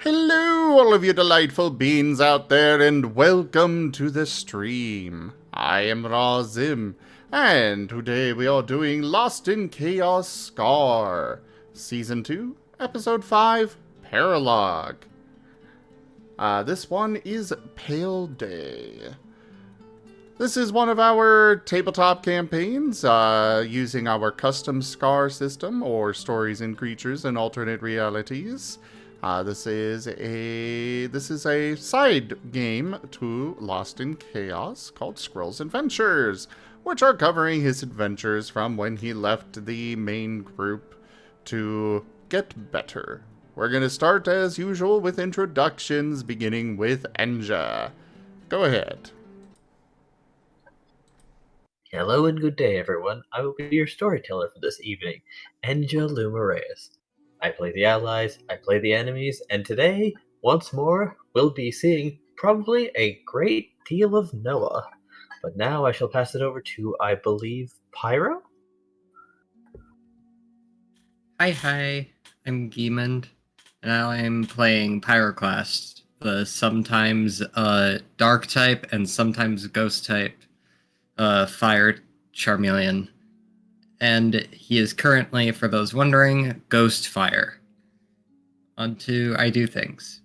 Hello, all of you delightful beings out there, and welcome to the stream. I am Razim, and today we are doing Lost in Chaos Scar, Season 2, Episode 5, Paralogue. This one is Pale Day. This is one of our tabletop campaigns using our custom Scar system, or Stories and Creatures in Alternate Realities. This is a side game to Lost in Chaos called Squirrel's Adventures, which are covering his adventures from when he left the main group to get better. We're going to start as usual with introductions, beginning with Enja. Go ahead. Hello and good day, everyone. I will be your storyteller for this evening, Enja Lumerias. I play the allies, I play the enemies, and today, once more, we'll be seeing probably a great deal of Noah. But now I shall pass it over to, I believe, Pyro? Hi, I'm Gimund, and I'm playing Pyroclast, the sometimes dark type and sometimes ghost type fire Charmeleon. And he is currently, for those wondering, Ghost Fire. On to IDDoThings.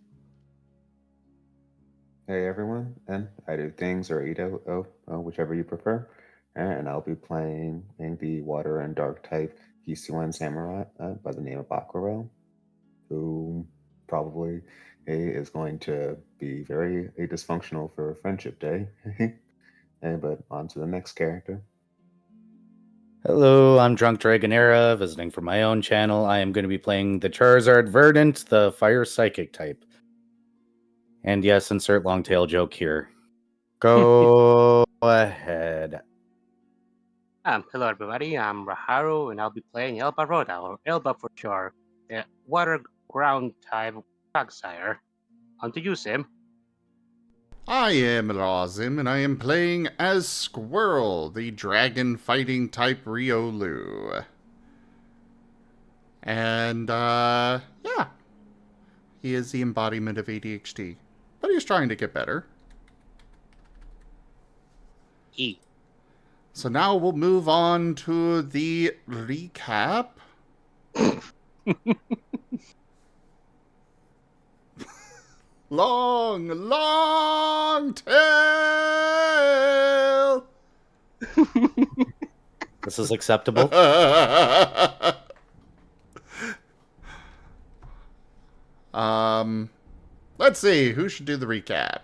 Hey everyone, and IDDoThings or Ito, whichever you prefer. And I'll be playing the water and dark type Hisuan Samurai by the name of Aquarelle, who probably is going to be very dysfunctional for Friendship Day. But on to the next character. Hello, I'm Drunk Dragonera, visiting from my own channel. I am going to be playing the Charizard Verdant, the Fire Psychic type. And yes, insert long tail joke here. Go ahead. Hello everybody, I'm Raharu, and I'll be playing Elvaroda, or Elba for short, the water ground type Quagsire. On to you, Sim. I am Razim, and I am playing as Squirrel, the dragon fighting type Riolu. And, yeah. He is the embodiment of ADHD. But he's trying to get better. E. So now we'll move on to the recap. Long tail! This is acceptable. Let's see, who should do the recap?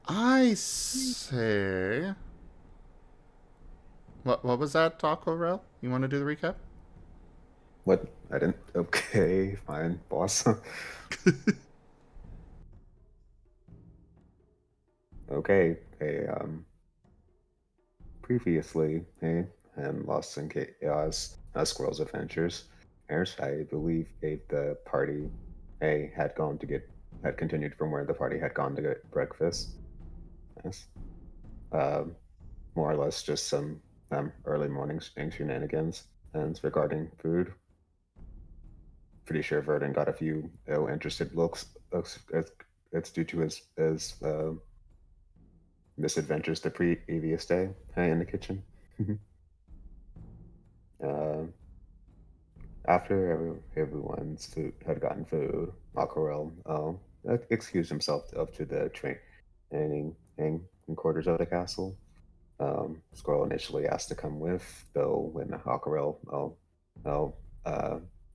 I say... What was that, Aquarelle? You want to do the recap? What? I didn't. Okay, fine, boss. Okay. Previously, and Lost in Chaos, Squirrel's Adventures. I believe the party had continued from where the party had gone to get breakfast. Yes. More or less just some early morning shenanigans and regarding food. Pretty sure Verdon got a few interested looks. It's due to his misadventures the previous day in the kitchen. After everyone's food had gotten food, Aquarelle excused himself up to the training quarters of the castle. Squirrel initially asked to come with, though when Aquarelle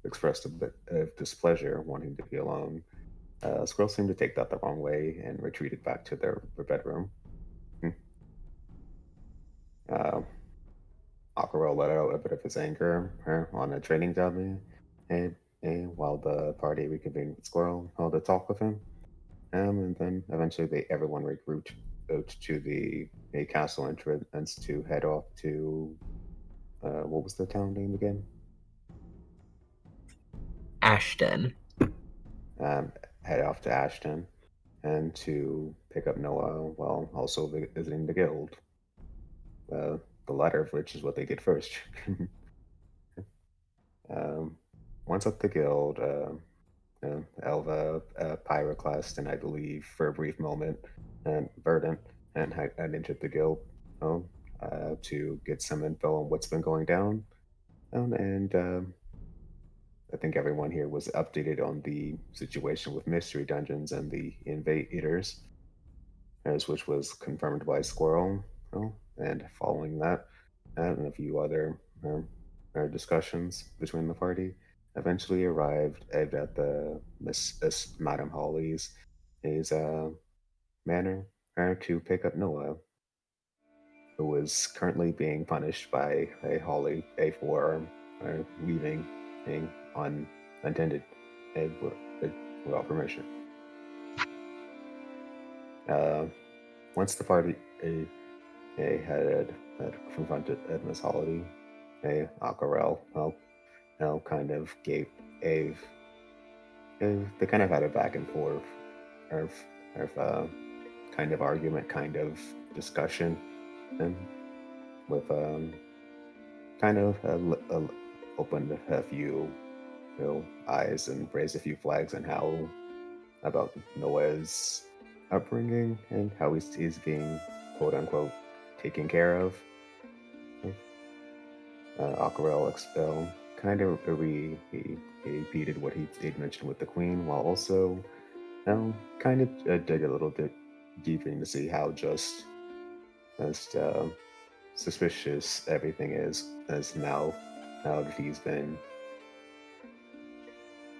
expressed a bit of displeasure, wanting to be alone, Squirrel seemed to take that the wrong way and retreated back to their bedroom. Aquarelle let out a bit of his anger on a training dummy, and while the party reconvened with Squirrel, held a talk with him. And then eventually everyone regrouped out to the castle entrance to head off to what was the town name again? Ashton. Head off to Ashton and to pick up Noah while also visiting the guild. The latter of which is what they did first. once at the guild, Elva, Pyroclast, and I believe for a brief moment, and Verdant, and had entered the guild to get some info on what's been going down. And I think everyone here was updated on the situation with Mystery Dungeons and the Invaders, as which was confirmed by Squirrel. And following that, and a few other discussions between the party, eventually arrived at the Madame Holly's manor to pick up Noah, who was currently being punished by a Holly for leaving unattended without permission. Once the party had confronted Miss Holly, Aquarelle kind of gave they kind of had a back and forth of kind of argument, kind of discussion, and with kind of opened a few eyes and raised a few flags on how about Noah's upbringing and how he's being quote unquote taken care of. Aquarelle kind of repeated what he'd mentioned with the Queen, while also kind of dig a little bit deeper to see how just suspicious everything is, as now that he's been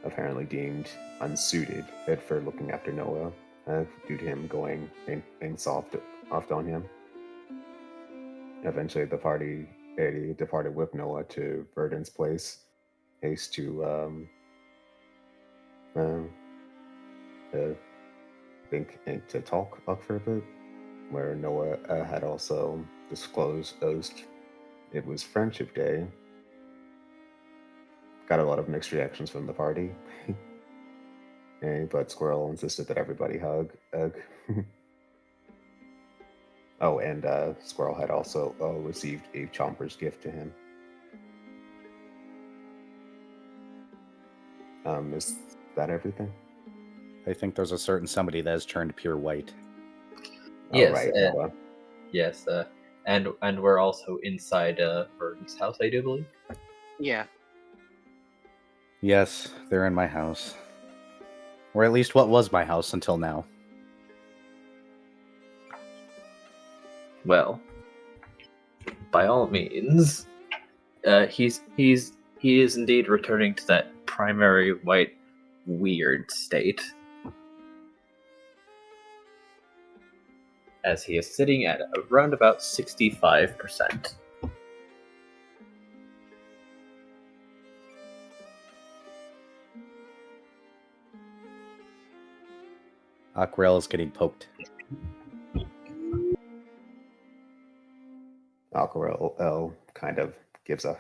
apparently deemed unsuited for looking after Noah due to him going being soft on him. Eventually, the party departed with Noah to Verdant's place, to think and to talk for a bit, where Noah had also disclosed it was Friendship Day. Got a lot of mixed reactions from the party. But Squirrel insisted that everybody hug. Oh, and Squirrel had also received a Chomper's gift to him. Is that everything? I think there's a certain somebody that has turned pure white. Yes, Right, yes, and we're also inside Verdant's house, I do believe. Yeah. Yes, they're in my house. Or at least what was my house until now. Well, by all means, he is indeed returning to that primary white weird state, as he is sitting at around about 65%. Aquarelle is getting poked. Aquarelle kind of gives a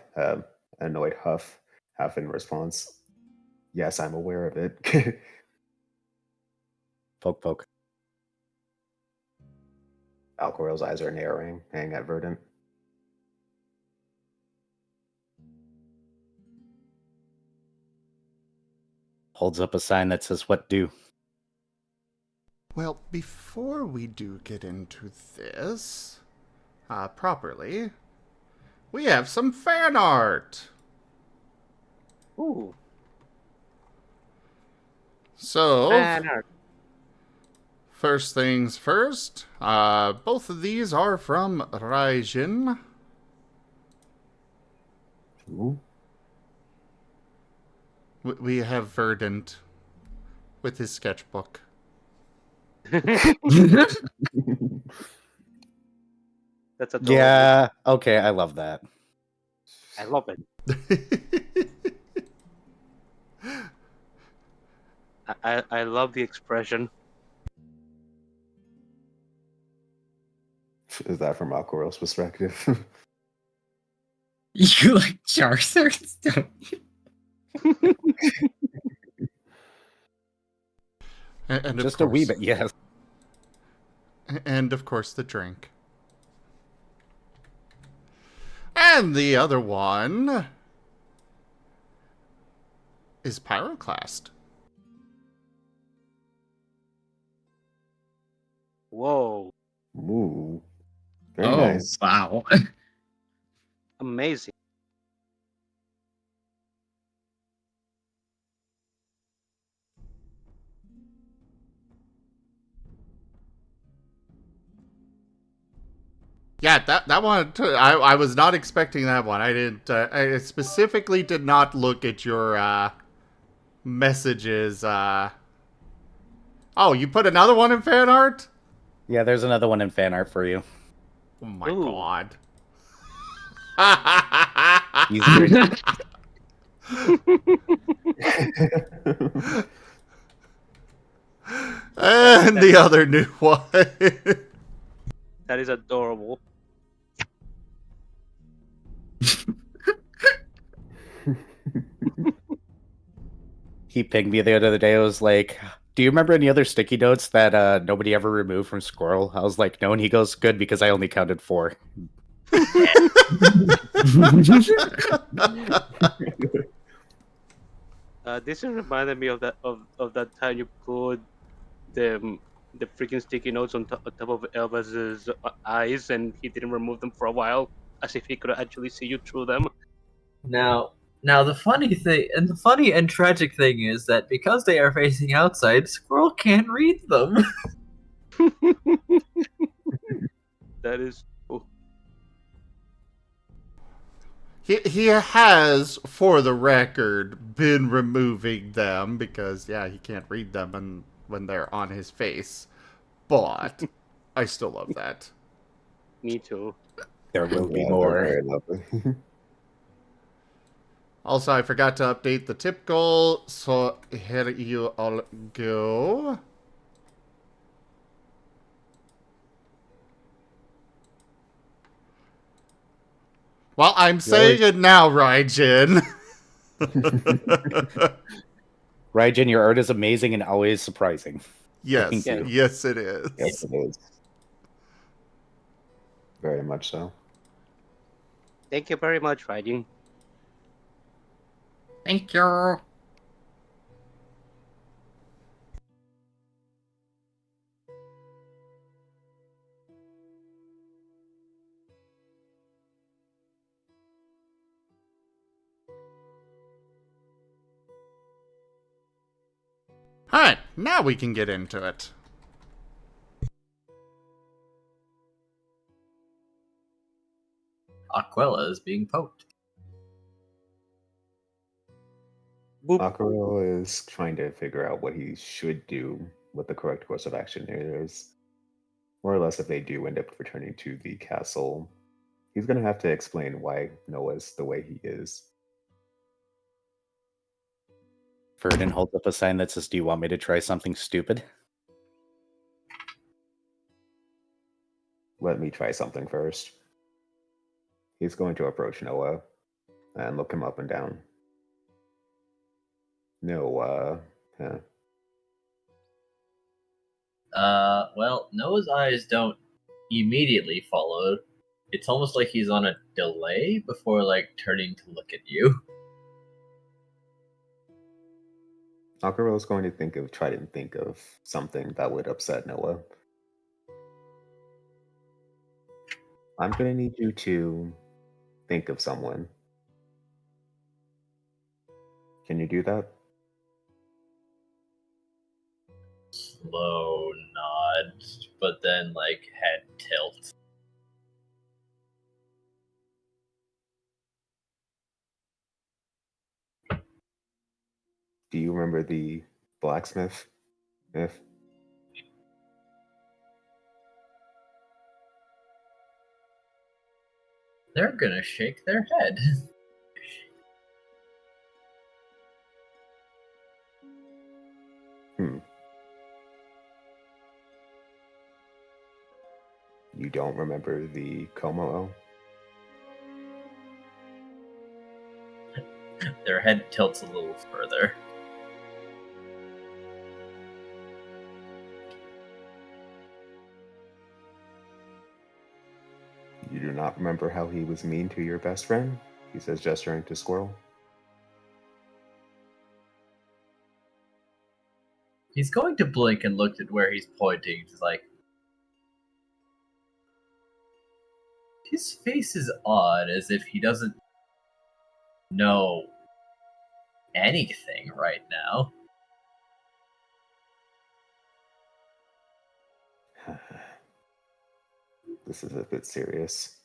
annoyed huff in response. Yes, I'm aware of it. Poke, poke. Aquarelle's eyes are narrowing, hanging at Verdant. Holds up a sign that says, "What do?" Well, before we do get into this properly, we have some fan art. Ooh. So, Manor. first things first, both of these are from Raijin. Ooh. We have Verdant with his sketchbook. That's adorable. Yeah, okay, I love that. I love it. I love the expression. Is that from Aquarelle's perspective? You like Charizards, don't you? And of Just course, a wee bit, yes. And of course, the drink. And the other one is Pyroclast. Whoa, Ooh. Very Oh, nice. wow. amazing. Yeah, that one. I was not expecting that one. I didn't. I specifically did not look at your messages. Oh, you put another one in fan art? Yeah, there's another one in fan art for you. Oh my Ooh. god. He's very And the other new one. That is adorable. He pinged me the other day. I was like, "Do you remember any other sticky notes that nobody ever removed from Squirrel?" I was like, "No," and he goes, "Good, because I only counted 4." This reminded me of that time you put the freaking sticky notes on top of Elva's eyes, and he didn't remove them for a while, as if he could actually see you through them. Now the funny thing, and the funny and tragic thing is that because they are facing outside, Squirrel can't read them. That is. Oh, He has, for the record, been removing them because, yeah, he can't read them when they're on his face. But I still love that. me too. There will be Yeah, more. Very lovely. Also, I forgot to update the tip goal, so here you all go. Well, I'm saying it now, Raijin. Raijin, your art is amazing and always surprising. Yes, Thank you. yes it is. Yes, it is. Very much so. Thank you very much, Raijin. Thank you. Alright, now we can get into it. Aquella is being poked. Boop. Aquarelle is trying to figure out what he should do, what the correct course of action is. More or less, if they do end up returning to the castle, he's going to have to explain why Noah's the way he is. Ferdinand holds up a sign that says, "Do you want me to try something stupid?" Let me try something first. He's going to approach Noah and look him up and down. Noah, huh. Well, Noah's eyes don't immediately follow. It's almost like he's on a delay before, like, turning to look at you. Aquarelle is going to try to think of something that would upset Noah. I'm going to need you to think of someone. Can you do that? Slow nod, but then, like, head tilt. Do you remember the blacksmith? If They're gonna shake their head. You don't remember the Como? Their head tilts a little further. You do not remember how he was mean to your best friend? He says, gesturing to Squirrel. He's going to blink and look at where he's pointing. He's like, his face is odd, as if he doesn't know anything right now. This is a bit serious.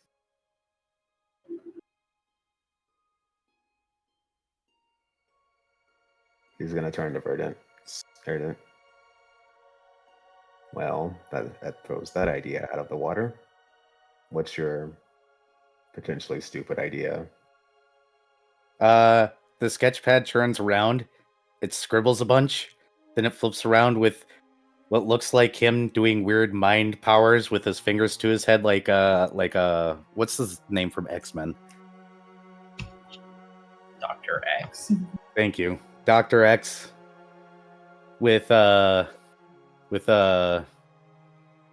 He's gonna turn to Verdant. Verdant. Well, that throws that idea out of the water. What's your potentially stupid idea? The sketch pad turns around, it scribbles a bunch, then it flips around with what looks like him doing weird mind powers with his fingers to his head, like what's his name from X-Men? Dr. X. Thank you, Dr. X. With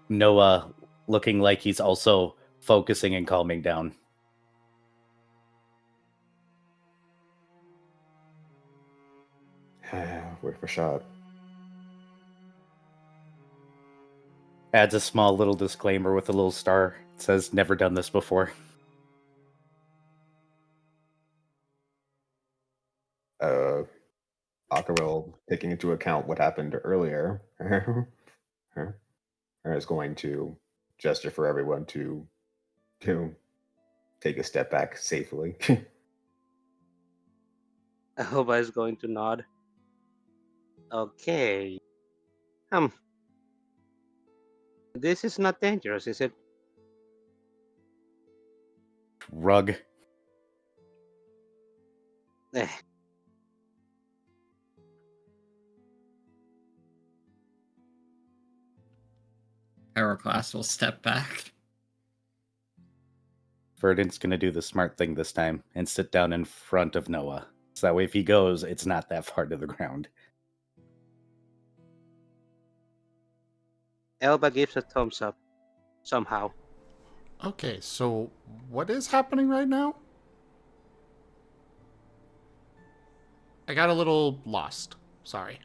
Noah looking like he's also focusing and calming down. Worth a shot. Adds a small little disclaimer with a little star. It says, "Never done this before." Aquarelle, taking into account what happened earlier, is going to gesture for everyone to take a step back safely. Elba is going to nod. Okay. This is not dangerous, is it? Rug. Eh. Pyroclast will step back. Verdant's gonna do the smart thing this time and sit down in front of Noah. So that way if he goes, it's not that far to the ground. Elba gives a thumbs up. Somehow. Okay, so what is happening right now? I got a little lost. Sorry.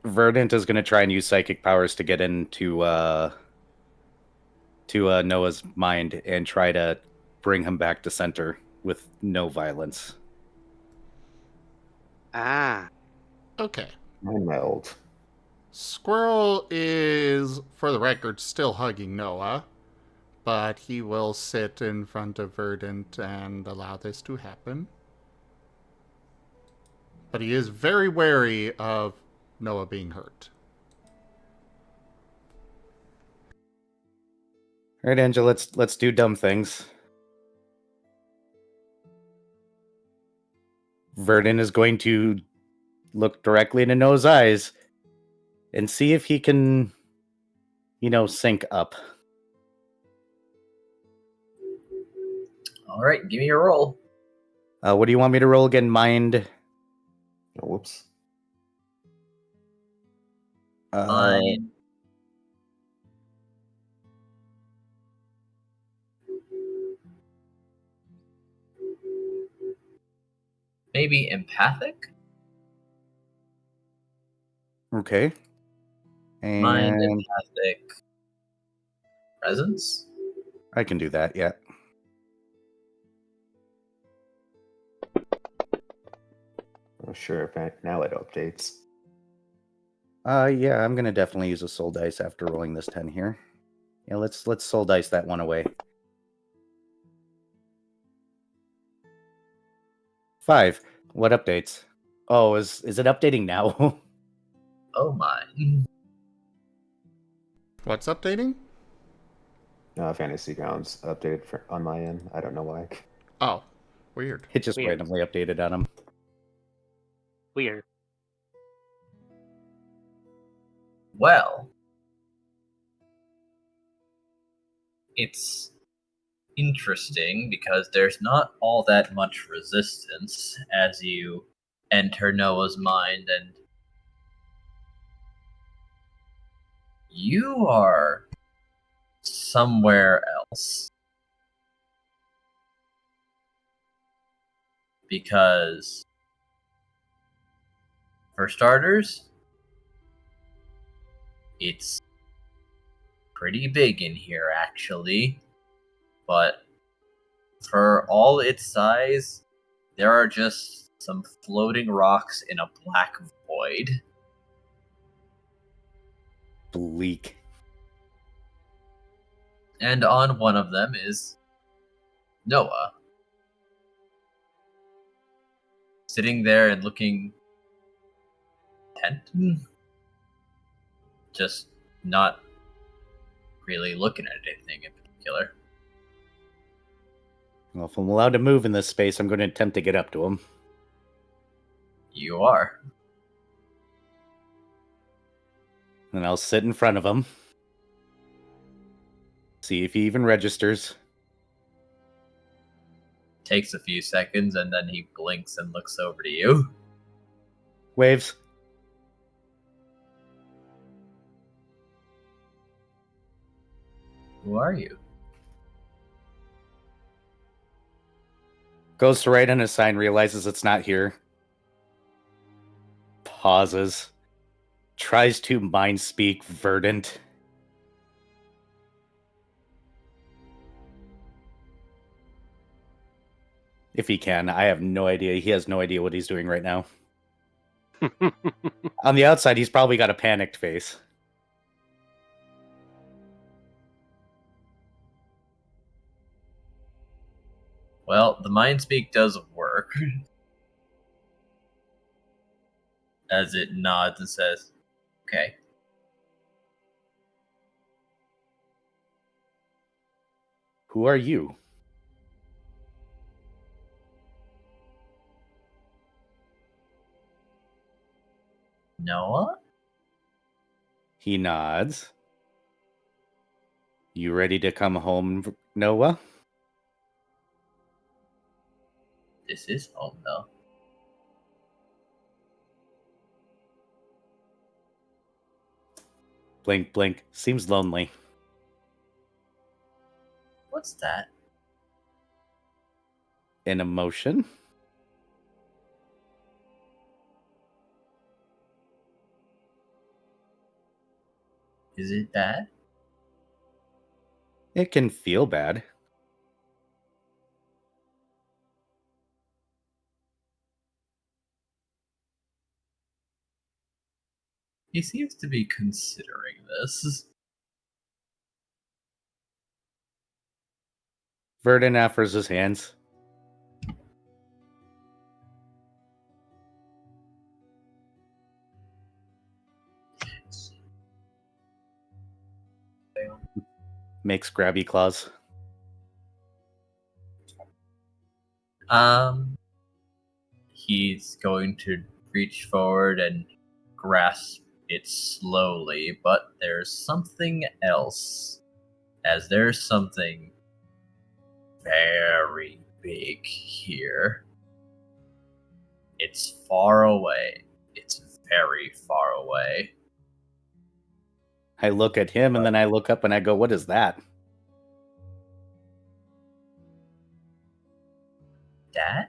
Verdant is gonna try and use psychic powers to get into Noah's mind and try to bring him back to center with no violence. Ah. Okay. Meld. Squirrel is, for the record, still hugging Noah, but he will sit in front of Verdant and allow this to happen. But he is very wary of Noah being hurt. All right, Enja, let's do dumb things. Verdant is going to look directly into Noah's eyes and see if he can, sync up. All right, give me a roll. What do you want me to roll again? Mind? Oh, whoops. Fine. Maybe empathic? Okay. Mind, And empathic. Presence? I can do that, yeah. Oh, sure. Now it updates. Yeah, I'm gonna definitely use a soul dice after rolling this 10 here. Yeah, let's soul dice that one away. 5. What updates? Oh, is it updating now? Oh my. What's updating? Fantasy Grounds updated on my end. I don't know why. Oh, weird. It just Weird. randomly updated on him. Weird. Well, it's interesting because there's not all that much resistance as you enter Noah's mind, and you are somewhere else. Because For starters, it's pretty big in here, actually. But for all its size, there are just some floating rocks in a black void. Bleak. And on one of them is Noah. Sitting there and looking intent. Just not really looking at anything in particular. Well, if I'm allowed to move in this space, I'm going to attempt to get up to him. You are. And I'll sit in front of him. See if he even registers. Takes a few seconds and then he blinks and looks over to you. Waves. Who are you? Goes to write on his sign, realizes it's not here. Pauses. Tries to mind speak verdant. If he can. I have no idea. He has no idea what he's doing right now. On the outside, he's probably got a panicked face. Well, the mind speak does work. As it nods and says, okay. Who are you? Noah? He nods. You ready to come home, Noah? This is home, though. Blink, blink. Seems lonely. What's that? An emotion? Is it bad? It can feel bad. He seems to be considering this. Verdant offers his hands. Makes grabby claws. He's going to reach forward and grasp it slowly, but there's something else. As there's something very big here. It's far away. It's very far away. I look at him and then I look up and I go, what is that? Dad?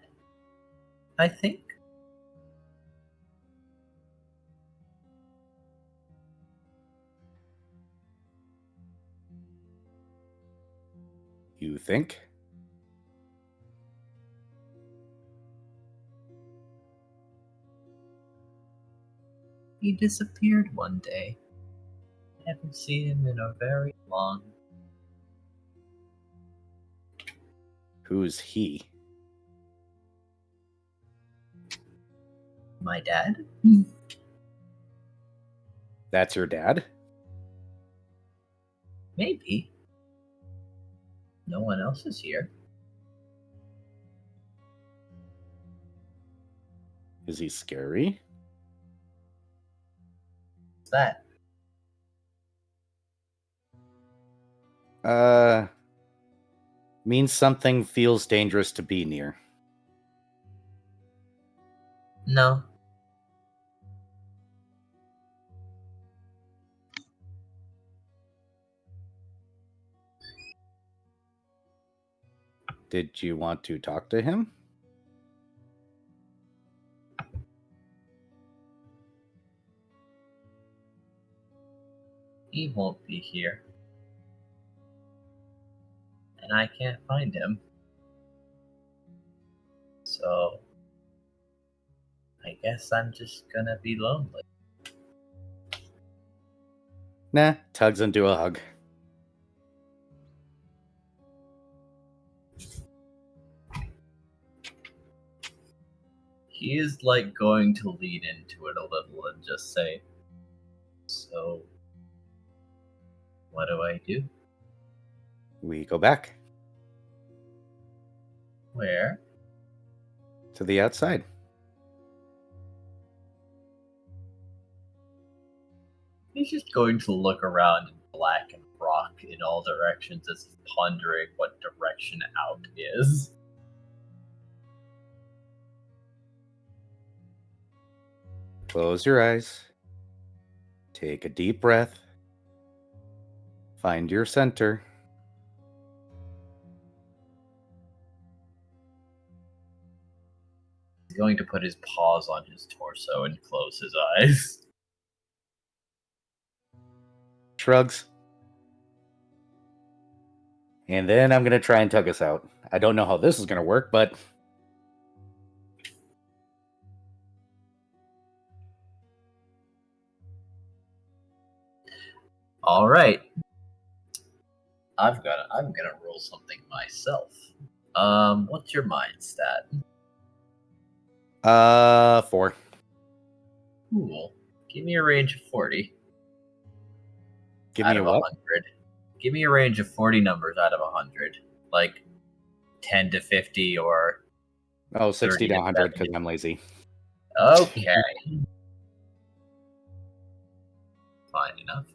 I think? You think? He disappeared one day. I haven't seen him in a very long. Who's he? My dad? That's your dad? Maybe. No one else is here. Is he scary? What's that? Means something feels dangerous to be near. No. Did you want to talk to him? he won't be here. And I can't find him. So, I guess I'm just gonna be lonely. Nah, tugs into a hug. He is like going to lead into it a little and just say, so, what do I do? We go back Where? to the outside. He's just going to look around in black and rock in all directions as if pondering what direction out is. Close your eyes. Take a deep breath. Find your center. He's going to put his paws on his torso and close his eyes. Shrugs. And then I'm going to try and tug us out. I don't know how this is going to work, but... Alright. I'm gonna roll something myself. What's your mind stat? 4. Cool. Give me a range of 40. Give out me a of what? 100. Give me a range of 40 numbers out of 100. Like 10 to 50 or... Oh, 60 to 100 70. because I'm lazy. Okay. Fine enough.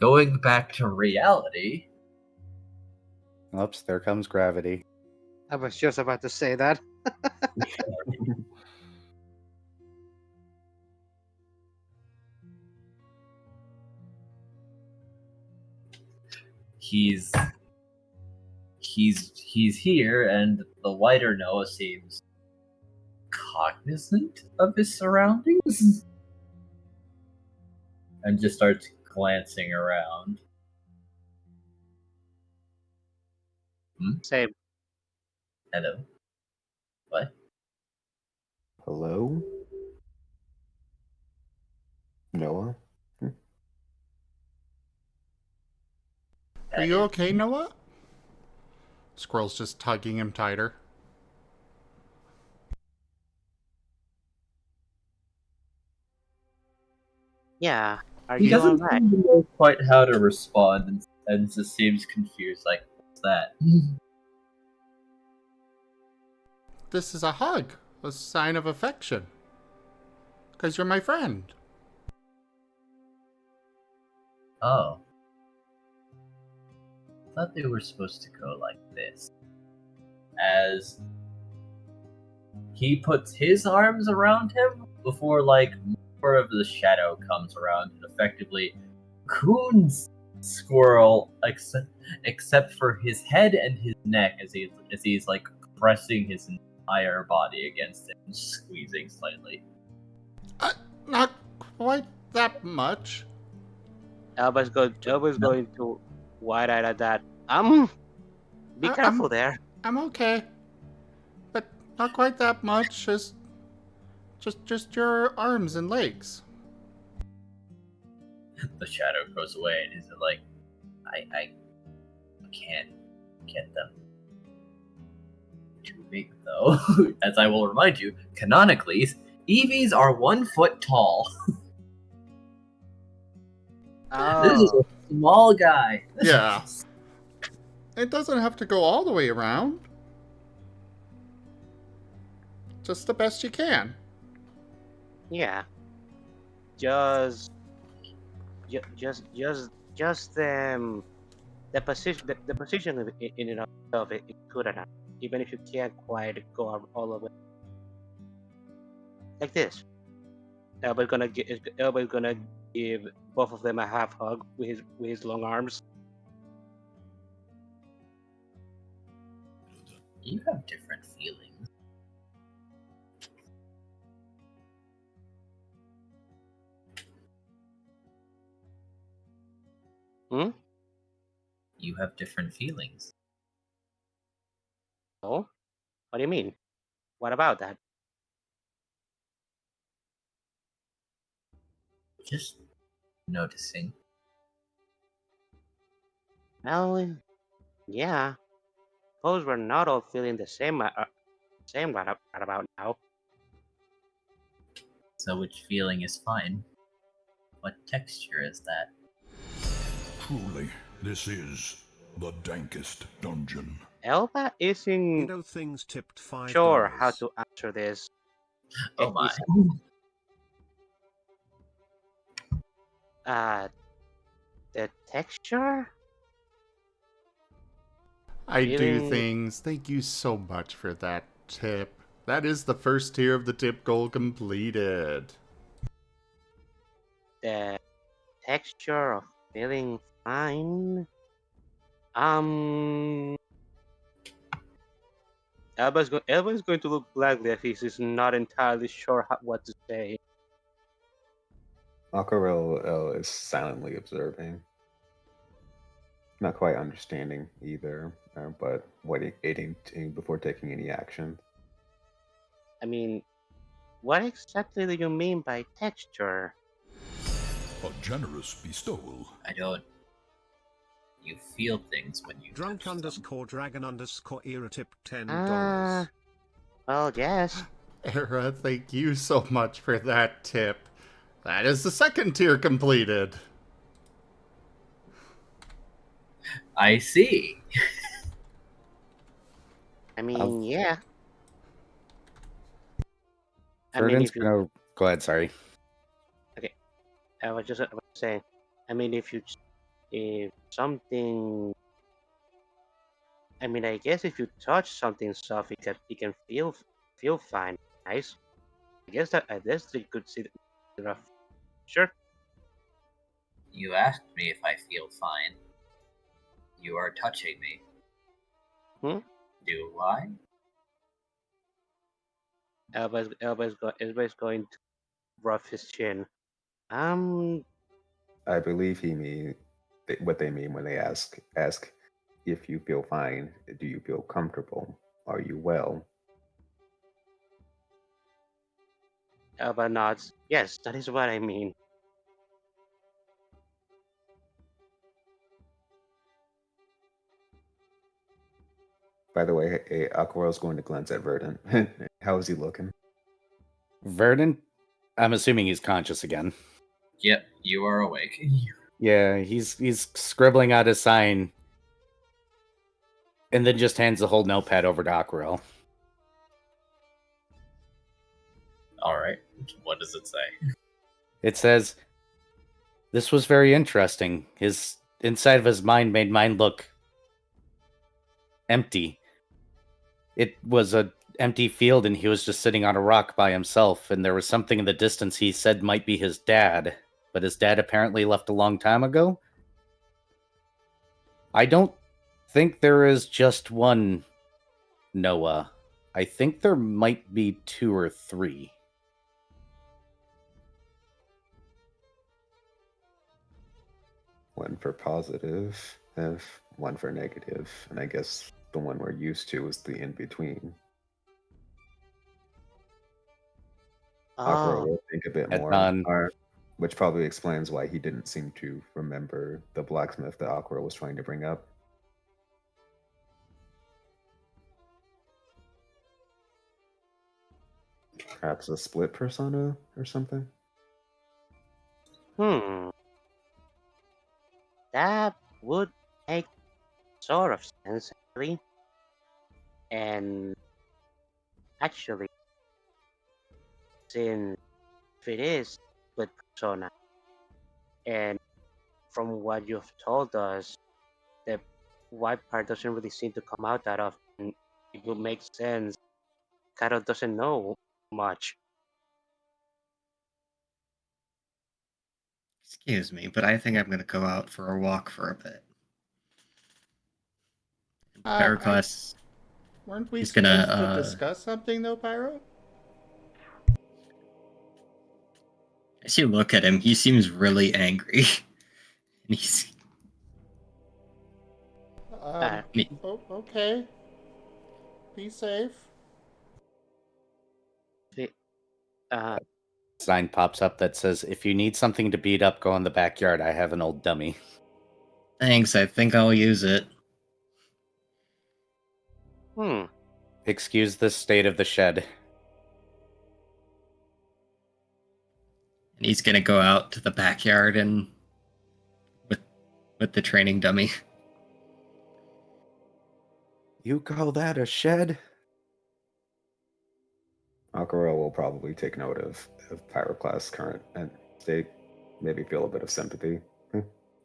Going back to reality, Oops, there comes gravity. I was just about to say that. he's here, and the wider Noah seems cognizant of his surroundings, and just starts glancing around. Same. Hello. What? Hello? Noah? Are you okay, Noah? Squirrel's just tugging him tighter. Yeah. Are He you doesn't alright? seem to know quite how to respond, and just seems confused. Like, what's that? This is a hug, a sign of affection. Because you're my friend. Oh. I thought they were supposed to go like this. As he puts his arms around him before, like, more of the shadow comes around and effectively coons Squirrel, except for his head and his neck, as he's like pressing his entire body against him, squeezing slightly. Not quite that much. Elba's going to wide-eyed at that. Be careful there. I'm okay. But not quite that much. Just your arms and legs. The shadow goes away, and he's like, I can't get them. Too big, though. As I will remind you, canonically, Eevees are 1 foot tall. This is a small guy. Yeah. It doesn't have to go all the way around. Just the best you can. Yeah. Just the position of it in and of itself is good enough, even if you can't quite go all the way. like this. Elba's gonna give both of them a half hug with his long arms. You have different feelings. Hmm? You have different feelings. Oh? What do you mean? What about that? Just noticing. Well, yeah. Suppose we're not all feeling the same right about now. So which feeling is fine? What texture is that? Truly, this is the dankest dungeon. Elba isn't IDDoThings tipped $5. sure how to answer this. Oh my. The texture? I do Feeling- things. Thank you so much for that tip. That is the first tier of the tip goal completed. The texture of feeling fine. Elba's going to look blankly if he's not entirely sure what to say. Aquarelle is silently observing, not quite understanding either, but waiting before taking any action. I mean, what exactly do you mean by texture? A generous bestowal. I don't. You feel things when you Drunk touch them. _dragon_era tipped $10. Well, yes. Era, thank you so much for that tip. That is the second tier completed. I see. I mean, yeah. I mean, Verdant's if you, gonna go ahead. Sorry. I was saying, I mean, if something, I mean, I guess if you touch something soft, it can feel fine, nice. I guess you could see the sure. You asked me if I feel fine. You are touching me. Hmm? Do I? Elba's going to rough his chin. I believe he mean what they mean when they ask if you feel fine. Do you feel comfortable? Are you well? Elba nods. Yes, that is what I mean. By the way, Aquarelle's going to glance at Verdant. How is he looking? Verdant, I'm assuming he's conscious again. Yep, you are awake. Yeah, he's scribbling out his sign, and then just hands the whole notepad over to Aquarelle. Alright, what does it say? It says, "This was very interesting. His inside of his mind made mine look empty. It was a empty field, and he was just sitting on a rock by himself, and there was something in the distance he said might be his dad, but his dad apparently left a long time ago. I don't think there is just one Noah. I think there might be 2 or 3. One for positive, one for negative, and I guess the one we're used to is the in between. Aquarelle Oh, will think a bit At more, none. which probably explains why he didn't seem to remember the blacksmith that Aquarelle was trying to bring up. Perhaps a split persona or something? that would make sort of sense, actually. And actually, since it is split persona, and from what you've told us, the white part doesn't really seem to come out that often. It would make sense. Karo doesn't know much. Excuse me, but I think I'm gonna go out for a walk for a bit. Pyroclast Weren't we is supposed to gonna discuss something, though, Pyro? as you look at him, he seems really angry. And he's Okay. Be safe. Sign pops up that says, "If you need something to beat up, go in the backyard. I have an old dummy." thanks, I think I'll use it. Excuse the state of the shed. And he's gonna go out to the backyard and with the training dummy. You call that a shed? Aquarelle will probably take note of Pyroclast's current and state, maybe feel a bit of sympathy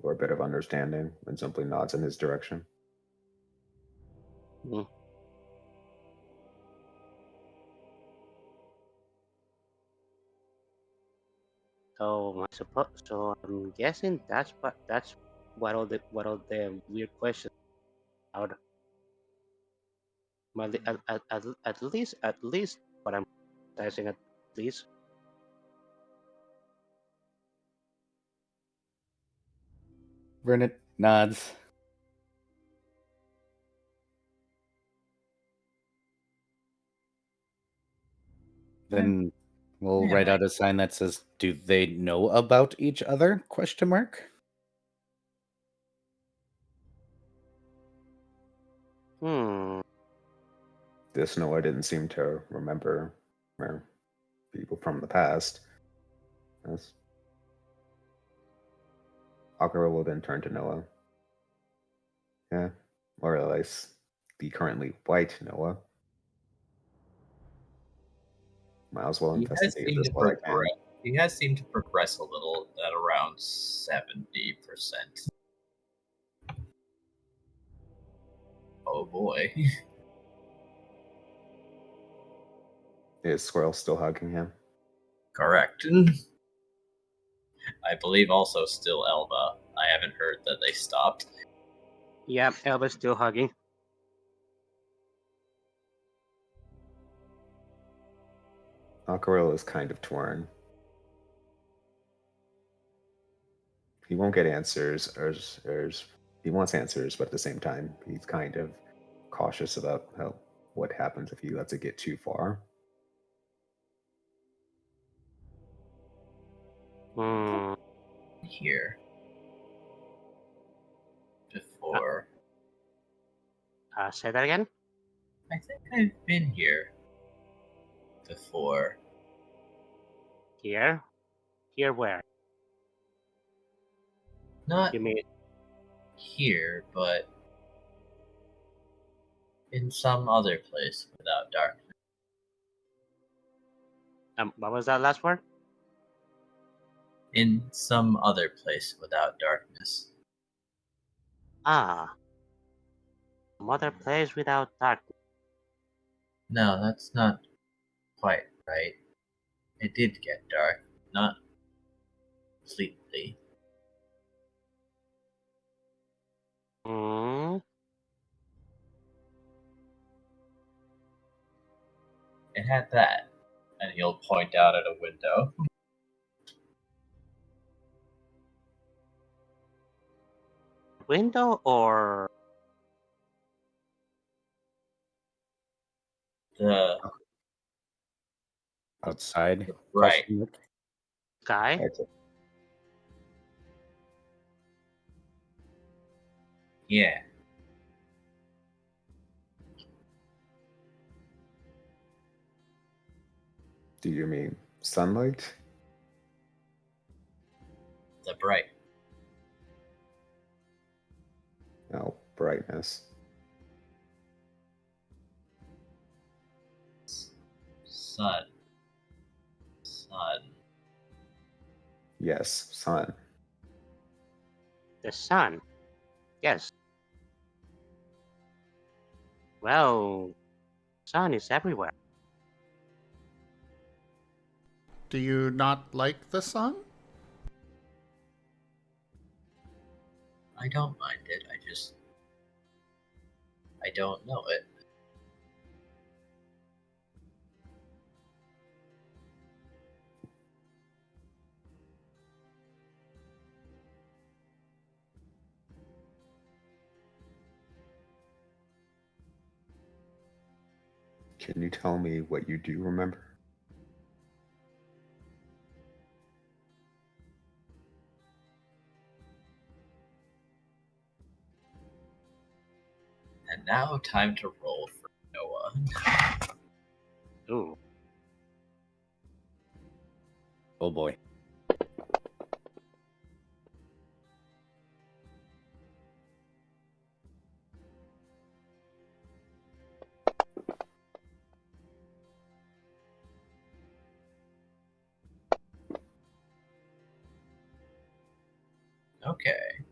or a bit of understanding, and simply nods in his direction. So I'm guessing that's what all the weird questions are. Well, at least what I'm guessing at least. Vernon nods. Then we'll write out a sign that says, "Do they know about each other?" Question mark. This Noah didn't seem to remember people from the past. Yes. Aquarelle will then turn to Noah. Yeah, or at least the currently white Noah. Might as well investigate this while I can. He has seemed to progress a little at around 70%. Oh boy. Is Squirrel still hugging him? Correct. I believe also still Elva. I haven't heard that they stopped. Yeah, Elva's still hugging. Aquarelle is kind of torn. He won't get answers, or he wants answers, but at the same time, he's kind of cautious about what happens if he lets it get too far. Here. Before. Say that again? I think I've been here. Before. Here? Here where? Not You mean here, but in some other place without darkness. what was that last word? In some other place without darkness. Some other place without darkness. No, that's not quite right. It did get dark, not completely. It had that, and he'll point out at a window. Window or The Outside. right. Question mark. sky? Yeah. Do you mean sunlight? The bright. No, brightness. Sun. Yes, sun. The sun. Yes. Well, sun is everywhere. Do you not like the sun? I don't mind it. I don't know it. Can you tell me what you do remember? And now, time to roll for Noah. Ooh. Oh boy. Okay.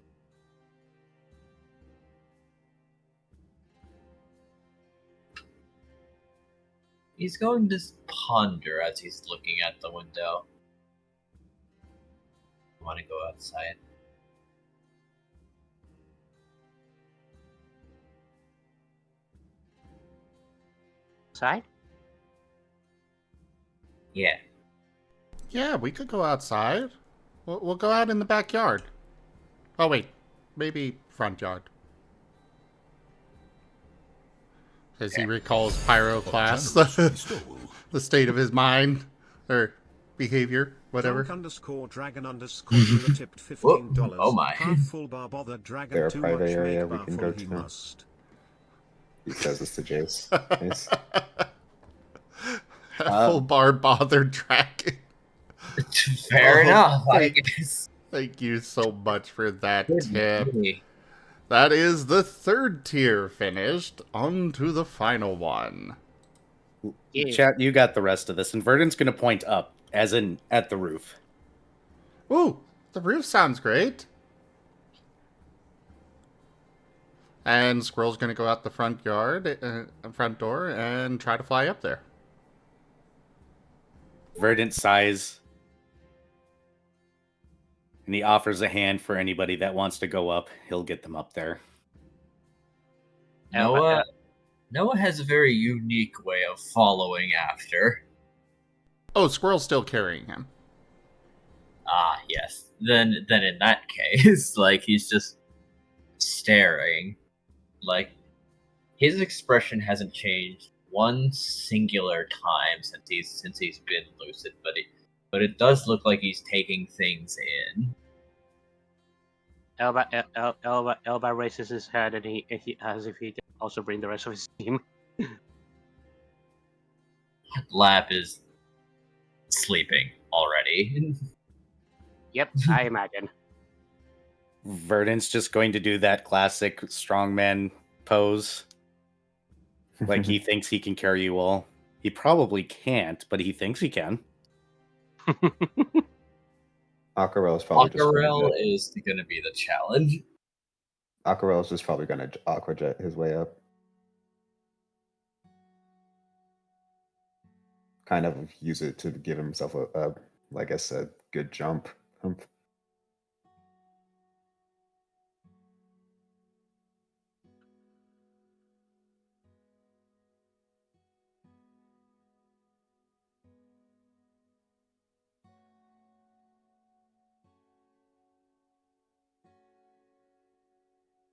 He's going to ponder as he's looking at the window. I want to go outside. Side? Yeah. Yeah, we could go outside. We'll go out in the backyard. Oh, wait. Maybe front yard. As he recalls A Pyroclast, generous bestowal. the state of his mind, or behavior, whatever. Drunk_dragon_era tipped $15. Oh my. Half full bar bothered dragon There a too private much area make we bar can full go he to? must. He says this to Jace. Jace. Full bar bothered dragon. Fair Oh, enough, I thank- guess. Thank you so much for that Good tip. movie. That is the third tier finished. On to the final one. Yeah. Chat, you got the rest of this. And Verdant's going to point up, as in at the roof. Ooh, the roof sounds great. And Squirrel's going to go out the front door, and try to fly up there. Verdant sighs. And he offers a hand for anybody that wants to go up. He'll get them up there. Noah has a very unique way of following after. Oh, Squirrel's still carrying him. Ah, yes. Then in that case, like, he's just staring. Like, his expression hasn't changed one singular time since he's been lucid, but it does look like he's taking things in. Elba raises his head and he as if he can also bring the rest of his team. Lap is sleeping already. Yep, I imagine. Verdant's just going to do that classic strongman pose. Like he thinks he can carry you all. He probably can't, but he thinks he can. Aquarelle's probably Aquarelle just is going to be the challenge. Aquarelle's just probably going to aquajet his way up. Kind of use it to give himself a like I said, good jump.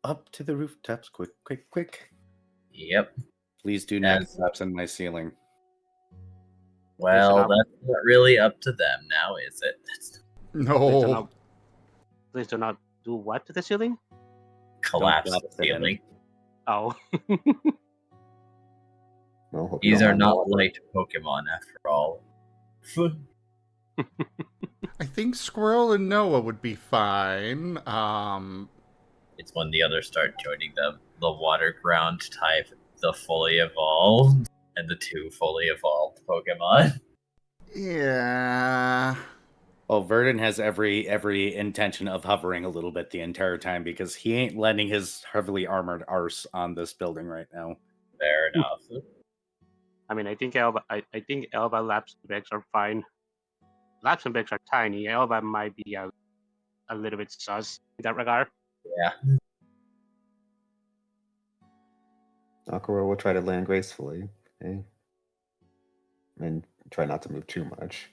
Up to the rooftops, quick, quick, quick. Yep. Please do not Yes. collapse on my ceiling. Well, Listen up. that's not really up to them now, is it? No. Please do not do what to the ceiling? Collapse collapse the it in. ceiling. Oh. Well, hope you These don't are mind not that. light Pokemon after all. I think Squirrel and Noah would be fine. It's when the others start joining them. The water ground type, the fully evolved, and the two fully evolved Pokemon. Yeah. Oh, Verdant has every intention of hovering a little bit the entire time because he ain't letting his heavily armored arse on this building right now. Fair enough. I mean, I think Elba Laps and Bex are fine. Laps and Bex are tiny. Elba might be a little bit sus in that regard. Yeah. Aquarelle will try to land gracefully, okay? And try not to move too much.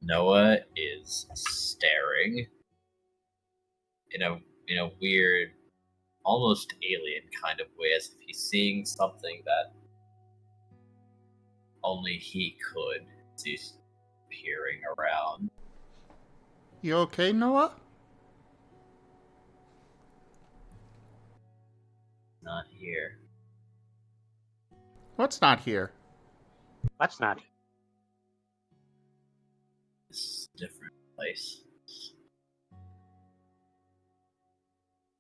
Noah is staring in a weird, almost alien kind of way, as if he's seeing something that only he could. He's peering around. You okay, Noah? Not here. What's not here? What's not? This is a different place.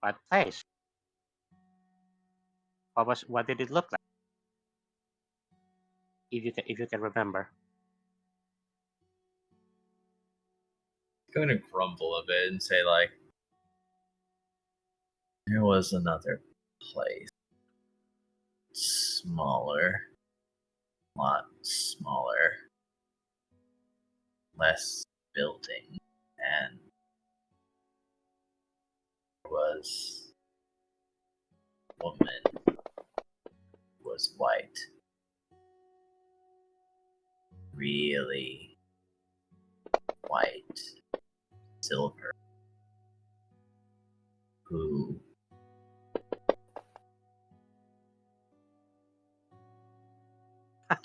What place? What did it look like? If you can remember. I'm going to grumble a bit and say, like, there was another place. Smaller. A lot smaller. Less building. And there was a woman who was white. Really white. Silver. Who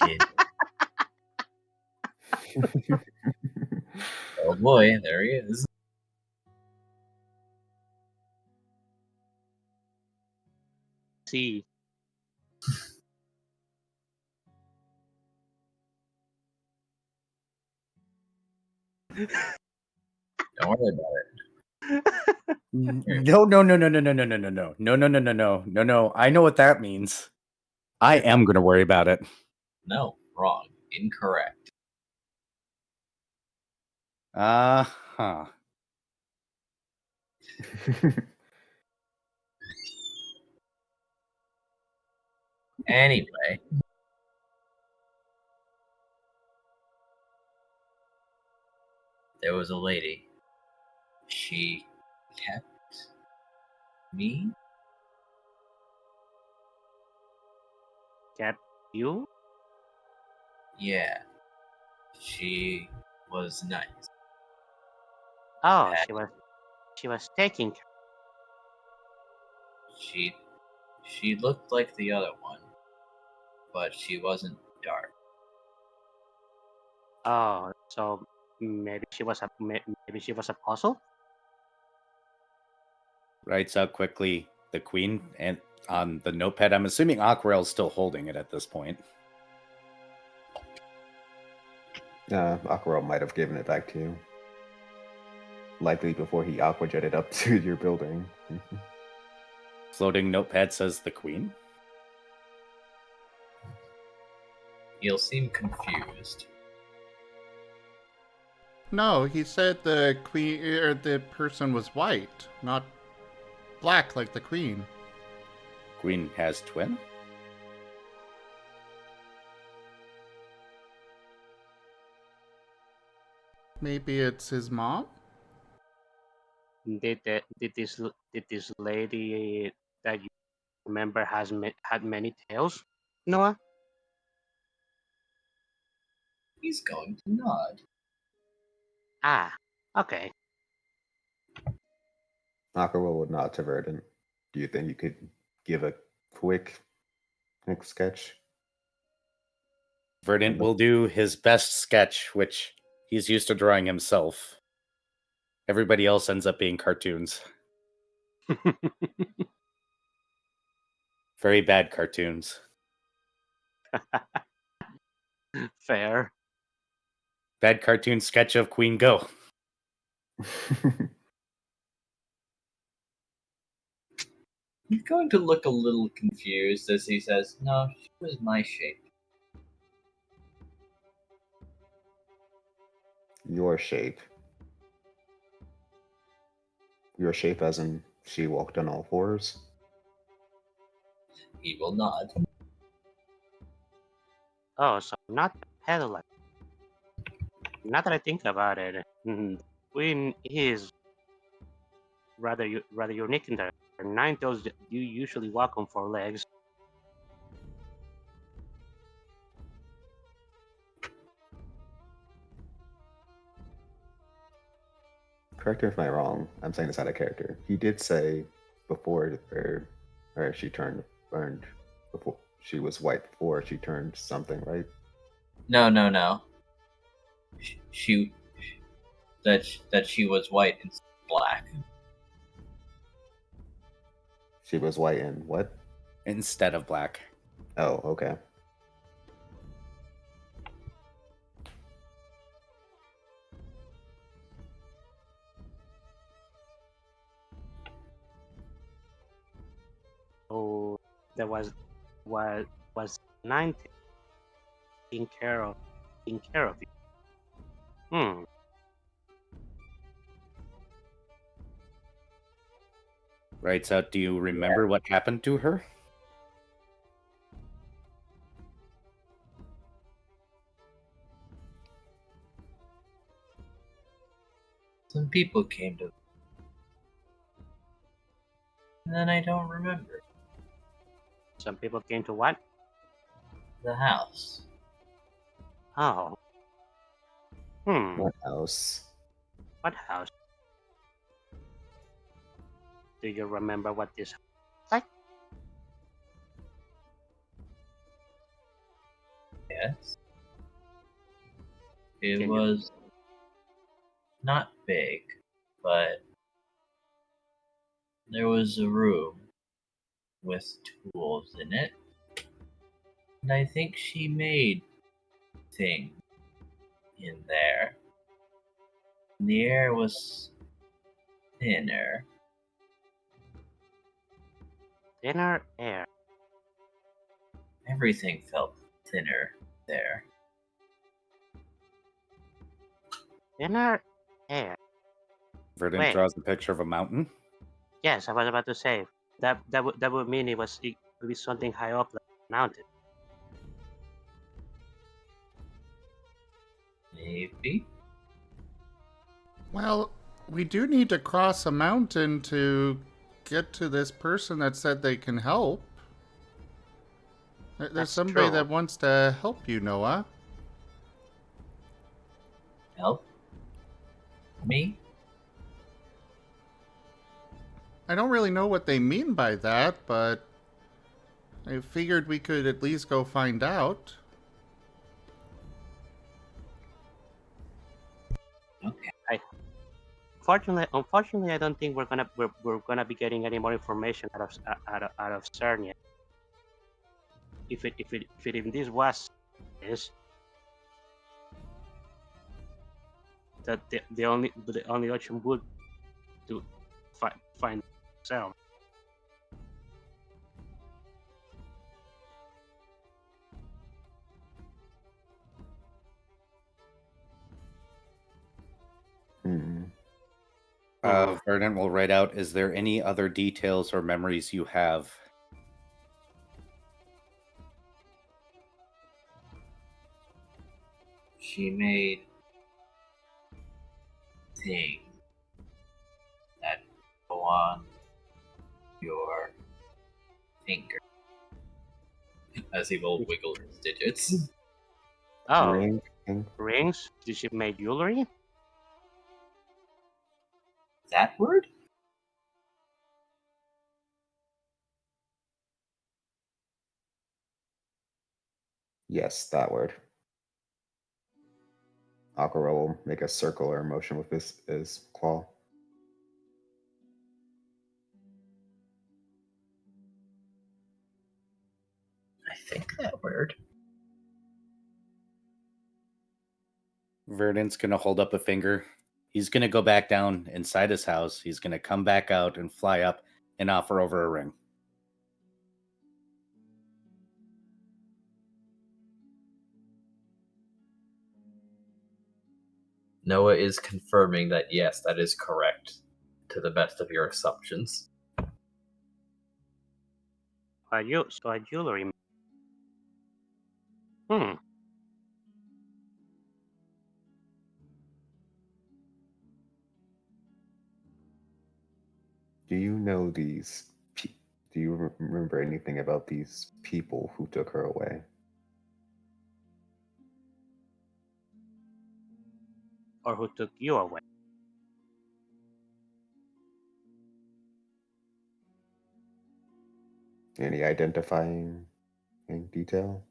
did. Oh boy, there he is. See. Don't worry about it. No. I know what that means. I am going to worry about it. No, wrong. Incorrect. Uh-huh. Anyway. There was a lady. She kept me? Kept you? Yeah. She was nice. Oh, Had- she was taking. She looked like the other one, but she wasn't dark. Oh, so maybe she was a puzzle. Writes out quickly the queen and on the notepad. I'm assuming Aquarelle's still holding it at this point. Aquarelle might have given it back to you. Likely before he aquajetted up to your building. Floating notepad says the queen. You'll seem confused. No, he said the queen or the person was white, not black like the queen. Queen has twin? Maybe it's his mom? Did this lady that you remember had many tails, Noah? He's going to nod. Ah, okay. Aquarelle would nod to Verdant. Do you think you could give a quick sketch? Verdant will do his best sketch, which he's used to drawing himself. Everybody else ends up being cartoons. Very bad cartoons. Fair. Bad cartoon sketch of Queen Go. He's going to look a little confused as he says, "No, she was my shape." Your shape. Your shape as in she walked on all fours? He will nod. Oh, so not peddler. Now that I think about it, Queen is rather unique in that Ninetales you usually walk on four legs. Correct me if I'm wrong. I'm saying this out of character. He did say before, or she turned burned before she was white before she turned something, right? No. She that she was white and black. She was white and what? Instead of black. Oh, okay. So there was 19 taking care of you. Writes out, do you remember what happened to her? Some people came to, and then I don't remember. Some people came to what? The house. Oh. What else? What house? Do you remember what this like? Yes. It Can you- was not big, but there was a room with tools in it. And I think she made things in there. And the air was thinner. Thinner air. Everything felt thinner there. Thinner air. Verdant Wait. draws a picture of a mountain. Yes, I was about to say that would mean it would be something high up like a mountain. Maybe. Well, we do need to cross a mountain to get to this person that said they can help. There's That's somebody true. that wants to help you, Noah. Help me? I don't really know what they mean by that, but I figured we could at least go find out. Okay. Unfortunately, I don't think we're gonna be getting any more information out of CERN yet. If it indeed was this, that the only option would to find cell. Verdant will write out, is there any other details or memories you have? She made things that go on your finger. As he will wiggle his digits. Oh, Ring. rings? Did she make jewelry? That word? Yes, that word. Aquarelle will make a circular motion with his claw. I think that word. Verdant's going to hold up a finger. He's going to go back down inside his house. He's going to come back out and fly up and offer over a ring. Noah is confirming that yes, that is correct to the best of your assumptions. A jewelry. Do you know these? Do you remember anything about these people who took her away? Or who took you away? Any identifying in detail?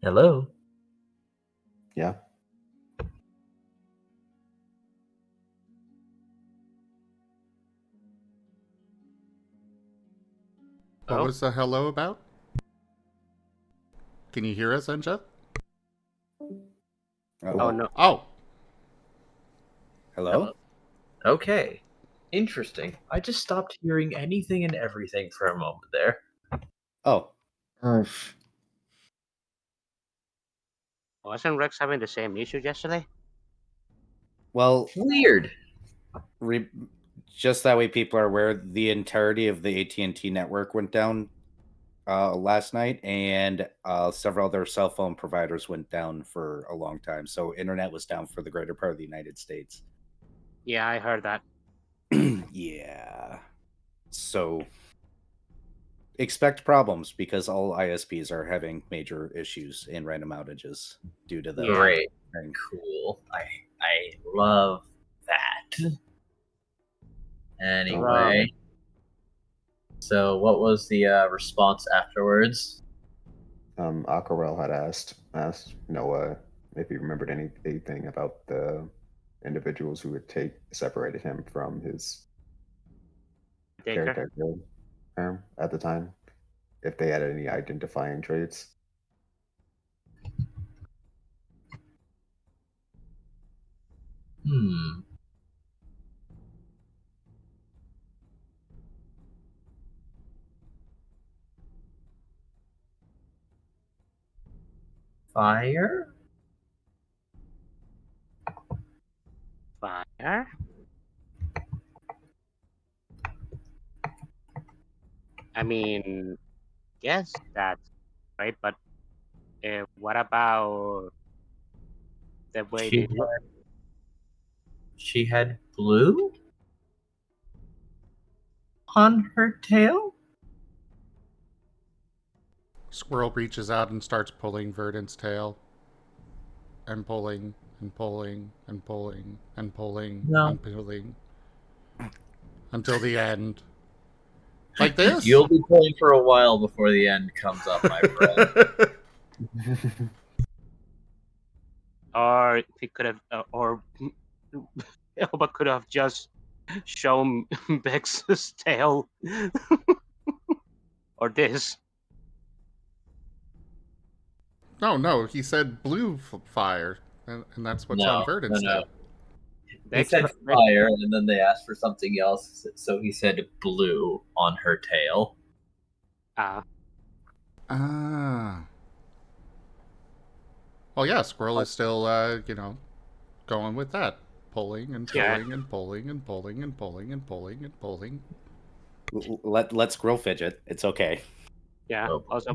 Hello? Yeah. What Oh? was the hello about? Can you hear us, Enja? Oh no. Oh, Hello? Okay. Interesting. I just stopped hearing anything and everything for a moment there. Oh, Wasn't Rex having the same issue yesterday? well, Weird. just that way people are aware, the entirety of the AT&T network went down last night, and several other cell phone providers went down for a long time. So internet was down for the greater part of the United States. Yeah, I heard that. Yeah. So expect problems because all ISPs are having major issues and random outages due to the Yeah. Great. Cool. I love that. Anyway. So what was the response afterwards? Aquarelle had asked Noah if he remembered anything about the individuals who had separated him from his Taker. caretaker at the time, if they had any identifying traits. Fire? Fire? I mean, yes, that's right, but what about the way they look? She had blue on her tail? Squirrel reaches out and starts pulling Verdant's tail. And pulling, and pulling, and pulling, and pulling, No. and pulling. Until the end. Like this? You'll be pulling for a while before the end comes up, my friend. Or he could have, or Elba could have just shown Bex's tail, or this. No, he said blue fire. And that's what's on Verdant's no. tail. He said fire, and then they asked for something else, so he said blue on her tail. Ah. Well, yeah, Squirrel is still, going with that. Pulling and pulling and pulling and pulling and pulling and pulling and pulling. Let Squirrel fidget. It's okay. Yeah. Also,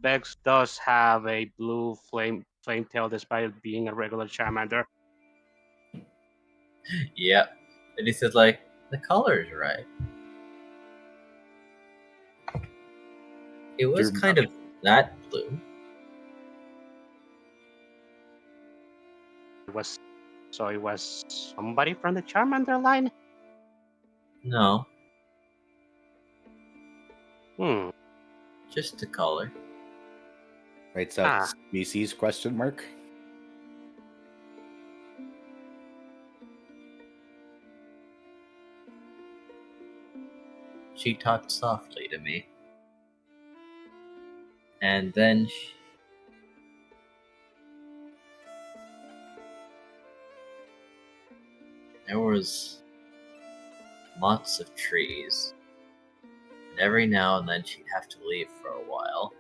Bex does have a blue flame tail despite being a regular Charmander. Yeah. And he said, like, the color's right. It was kind of that blue. It was somebody from the Charmander line? No. Just the color. Right, so species question mark? She talked softly to me. And then there was lots of trees. And every now and then she'd have to leave for a while.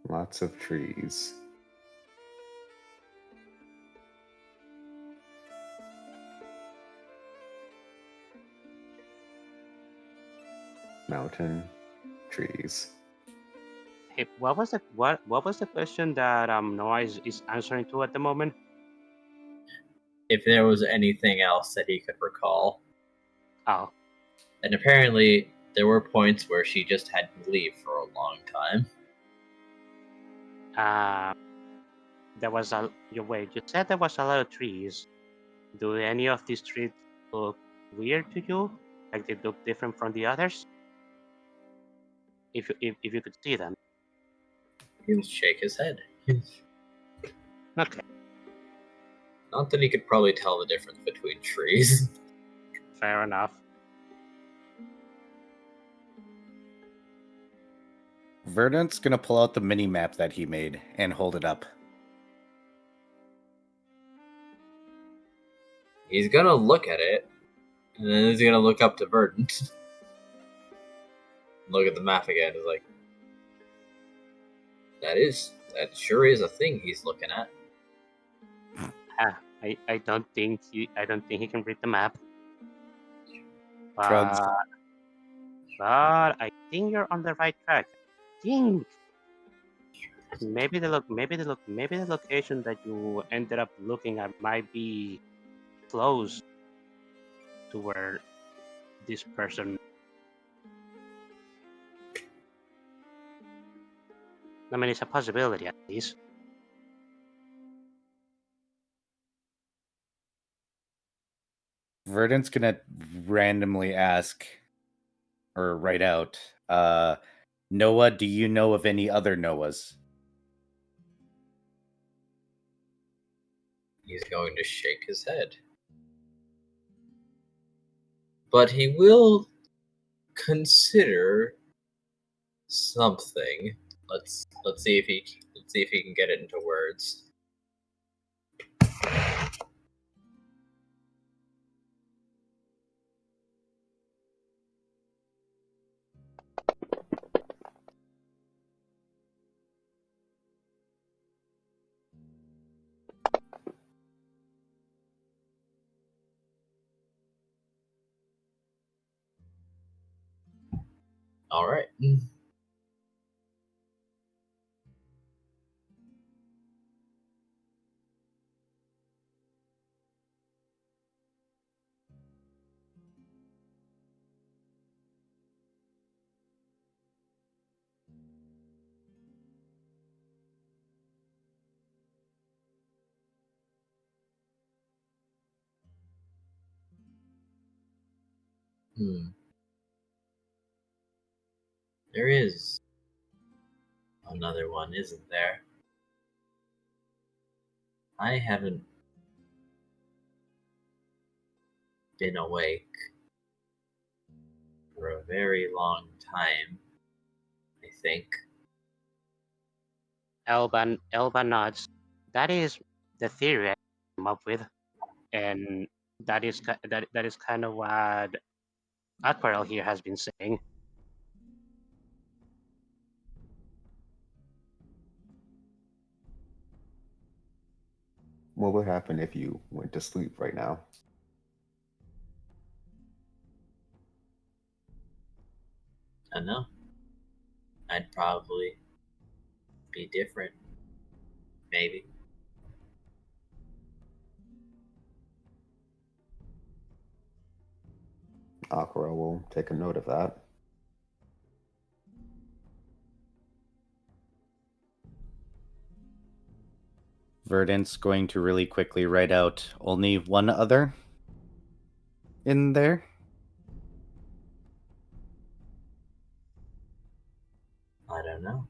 Lots of trees. Mountain trees. what was the question that Noah is answering to at the moment? If there was anything else that he could recall. Oh, And apparently, there were points where she just had to leave for a long time. there was a. Wait, you said there was a lot of trees. Do any of these trees look weird to you? Like they look different from the others? If you could see them. He'll shake his head. Okay, Not that he could probably tell the difference between trees. fair enough. Verdant's gonna pull out the mini map that he made and hold it up. He's gonna look at it, and then he's gonna look up to Verdant. Look at the map again. He's like, that sure is a thing he's looking at. I don't think he can read the map. Drugs. But I think you're on the right track. I think maybe the location that you ended up looking at might be close to where this person. I mean, it's a possibility at least. Verdant's gonna randomly ask or write out, Noah, do you know of any other Noahs? He's going to shake his head. But he will consider something. Let's see if he can get it into words. All right. There is another one, isn't there? I haven't been awake for a very long time, I think. Elba nods. That is the theory I came up with, and that is kind of what Aquarelle here has been saying. What would happen if you went to sleep right now? I know. I'd probably be different. Maybe. Aquarelle will take a note of that. Verdant's going to really quickly write out only one other in there. I don't know.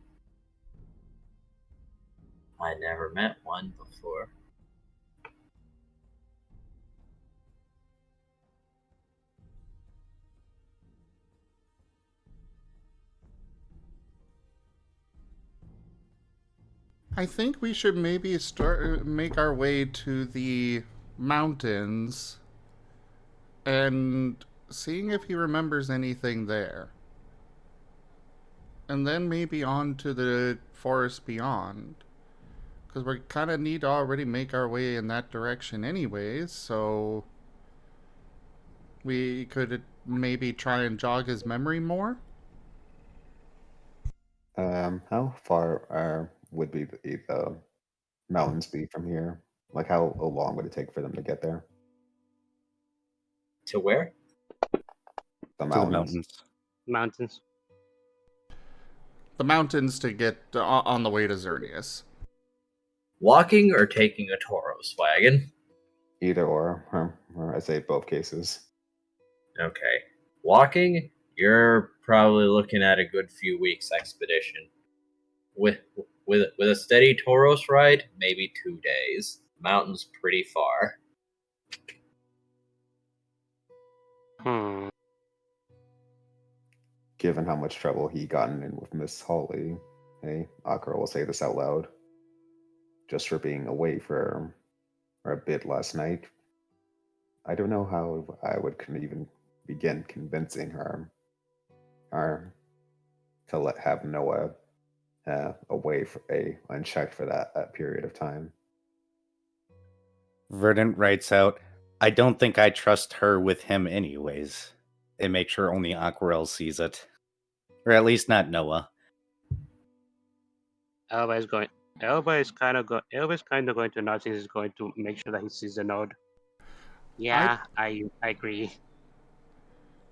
I never met one before. I think we should maybe make our way to the mountains and seeing if he remembers anything there. And then maybe on to the forest beyond. Because we kind of need to already make our way in that direction anyways, so we could maybe try and jog his memory more. How far would the mountains be from here? Like, how long would it take for them to get there? To where? The To the mountains. mountains. Mountains. The mountains to get on the way to Xerneas. Walking or taking a Tauros wagon? Either or I say both cases. Okay. Walking, you're probably looking at a good few weeks expedition. With a steady Tauros ride, maybe 2 days. Mountain's pretty far. Given how much trouble he gotten in with Miss Holly, hey, Aquarelle will say this out loud. Just for being away for a bit last night, I don't know how I can even begin convincing her to have Noah away unchecked for that period of time. Verdant writes out, I don't think I trust her with him anyways. And make sure only Aquarelle sees it. Or at least not Noah. Elba is kind of going to nod. He's going to make sure that he sees the node. Yeah, I agree.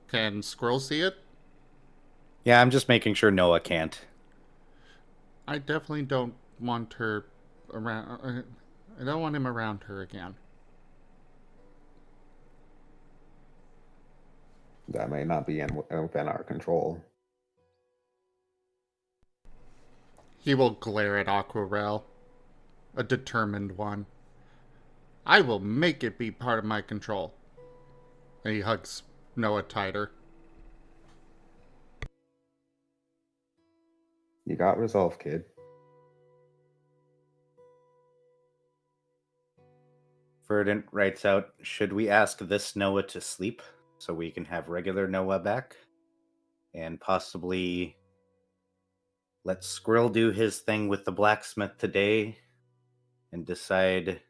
Can Squirrel see it? Yeah, I'm just making sure Noah can't. I definitely don't want her around. I don't want him around her again. That may not be within our control. He will glare at Aquarelle, a determined one. I will make it be part of my control. And he hugs Noah tighter. You got resolve, kid. Verdant writes out, should we ask this Noah to sleep so we can have regular Noah back? And possibly let Squirrel do his thing with the blacksmith today and decide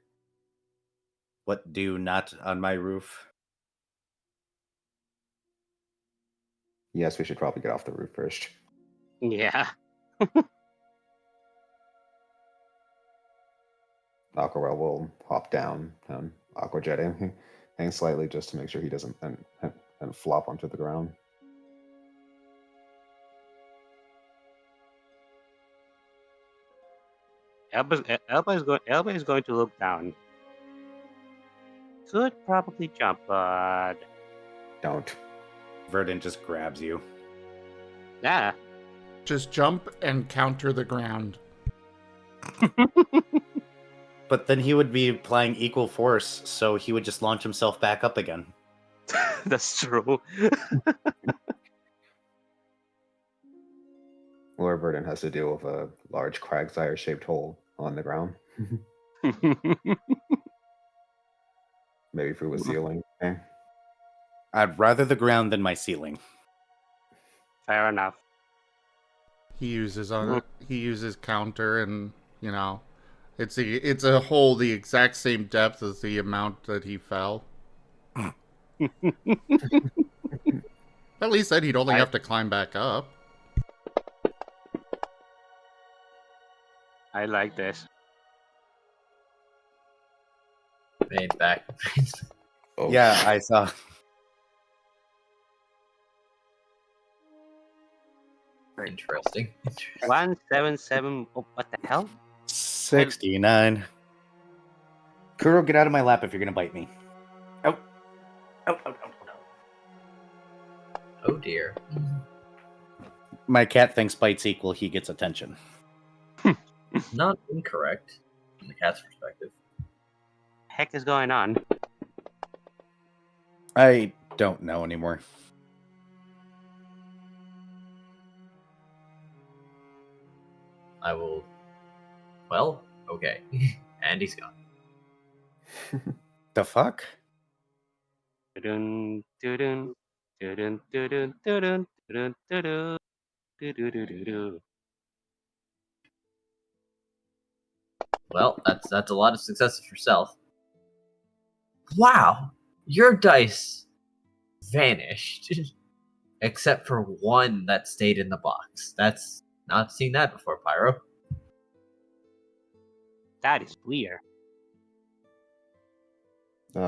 what do not on my roof? Yes, we should probably get off the roof first. Yeah. Aquarelle will hop down and aquajetting, hang slightly just to make sure he doesn't and flop onto the ground. Elba is going to look down. Could probably jump, but Don't. Verdant just grabs you. yeah. Just jump and counter the ground. But then he would be applying equal force, so he would just launch himself back up again. That's true. Lord Verdant has to deal with a large quagsire-shaped hole on the ground. Maybe through a ceiling. Okay. I'd rather the ground than my ceiling. Fair enough. He uses counter, and it's a hole the exact same depth as the amount that he fell. At least then he'd only have to climb back up. I like this. Made back. Oh. Yeah, I saw. Interesting. 177. Oh, what the hell? 69. Kuro, get out of my lap if you're gonna bite me. Oh. Oh dear. My cat thinks bites equal he gets attention. Not incorrect from the cat's perspective. Heck is going on? I don't know anymore. I will. Well, okay. And he's gone. The fuck? Dun, dun, dun, dun, dun, dun, dun, dun, dun. Well, that's a lot of successes for Stealth. Wow, your dice vanished, except for one that stayed in the box. That's Not seen that before, Pyro. That is weird.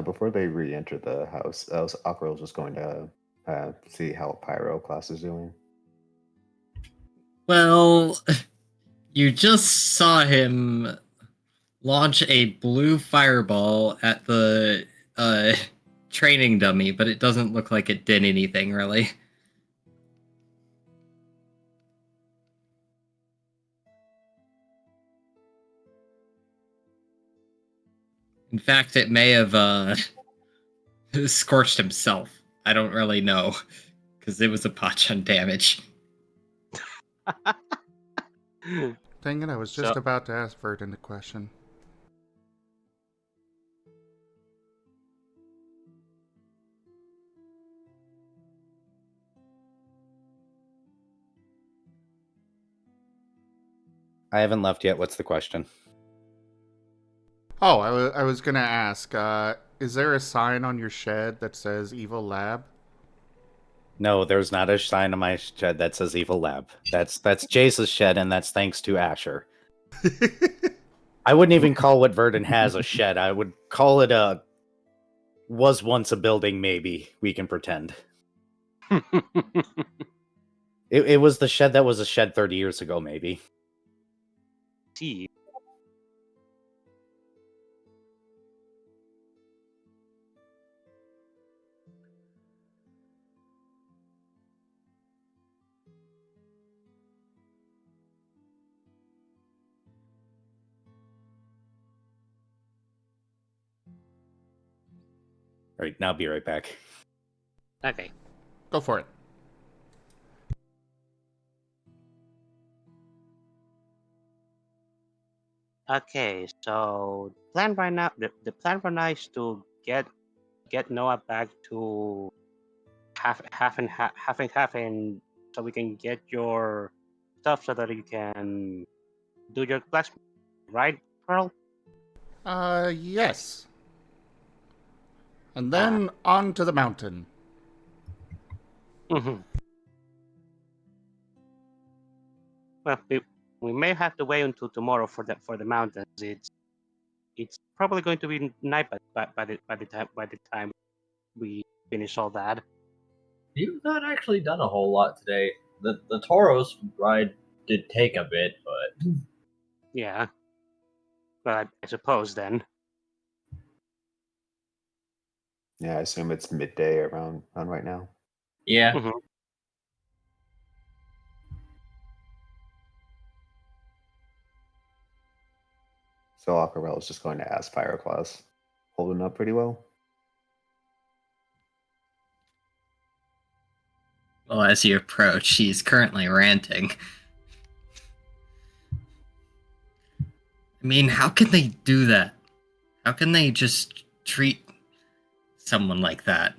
Before they re-enter the house, Aquarelle just going to see how Pyroclast is doing. Well, you just saw him launch a blue fireball at the training dummy, but it doesn't look like it did anything, really. In fact, it may have scorched himself. I don't really know, because it was a potch on damage. Dang it, I was just about to ask Verdant a question. I haven't left yet. What's the question? Oh, I was gonna ask, is there a sign on your shed that says Evil Lab? No, there's not a sign on my shed that says Evil Lab. That's Jace's shed, and that's thanks to Asher. I wouldn't even call what Verdant has a shed. I would call it a was once a building, maybe. We can pretend. It was the shed that was a shed 30 years ago, maybe. See. All right, now I'll be right back. Okay. Go for it. Okay, so the plan right now is to get Noah back to half and half, and so we can get your stuff so that you can do your blacksmith, right, Pearl? Yes. And then on to the mountain. Mm-hmm. Well, we may have to wait until tomorrow for the mountains. It's probably going to be night by the time we finish all that. You've not actually done a whole lot today. The Tauros ride did take a bit, but Yeah. Well, I suppose then. Yeah, I assume it's midday around right now. yeah. Mhm. So Aquarelle is just going to ask Pyroclast. Holding up pretty well? Well, as you approach, he's currently ranting. I mean, how can they do that? How can they just treat someone like that?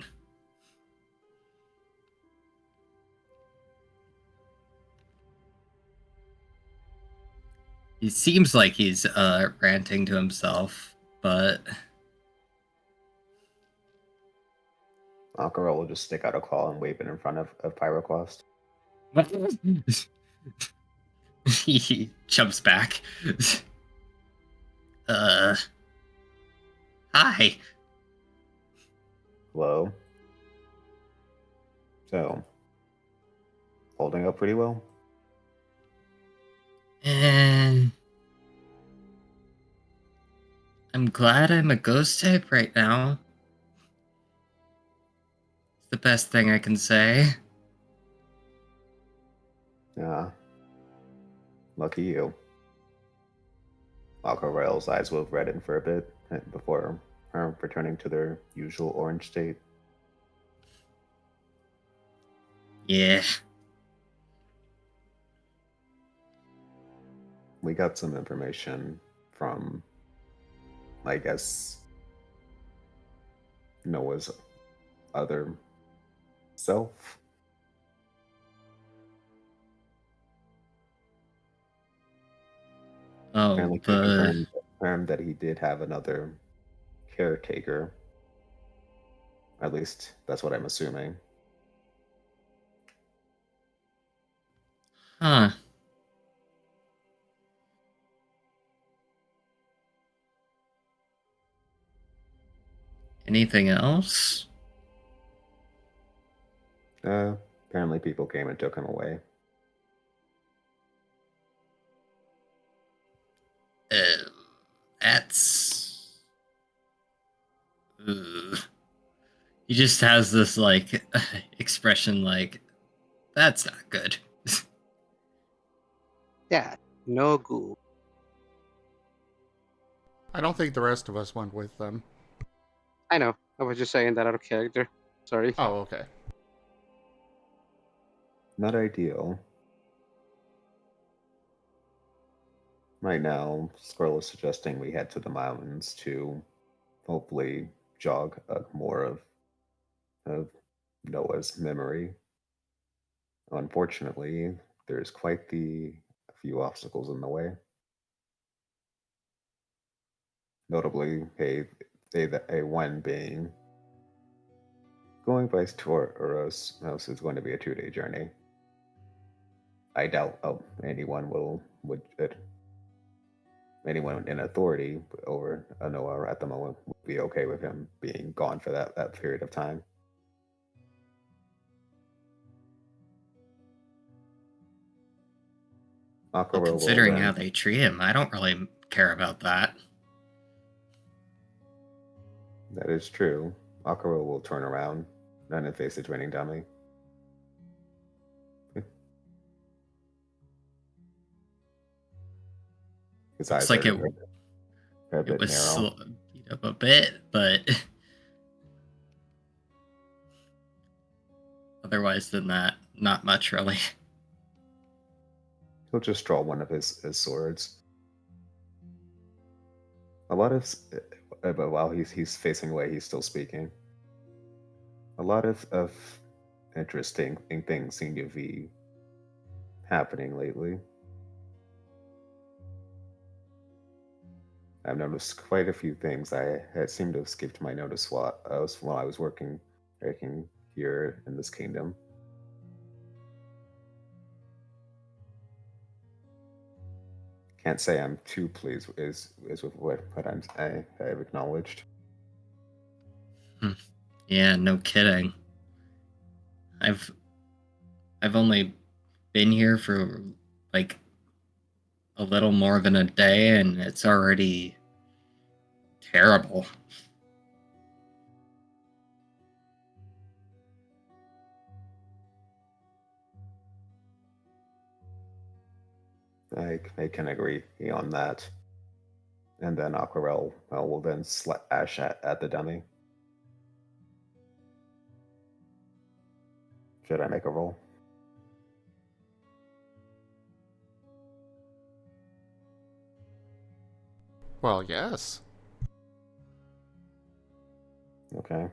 He seems like he's ranting to himself, but Aquarelle will just stick out a claw and wave it in front of Pyroclast. he jumps back. Hi. Hello. So, holding up pretty well? And I'm glad I'm a ghost type right now. It's the best thing I can say. Yeah. Lucky you. Aquarelle's eyes will redden for a bit before her returning to their usual orange state. Yeah. We got some information from, I guess, Noah's other self. Oh, Apparently confirmed that he did have another caretaker. At least that's what I'm assuming. Huh. Anything else? Apparently people came and took him away. That's. Ugh. He just has this like expression like, that's not good. Yeah, no good. I don't think the rest of us went with them. I know. I was just saying that out of character. Sorry. Oh, okay. Not ideal. Right now, Squirrel is suggesting we head to the mountains to hopefully jog more of Noah's memory. Unfortunately, there's quite a few obstacles in the way. Notably, a one being going by Tauros house is going to be a 2-day journey. I doubt anyone in authority over Noah at the moment would be okay with him being gone for that period of time. Well, Aquarelle will considering then, how they treat him, I don't really care about that. that is true. Aquarelle will turn around and face the training dummy. His eyes Looks like are it a bit was narrow. beat up a bit, but otherwise than that, not much really. He'll just draw one of his swords. A lot of, but while he's facing away, he's still speaking. A lot of interesting things seem to be happening lately. I've noticed quite a few things I had seemed to have skipped my notice while I was working here in this kingdom. Can't say I'm too pleased is with what I've acknowledged. Yeah, no kidding. I've only been here for like a little more than a day, and it's already terrible. I can agree on that. And then Aquarelle will then slash at the dummy. Should I make a roll? Well, yes. Okay.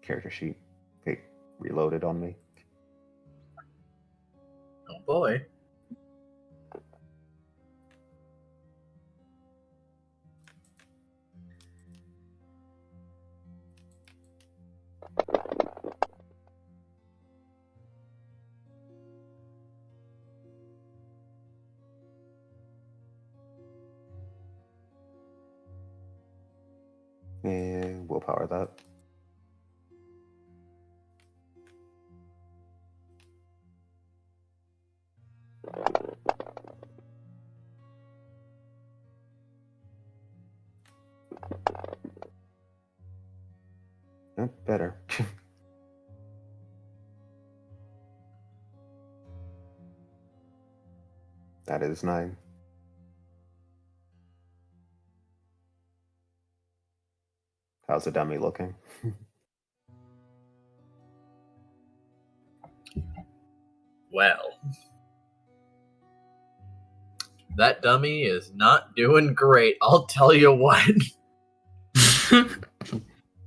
Character sheet. Hey, reloaded on me. Oh boy. And we'll power that. Oh, better. That is 9. How's the dummy looking? Well, that dummy is not doing great. I'll tell you what.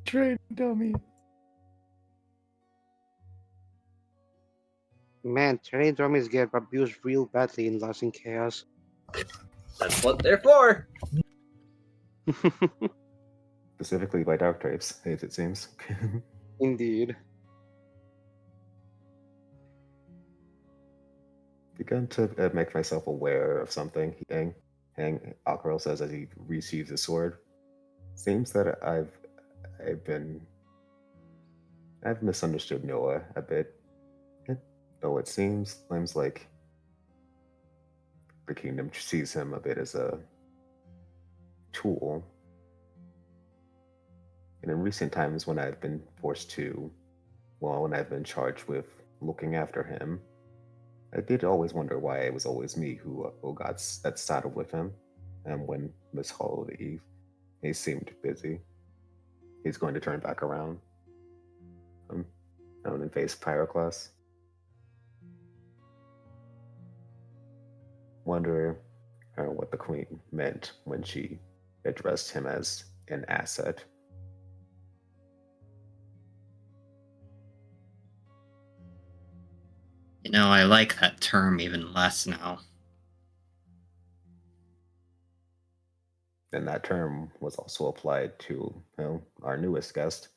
Trade dummy. Man, terrain dummies get abused real badly in Lost in Chaos. That's what they're for. Specifically by dark types, as it seems. Indeed. begun to make myself aware of something. Aquarelle says as he receives the sword. Seems that I've misunderstood Noah a bit. Though it seems like the kingdom sees him a bit as a tool. And in recent times, when I've been when I've been charged with looking after him, I did always wonder why it was always me who got saddled with him. And when Miss Holiday, he seemed busy. He's going to turn back around and face Pyroclast. Wonder what the queen meant when she addressed him as an asset. You know, I like that term even less now. And that term was also applied to our newest guest.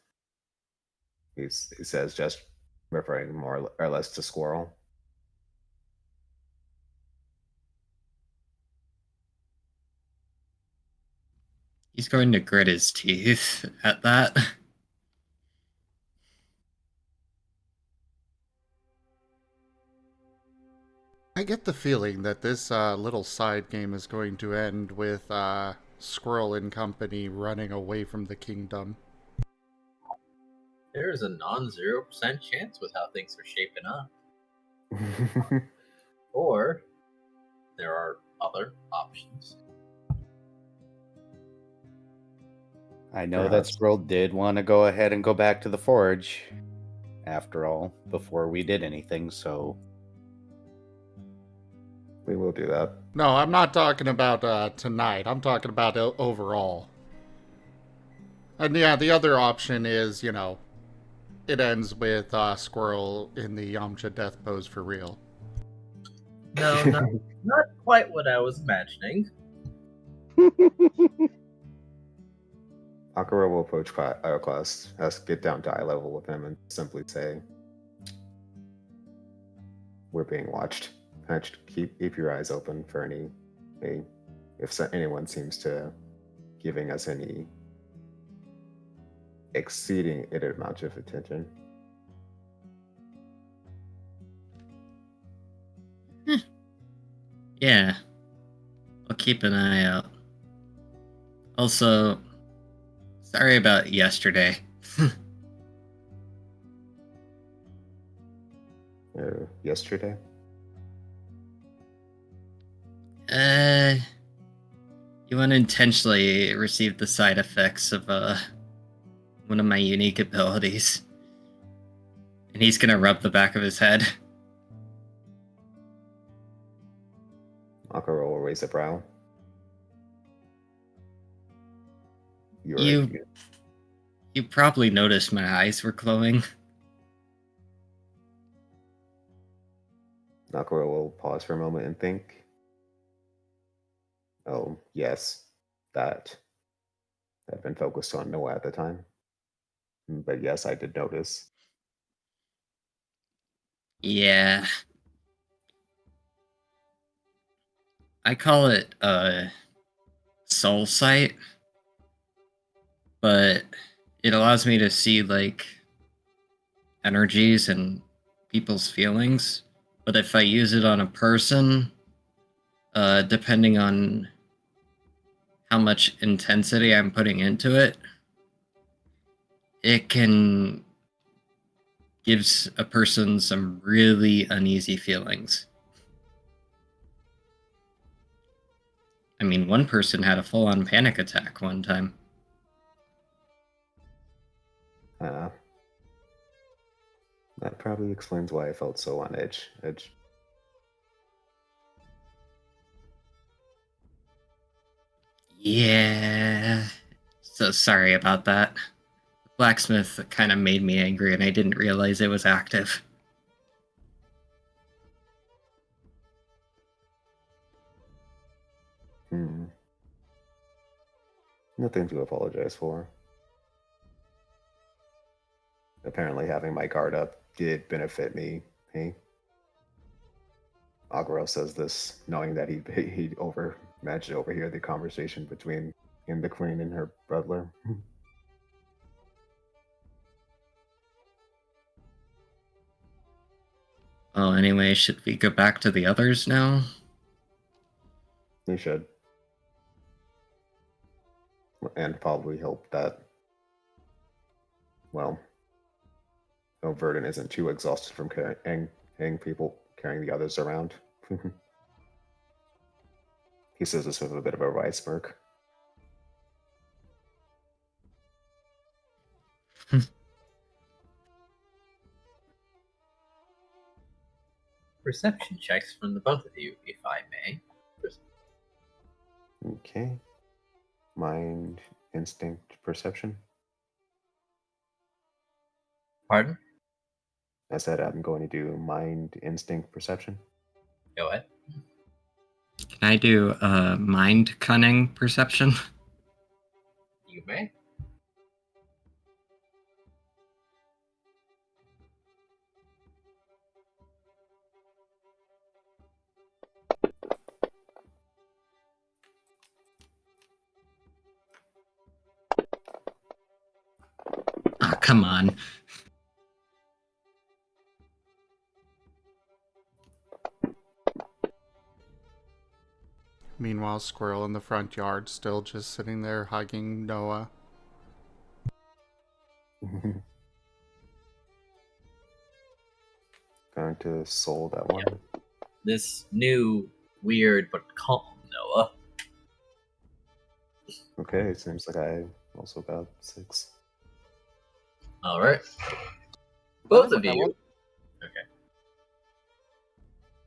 He says just referring more or less to Squirrel. He's going to grit his teeth at that. I get the feeling that this little side game is going to end with Squirrel and company running away from the kingdom. There is a non-0% chance with how things are shaping up. Or there are other options. I know that Perhaps. Squirrel did want to go ahead and go back to the forge, after all, before we did anything, so... We will do that. No, I'm not talking about tonight. I'm talking about overall. And yeah, the other option is, it ends with Squirrel in the Yamcha death pose for real. No, not quite what I was imagining. Aquarelle will approach Pyroclast, get down to eye level with him, and simply say, "We're being watched. Keep your eyes open for if anyone seems to giving us any exceeding it amount of attention." Yeah. I'll keep an eye out. Also, sorry about yesterday. Yesterday? You unintentionally received the side effects of one of my unique abilities. And he's gonna rub the back of his head. Aquarelle will raise a brow. You probably noticed my eyes were glowing. Aquarelle will pause for a moment and think. Oh, yes, that had been focused on Noah at the time. But yes, I did notice. Yeah. I call it soul sight, but it allows me to see energies and people's feelings. But if I use it on a person, depending on how much intensity I'm putting into it, it can gives a person some really uneasy feelings. I mean, one person had a full-on panic attack one time. That probably explains why I felt so on edge. Yeah. So sorry about that. The blacksmith kind of made me angry and I didn't realize it was active. Nothing to apologize for. Apparently having my guard up did benefit me, hey? Aquarelle says this, knowing that he managed to overhear the conversation between him, the queen, and her butler. Well, anyway, should we go back to the others now? They should. And probably hope that, well, no, Verdant isn't too exhausted from carrying the others around. He says this with a bit of a wry smirk. Perception checks from the both of you, if I may. Okay. Mind, instinct, perception. Pardon? I said I'm going to do mind, instinct, perception. Go ahead. Can I do mind cunning perception? You may. Ah, come on. Meanwhile, Squirrel in the front yard, still just sitting there hugging Noah. Going to soul that one. This new, weird, but calm Noah. Okay, it seems like I also got 6. Alright. Both of I you. want- Okay.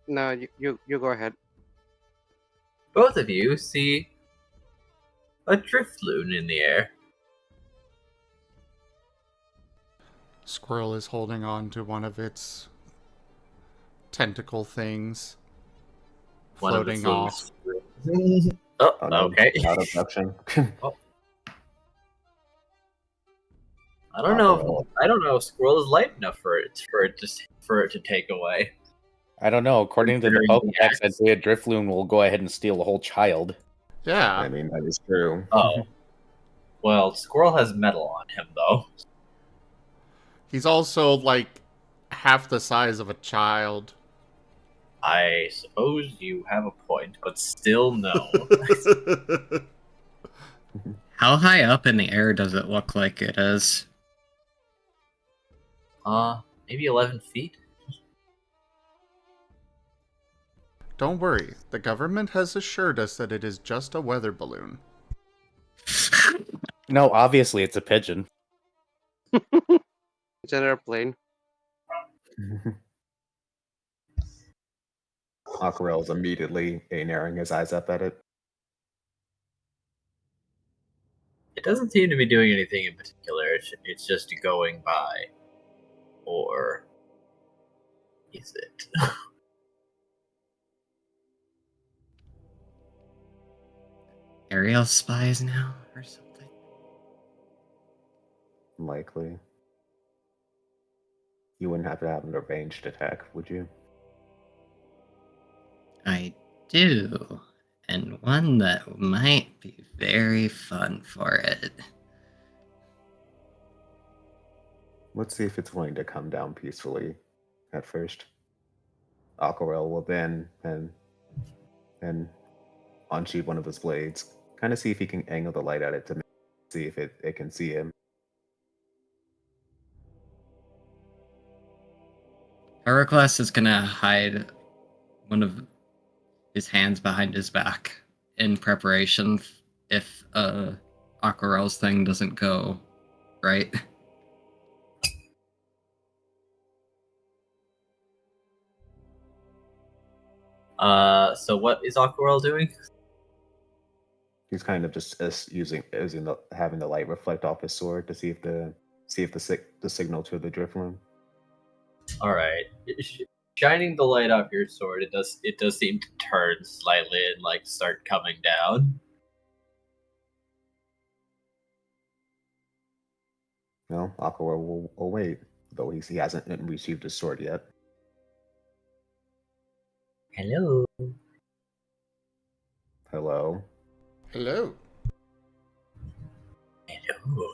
No, you go ahead. Both of you see a drift loon in the air. Squirrel is holding on to one of its tentacle things, One of its floating little off. Oh, Oh, no, okay. not abduction. I don't know. I don't know if Squirrel is light enough for it to take away. I don't know. According to the Considering the Pokedex, I'd say a Drifloon will go ahead and steal a whole child. Yeah. I mean, that is true. Oh, well, Squirrel has metal on him though. He's also like half the size of a child. I suppose you have a point, but still no. How high up in the air does it look like it is? Maybe 11 feet. Don't worry, the government has assured us that it is just a weather balloon. No, obviously it's a pigeon. It's an airplane. Aquarelle's immediately narrowing his eyes up at it. It doesn't seem to be doing anything in particular. It's just going by. Or is it? Aerial spies now or something? Likely. You wouldn't have to have an ranged attack, would you? I do. And one that might be very fun for it. Let's see if it's willing to come down peacefully at first. Aquarelle will then unsheath one of his blades. Kind of see if he can angle the light at it to see if it can see him. Pyroclast is gonna hide one of his hands behind his back in preparation if Aquarelle's thing doesn't go right. So what is Aquarelle doing? He's kind of just having the light reflect off his sword to see if the signal to the drift loom. All right, shining the light off your sword, it does seem to turn slightly and like start coming down. No, Aquarelle will wait, though he hasn't received his sword yet. Hello. Hello. Hello. Hello.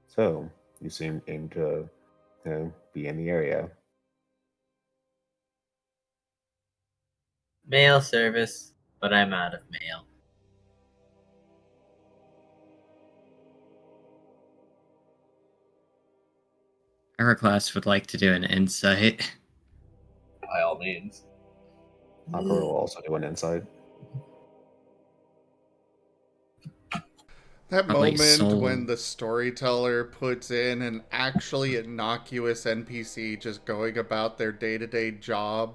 So, you seem aimed to be in the area. Mail service, but I'm out of mail. Pyroclast would like to do an insight. By all means. Aquarelle will also do an insight. That Probably moment soul. when the storyteller puts in an actually innocuous NPC just going about their day-to-day job,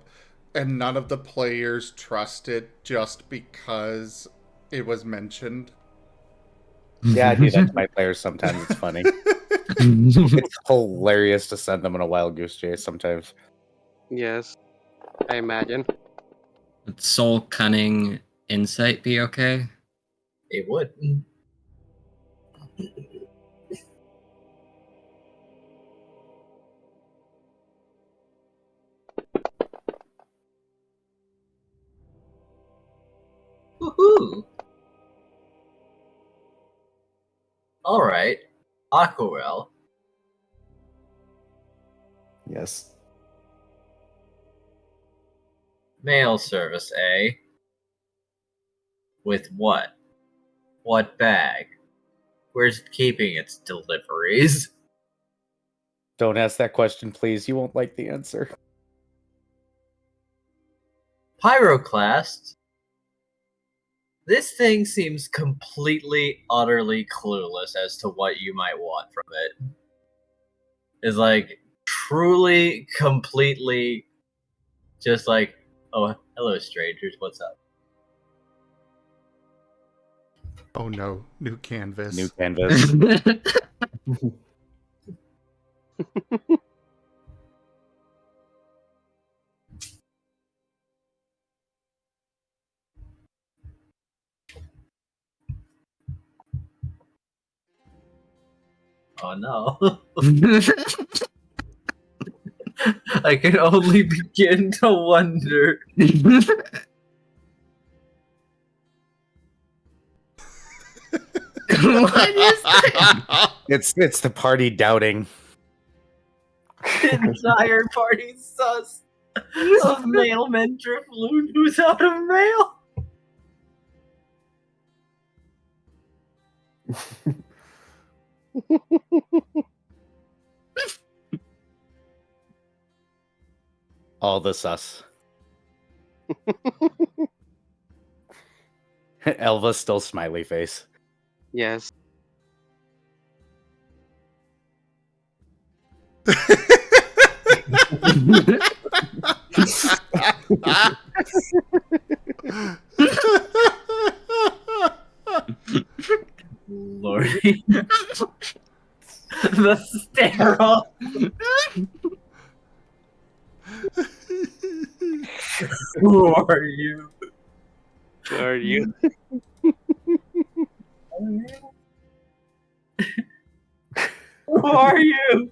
and none of the players trust it just because it was mentioned. Yeah, I do that to my players sometimes. It's funny. It's hilarious to send them on a wild goose chase sometimes. Yes, I imagine. Would soul cunning insight be okay? It would. Woohoo! Alright. Aquarelle. Yes. Mail service, eh? With what? What bag? Where's it keeping its deliveries? Don't ask that question, please. You won't like the answer. Pyroclast? This thing seems completely, utterly clueless as to what you might want from it. It's like, truly, completely, just like, oh, hello strangers, what's up? Oh no, new canvas. New canvas. Oh no. I can only begin to wonder. What is that? It's the party doubting. Entire party sus of mailman Drifloon who's out of mail. All the sus. Elva's still smiley face. Yes. Lordy. The stare off. Who are you? Who are you? Who are you?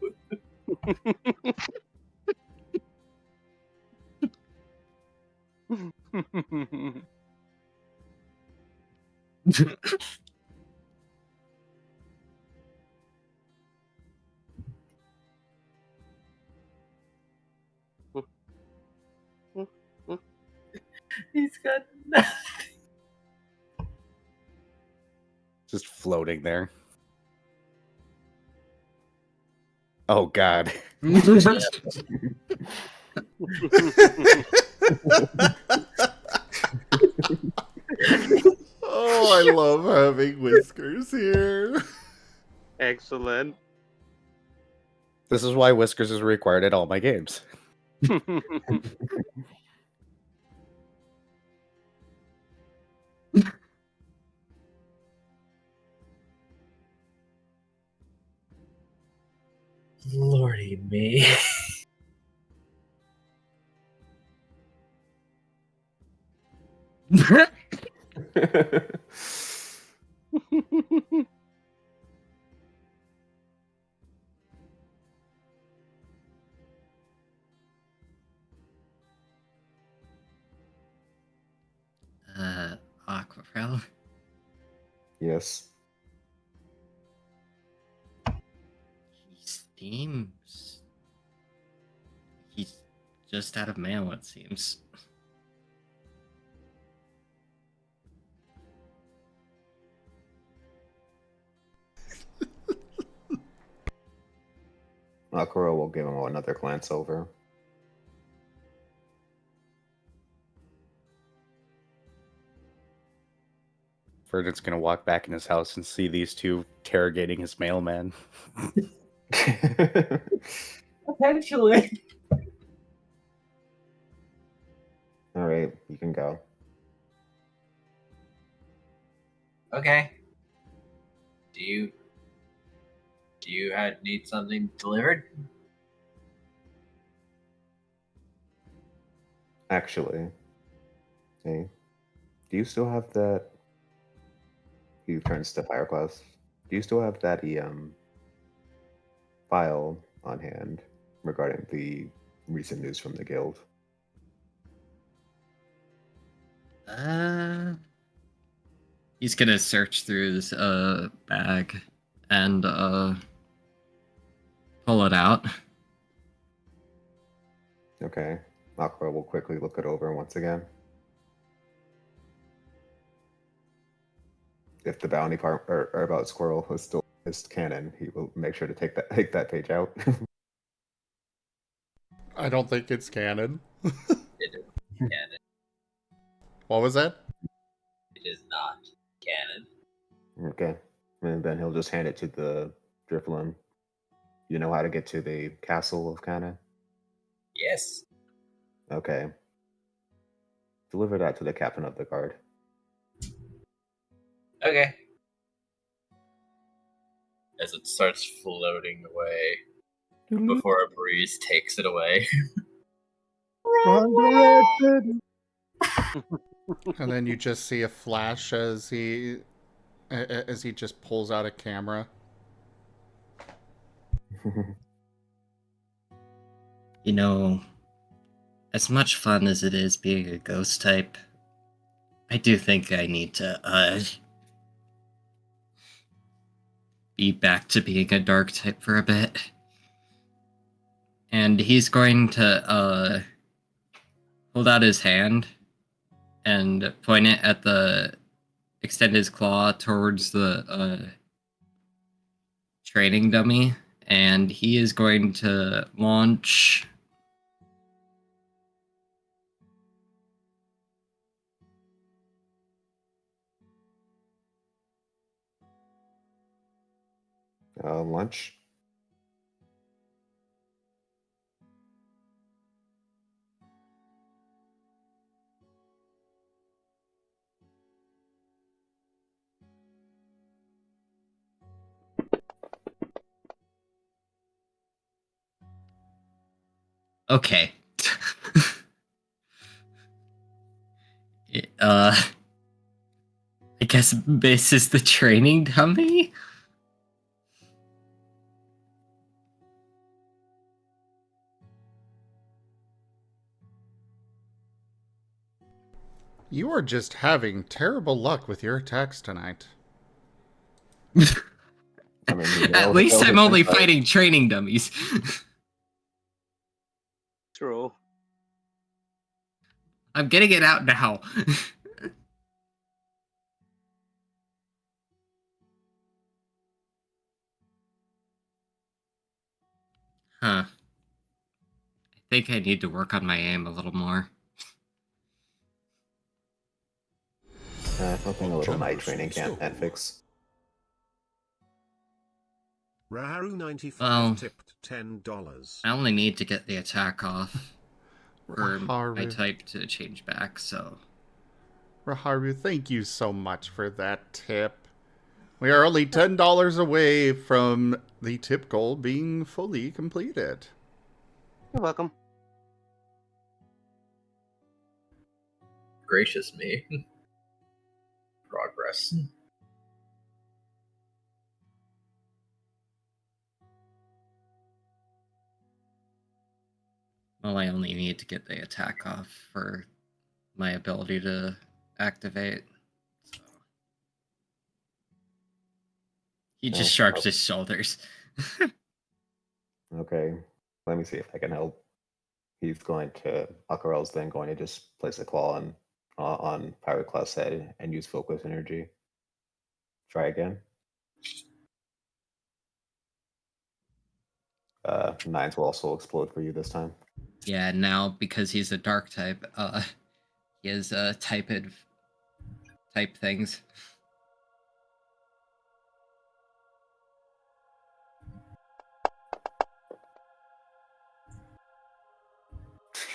He's got nothing. Just floating there. Oh god. Oh, I love having Whiskers here. Excellent. This is why Whiskers is required at all my games. Lordy me. Lumerias. He seems... He's just out of mail, it seems. Aquarelle will give him another glance over. Verdant's gonna walk back in his house and see these two interrogating his mailman. Potentially. All right, you can go. Okay. Do you need something delivered? Actually, hey, do you still have that? He turns to Pyroclast. Do you still have that file on hand regarding the recent news from the guild? He's gonna search through his bag and pull it out. Okay. Aqua will quickly look it over once again. If the bounty part or about Squirrel is still is canon, he will make sure to take that page out. I don't think it's canon. It is canon. What was that? It is not canon. Okay. And then he'll just hand it to the Driflin. You know how to get to the castle of Kana? Yes. Okay. Deliver that to the captain of the guard. Okay. As it starts floating away before a breeze takes it away. And then you just see a flash as he just pulls out a camera. You know, as much fun as it is being a ghost type, I do think I need to be back to being a dark type for a bit. And he's going to hold out his hand and point it at extend his claw towards the training dummy, and he is going to launch Lunch. Okay. I guess this is the training dummy? You are just having terrible luck with your attacks tonight. I mean, At least I'm only fighting training dummies. True. I'm getting it out now. Huh. I think I need to work on my aim a little more. Nothing a little night training can't fix. Raharu 95 Well, tipped $10. I only need to get the attack off for my Raharu. type to change back, so... Raharu, thank you so much for that tip. We are only $10 away from the tip goal being fully completed. You're welcome. Gracious me. Progress. Well, I only need to get the attack off for my ability to activate. So. He just shrugs his shoulders. Okay, let me see if I can help. Aquarelle's then going to just place a claw on Pyroclast's head and use focus energy. Try again. Nines will also explode for you this time. Yeah, now because he's a dark type, he has type things.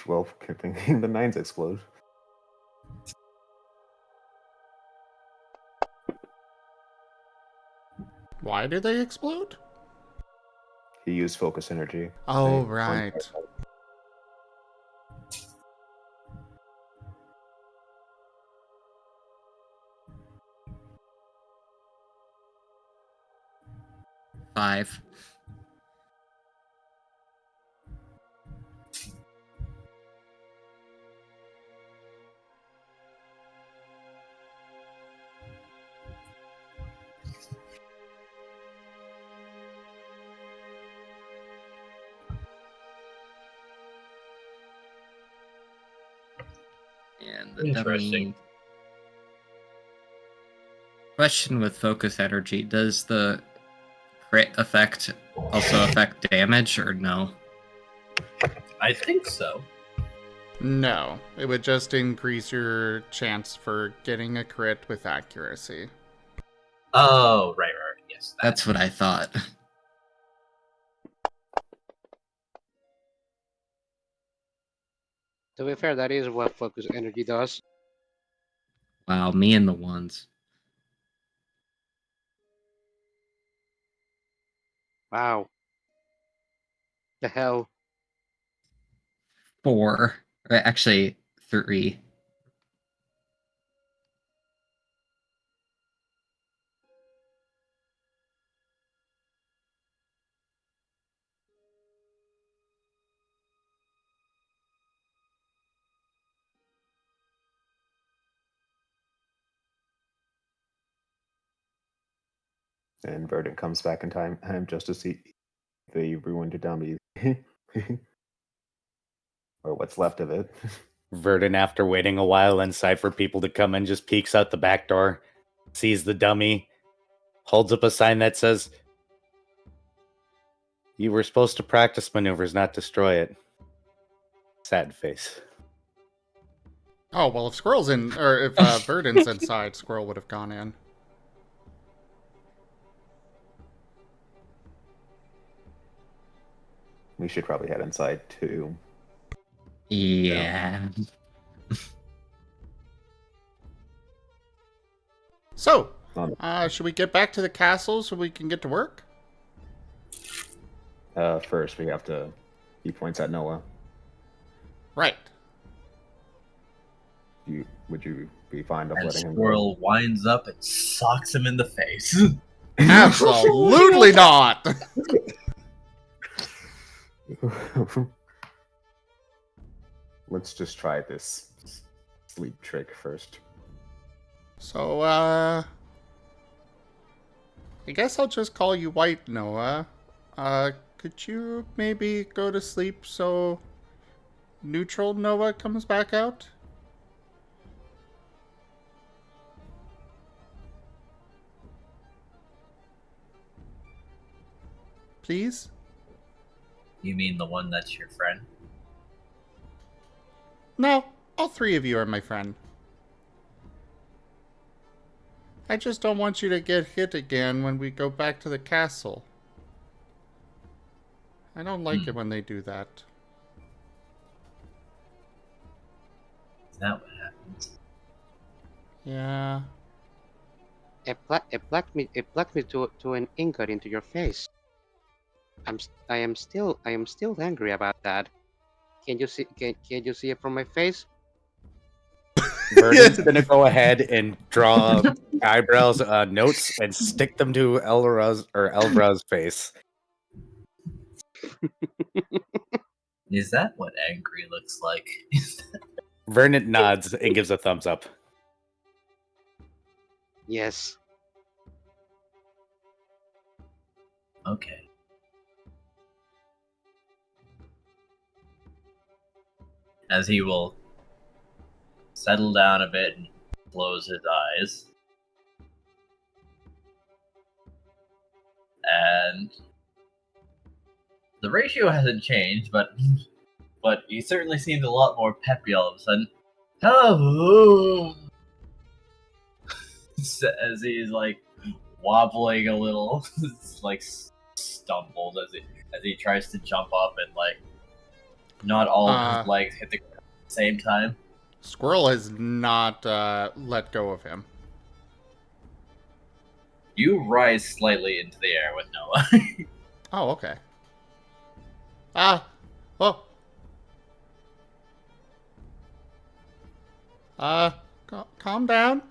Well, good thing the nines explode. Why do they explode? He used focus energy. Oh, They- right. 5. And the dummy. Question with focus energy: does the crit effect also affect damage, or no? I think so. No, it would just increase your chance for getting a crit with accuracy. Oh, right. Yes. That's what I thought. To be fair, that is what focus energy does. Wow, me and the ones. Wow. The hell. 4. Actually, 3. And Verdant comes back in time just to see the ruined dummy. Or what's left of it. Verdant, after waiting a while inside for people to come in, just peeks out the back door, sees the dummy, holds up a sign that says, "You were supposed to practice maneuvers, not destroy it." Sad face. Oh, well, if Squirrel's in, or if Verdant's inside, Squirrel would have gone in. We should probably head inside too. Yeah. So, should we get back to the castle so we can get to work? First, we have to. He points at Noah. Right. Would you be fine of And letting him go? Squirrel winds up and socks him in the face. Absolutely not! Let's just try this sleep trick first. So, I guess I'll just call you White Noah. Could you maybe go to sleep so Neutral Noah comes back out? Please? You mean the one that's your friend? No, all 3 of you are my friend. I just don't want you to get hit again when we go back to the castle. I don't like it when they do that. Is that what happens? Yeah. It plucked me to an ingot into your face. I am still angry about that. Can you see it from my face? Verdant's gonna go ahead and draw eyebrows notes and stick them to Elvaroda's face. Is that what angry looks like? Verdant nods and gives a thumbs up. Yes. Okay. As he will settle down a bit and close his eyes. And the ratio hasn't changed, but he certainly seems a lot more peppy all of a sudden. Hello! As he's like wobbling a little, like stumbles as he tries to jump up and like not all of his legs hit the ground at the same time. Squirrel has not let go of him. You rise slightly into the air with Noah. Oh, okay. Oh. Calm down.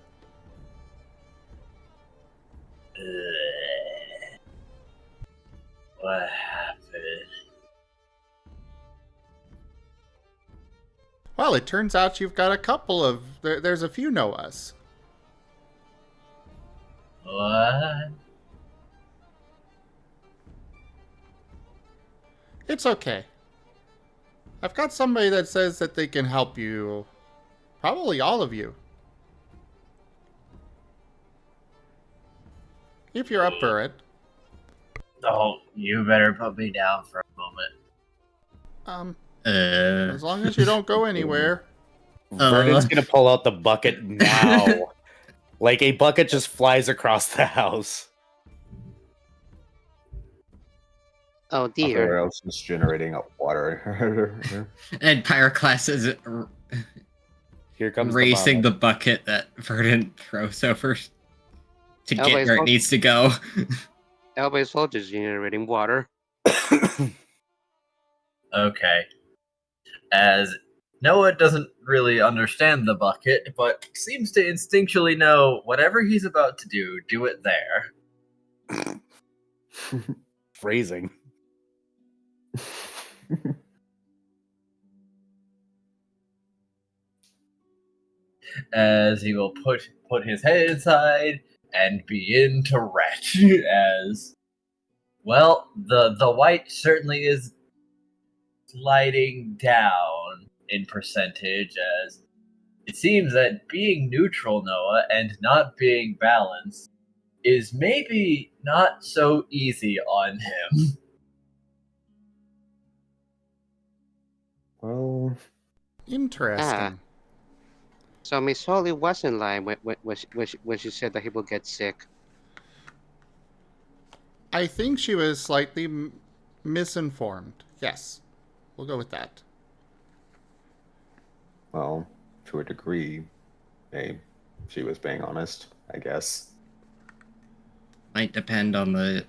What happened? Well, it turns out you've got a couple of... There's a few Noahs. What? It's okay. I've got somebody that says that they can help you. Probably all of you. If you're up for it. Oh, you better put me down for a moment. As long as you don't go anywhere. Verdant's gonna pull out the bucket now. Like a bucket just flies across the house. Oh dear. Everywhere else is generating up water. And Pyroclast is Here comes racing the the bucket that Verdant throws over to get Elbows where it up. needs to go. Elbows soldiers generating water. Okay. As Noah doesn't really understand the bucket, but seems to instinctually know whatever he's about to do it there. Phrasing. As he will put his head inside and begin to retch. As well, the white certainly is sliding down in percentage, as it seems that being neutral, Noah, and not being balanced is maybe not so easy on him. Well, Interesting. So Miss Holly was in line when she said that he will get sick. I think she was slightly misinformed. Yes. We'll go with that. well, to a degree, she was being honest, I guess. Might depend on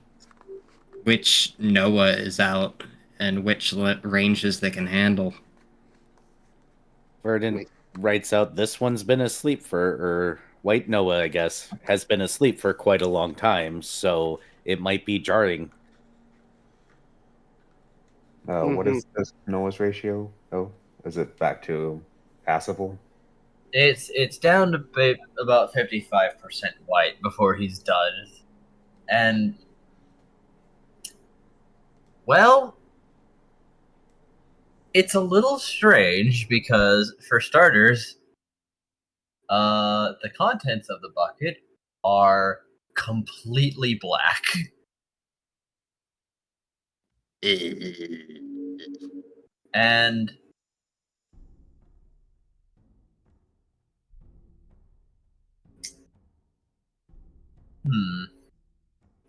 which Noah is out and which ranges they can handle. Verdant writes out, this one's been asleep or White Noah, I guess, has been asleep for quite a long time, so it might be jarring. What is this Noah's ratio? Oh, is it back to passable? It's down to about 55% white before he's done. And, well, it's a little strange because, for starters, the contents of the bucket are completely black. And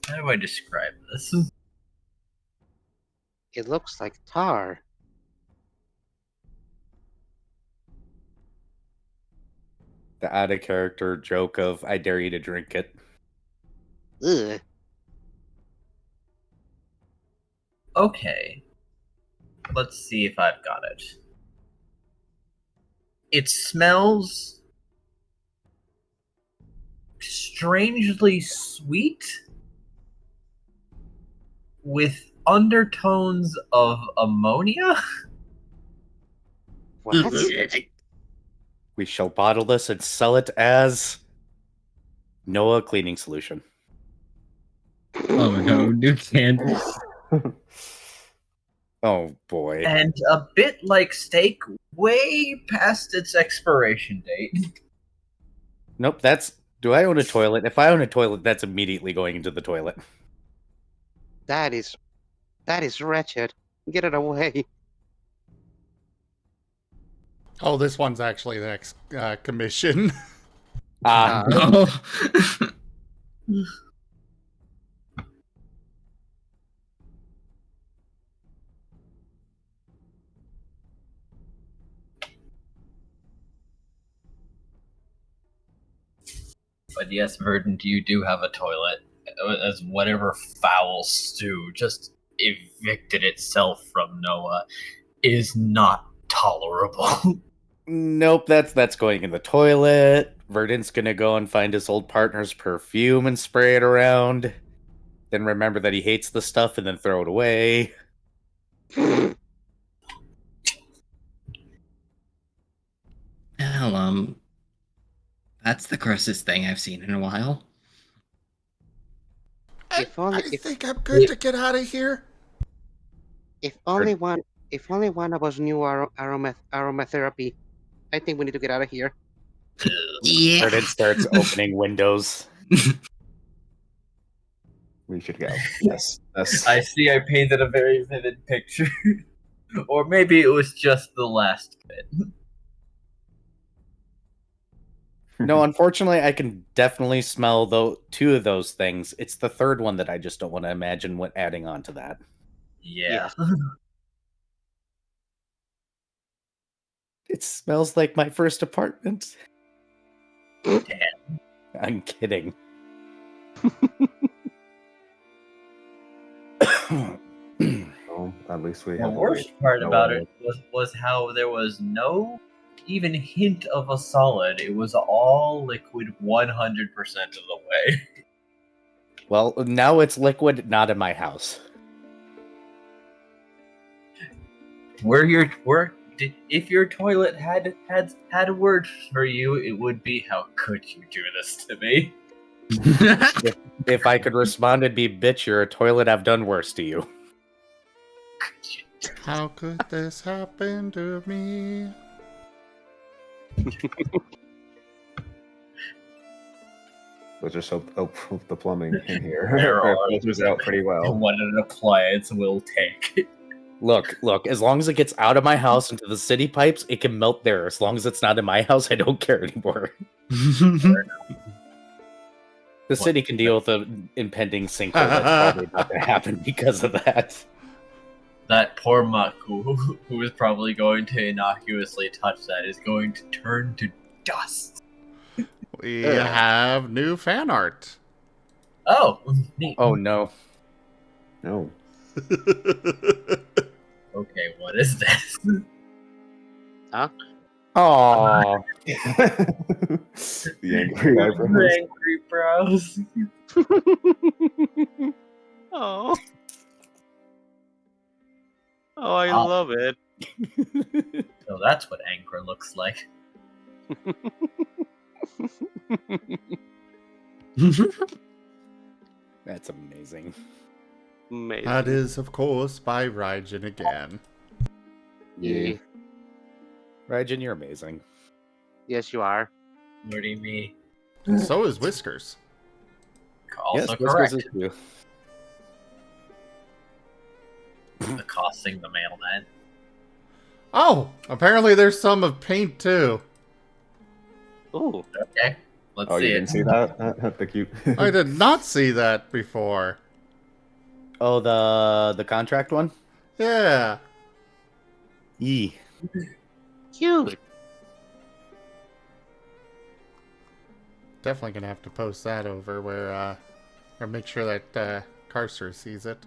how do I describe this? It looks like tar. The out of character joke of, I dare you to drink it. Ugh. Okay. Let's see if I've got it. It smells strangely sweet with undertones of ammonia. What? We shall bottle this and sell it as Noah cleaning solution. Oh no, new can. Oh boy. And a bit like steak, way past its expiration date. Nope, do I own a toilet? If I own a toilet, that's immediately going into the toilet. That is wretched. Get it away. Oh, this one's actually the next commission. Oh. But yes, Verdant, you do have a toilet. As whatever foul stew just evicted itself from Noah is not tolerable. Nope, that's going in the toilet. Verdant's gonna go and find his old partner's perfume and spray it around. Then remember that he hates the stuff and then throw it away. Well, that's the grossest thing I've seen in a while. I If only- if- think I'm good to get out of here. If only one of us knew our aromatherapy, I think we need to get out of here. Yeah. Verdant starts opening windows. We should go. Yes. Yes. I see I painted a very vivid picture. Or maybe it was just the last bit. No, unfortunately, I can definitely smell two of those things. It's the third one that I just don't want to imagine what adding on to that. Yeah. It smells like my first apartment. Damn. I'm kidding. Well, at least we The have. worst part no about way. it was how there was no even hint of a solid. It was all liquid 100% of the way. Well, now it's liquid, not in my house. If your toilet had a word for you, it would be, "How could you do this to me?" If I could respond, it'd be, "Bitch, you're a toilet. I've done worse to you." How could this happen to me? We'll just hope the plumbing in here There are- filters out pretty well. What an appliance will take. Look, as long as it gets out of my house into the city pipes, it can melt there. As long as it's not in my house, I don't care anymore. The city can deal with the impending sinkhole that's probably about to happen because of that. That poor muck who is probably going to innocuously touch that is going to turn to dust. We have new fan art. Oh, neat. Oh no. No. Okay, what is this? Aww. The angry eyebrows. Angry brows. Oh. Oh, I Oh. love it. So that's what anger looks like. That's amazing. Amazing. That is, of course, by Raijin again. Yeah. Raijin, you're amazing. Yes, you are. What do you mean? So is Whiskers. Also Whiskers correct. is too. Accosting the mailman. Oh, apparently there's some of paint too. Ooh. Okay, let's Oh, see you it. didn't see that? The cute. I did not see that before. Oh, the contract one? Yeah. Yee. Cute. Definitely gonna have to post that over where, or make sure that Carcer sees it.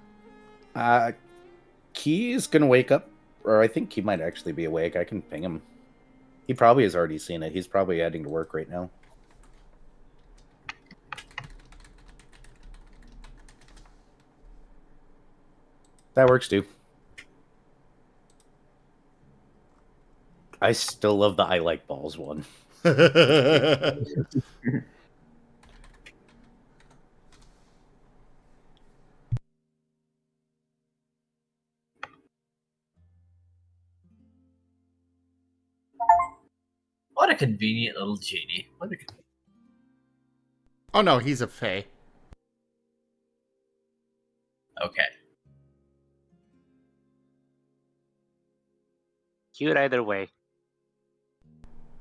Key is gonna wake up, or I think he might actually be awake. I can ping him. He probably has already seen it. He's probably heading to work right now. That works too. I still love the I like balls one. What a convenient little genie. Oh no, he's a fae. Okay. Cute either way.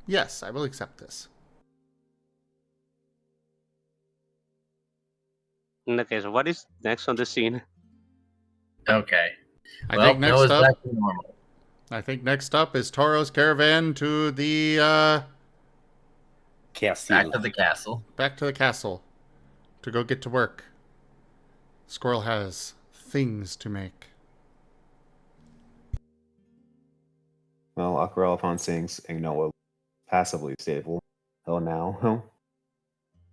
Yes, I will accept this. Okay, so what is next on the scene? Okay. I Well, think next Noah's up. back to normal. I think next up is Toro's caravan to the Back to the castle. back to the castle to go get to work. Squirrel has things to make. Well, Aquarelle, upon seeing Noah passively stable, he'll now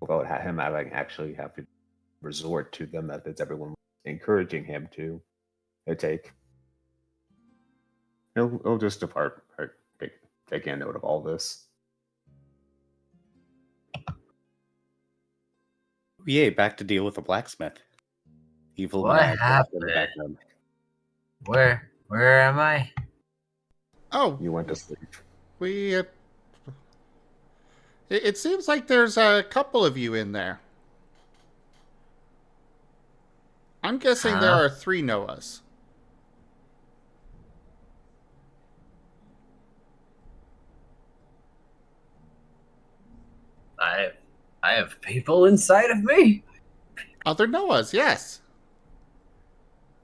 without him having actually have to resort to the methods everyone was encouraging him to take. He'll just depart, taking note of all this. Yay, back to deal with the blacksmith. Evil What mad happened? in the background. Where am I? Oh, You went to sleep. we. It seems like there's a couple of you in there. I'm guessing there Huh? are 3 Noahs. I have people inside of me. Other Noahs, yes.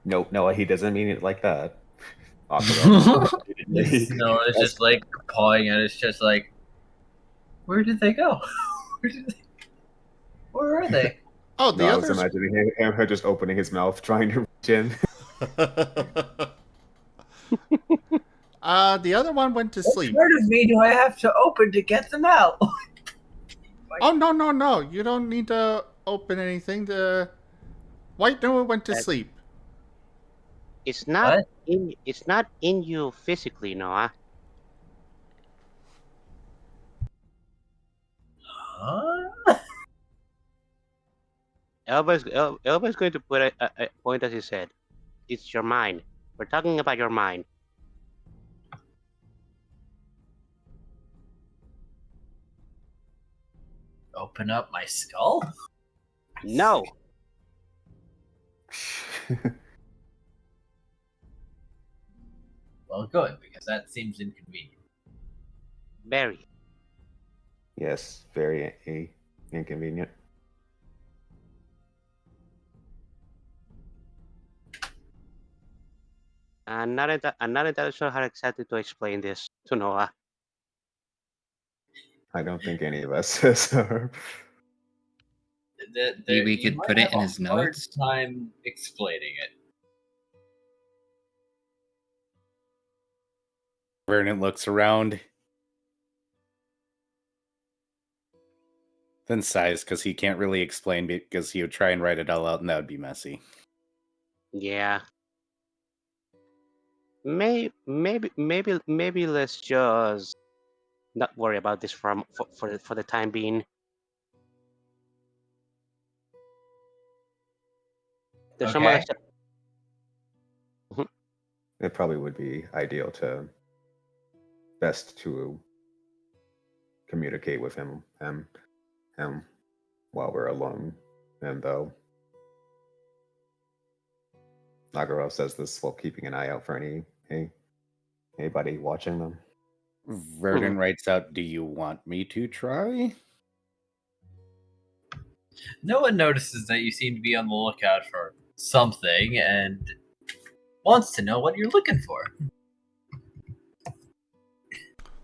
Nope, Noah, he doesn't mean it like that. Aquarelle. No, it's just like pawing at it. It's just like, where did they go? Where are they? Oh, the No, I was others. imagining him just opening his mouth, trying to reach in. The other one went to sleep. What part of me do I have to open to get them out? Oh, no. You don't need to open anything. The white Noah went to sleep. It's not What? it's not in you physically, Noah. Huh? Elba's going to put a point at his head. It's your mind. We're talking about your mind. Open up my skull? No. Well, good, because that seems inconvenient. Very. Yes, very inconvenient. I'm not entirely sure how exactly to explain this to Noah. I don't think any of us are. Maybe we You could might put it have in a his hard notes. time explaining it. Vernon looks around, then sighs because he can't really explain because he would try and write it all out and that would be messy. Yeah. Maybe let's just not worry about this for the time being. There's some other Okay. stuff. It probably would be ideal best to communicate with him while we're alone. And though Nagaro says this while keeping an eye out for anybody watching them. Vernon writes out, "Do you want me to try?" No one notices that you seem to be on the lookout for something and wants to know what you're looking for.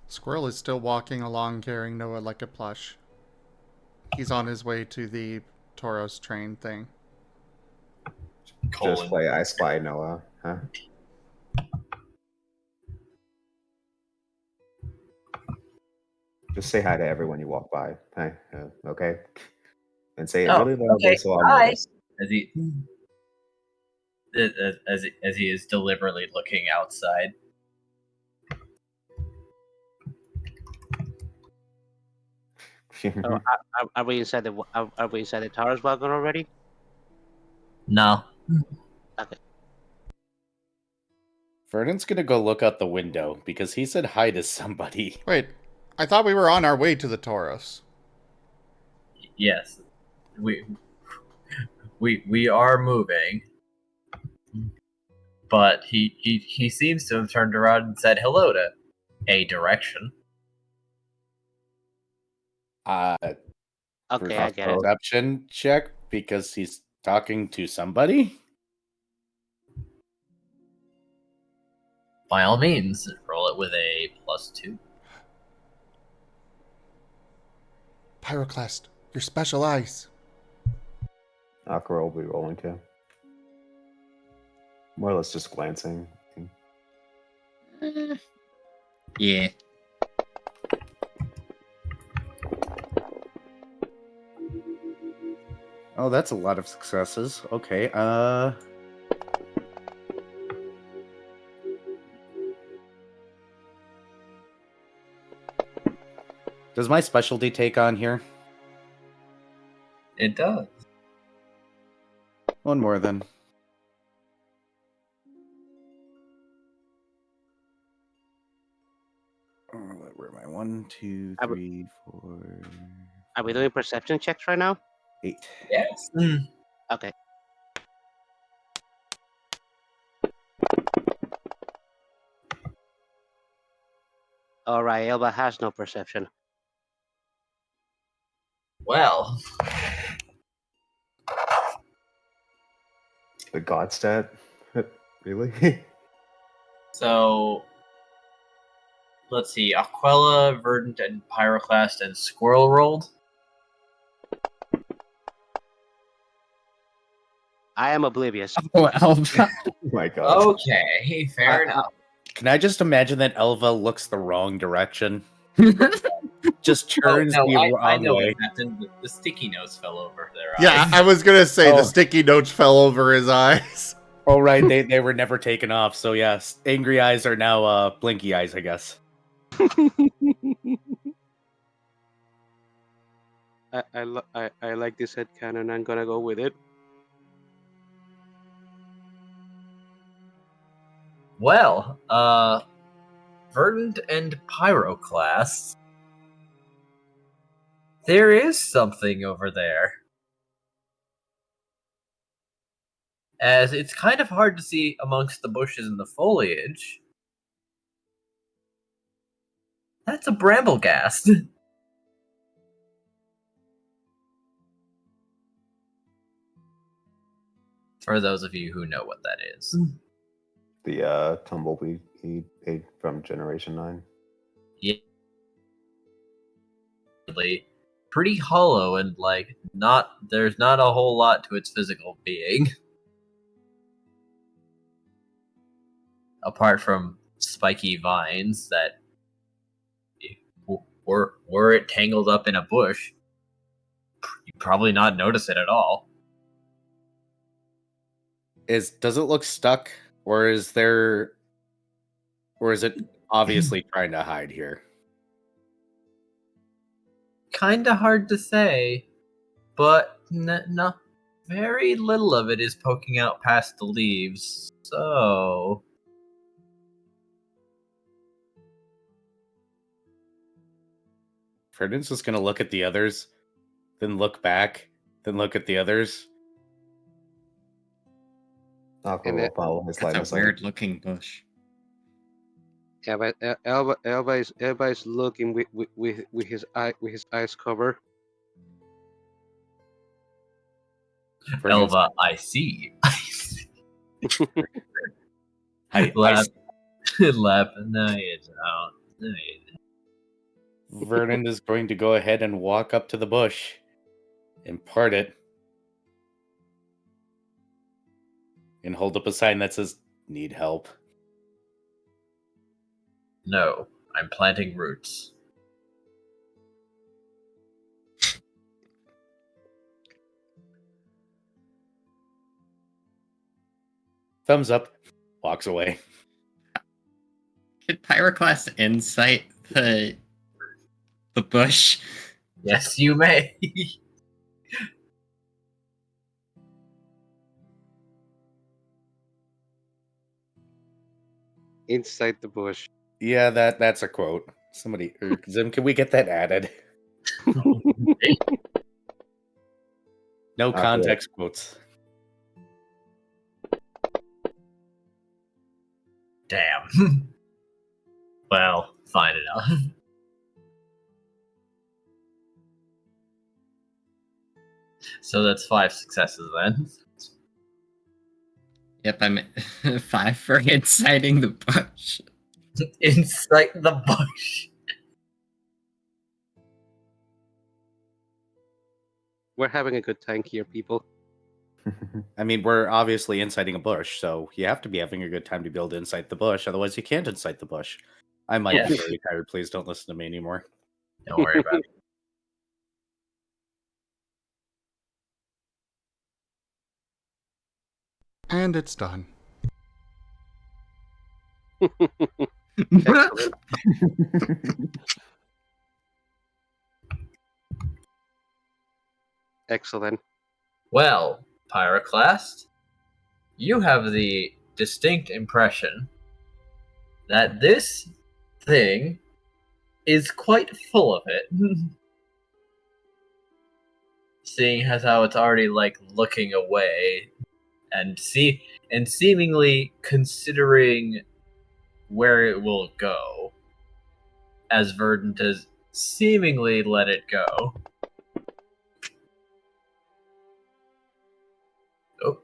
Squirrel is still walking along carrying Noah like a plush. He's on his way to the Toro's train thing. Just play I Spy Noah, huh? Just say hi to everyone you walk by. Hi, okay? And say it really loudly okay. so I'll Hi. notice. As he is deliberately looking outside. So, are we inside the Taurus wagon already? No. Okay. Vernon's gonna go look out the window because he said hi to somebody. Wait, I thought we were on our way to the Tauros. Yes, we are moving, but he seems to have turned around and said hello to a direction. Okay, I get it. Perception check because he's talking to somebody. By all means, roll it with a +2. Pyroclast, your special eyes. Aquarelle will be rolling too. More or less just glancing. Yeah. Oh, that's a lot of successes. Okay. Does my specialty take on here? It does. One more then. Where am I? 1, 2, 3, 4. Are we doing perception checks right now? 8. Yes. Okay. All right, Elba has no perception. Well, The god stat? Really? so let's see. Aquella, Verdant, and Pyroclast and Squirrel rolled. I am oblivious. Oh, Elva. Oh my god. Okay, fair enough. Can I just imagine that Elva looks the wrong direction? Just turns the I wrong know way. what happened. The sticky notes fell over their Yeah, eyes. I was gonna say the Oh. sticky notes fell over his eyes. Oh, right. They were never taken off. So, yes. Angry eyes are now blinky eyes, I guess. I like this headcanon. I'm gonna go with it. Well, Verdant and Pyroclast. There is something over there. As it's kind of hard to see amongst the bushes and the foliage. That's a bramblegast. For those of you who know what that is. The tumblebee he ate from Generation 9. Yeah. Pretty hollow and there's not a whole lot to its physical being. Apart from spiky vines that were it tangled up in a bush, you'd probably not notice it at all. Does it look stuck, or is it obviously trying to hide here? Kinda hard to say, but no, very little of it is poking out past the leaves. So Ferdinand's just gonna look at the others, then look back, then look at the others. Aqua will follow his line of That's a sight. weird looking bush. Yeah, but Elba is looking with his eyes covered. Ferdinand's- Elva, I see. I Laugh. Laugh. No, you don't. No, you don't. Vernon is going to go ahead and walk up to the bush and part it and hold up a sign that says, "Need help." No, I'm planting roots. Thumbs up, walks away. Could Pyroclast insight the bush? Yes, you may. Inside the bush. Yeah, that's a quote. Somebody, Zim, can we get that added? No context quotes. Damn. Well, fine enough. So that's 5 successes then. Yep, I'm 5 for inciting the bush. Incite the bush. We're having a good time here, people. I mean, we're obviously inciting a bush, so you have to be having a good time to be able to incite the bush. Otherwise, you can't incite the bush. I might be very tired. Please don't listen to me anymore. Don't worry about it. And it's done. Excellent. Excellent. Well, Pyroclast, you have the distinct impression that this thing is quite full of it. Seeing as how it's already like looking away and seemingly considering where it will go, as Verdant has seemingly let it go. Oh.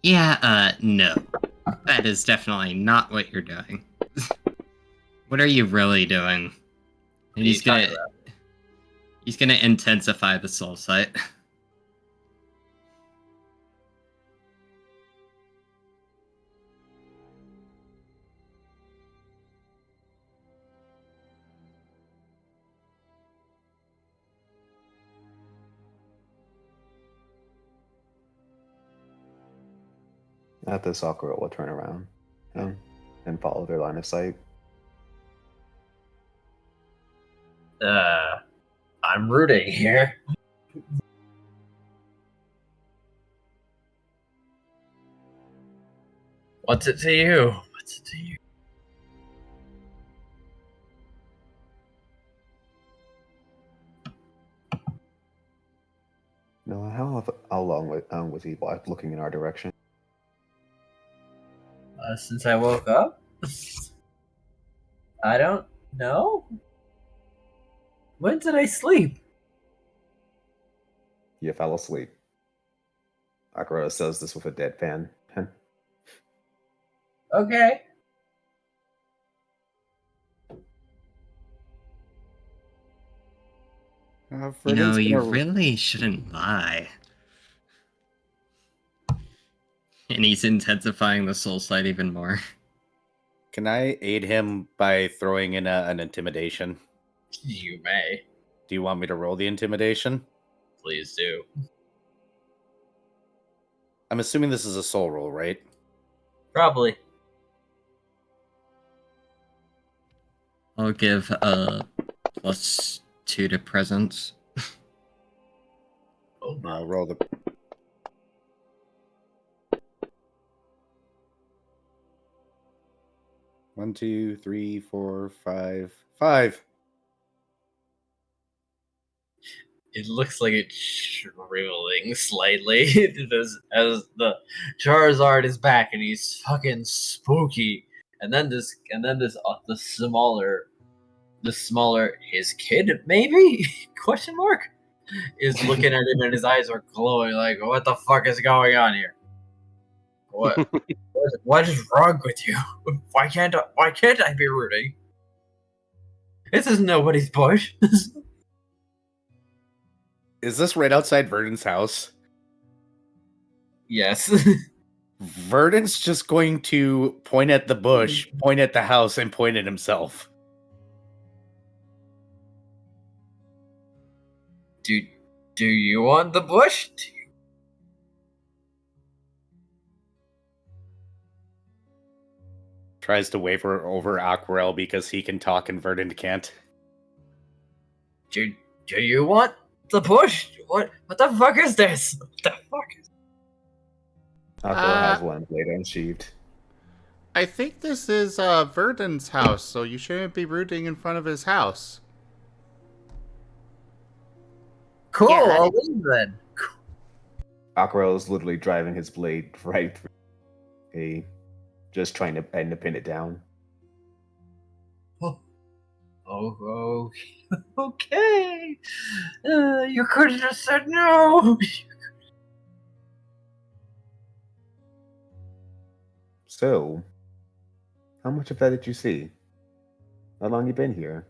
Yeah, no. That is definitely not what you're doing. What are you really doing? And he's gonna intensify the soul sight. At this, Aquarelle will turn around and follow their line of sight. I'm rooting here. What's it to you? What's it to you? No, how long was he looking in our direction? Since I woke up? I don't know. When did I sleep? You fell asleep. Aquarelle says this with a deadpan. Okay. You know, you really shouldn't lie. And he's intensifying the soul sight even more. Can I aid him by throwing in an intimidation? You may. Do you want me to roll the intimidation? Please do. I'm assuming this is a soul roll, right? Probably. I'll give a +2 to presence. I'll roll the... One, two, three, four, five. 5. It looks like it's shriveling slightly as the Charizard is back and he's fucking spooky. And then the smaller his kid maybe question mark is looking at him and his eyes are glowing like, what the fuck is going on here? What is wrong with you? Why can't I be rooting? This is nobody's bush. Is this right outside Verdant's house? Yes. Verdant's just going to point at the bush, point at the house, and point at himself. Do you want the bush? Tries to waver over Aquarelle because he can talk and Verdant can't. Do you want the bush? What the fuck is this? What the fuck is... Aquarelle has one blade unsheathed. I think this is Verdon's house, so you shouldn't be rooting in front of his house. Cool, Yeah, I'll leave then. Aquarelle is literally driving his blade right through just trying to pin it down. Oh, okay. You could have just said no. So, how much of that did you see? How long you been here?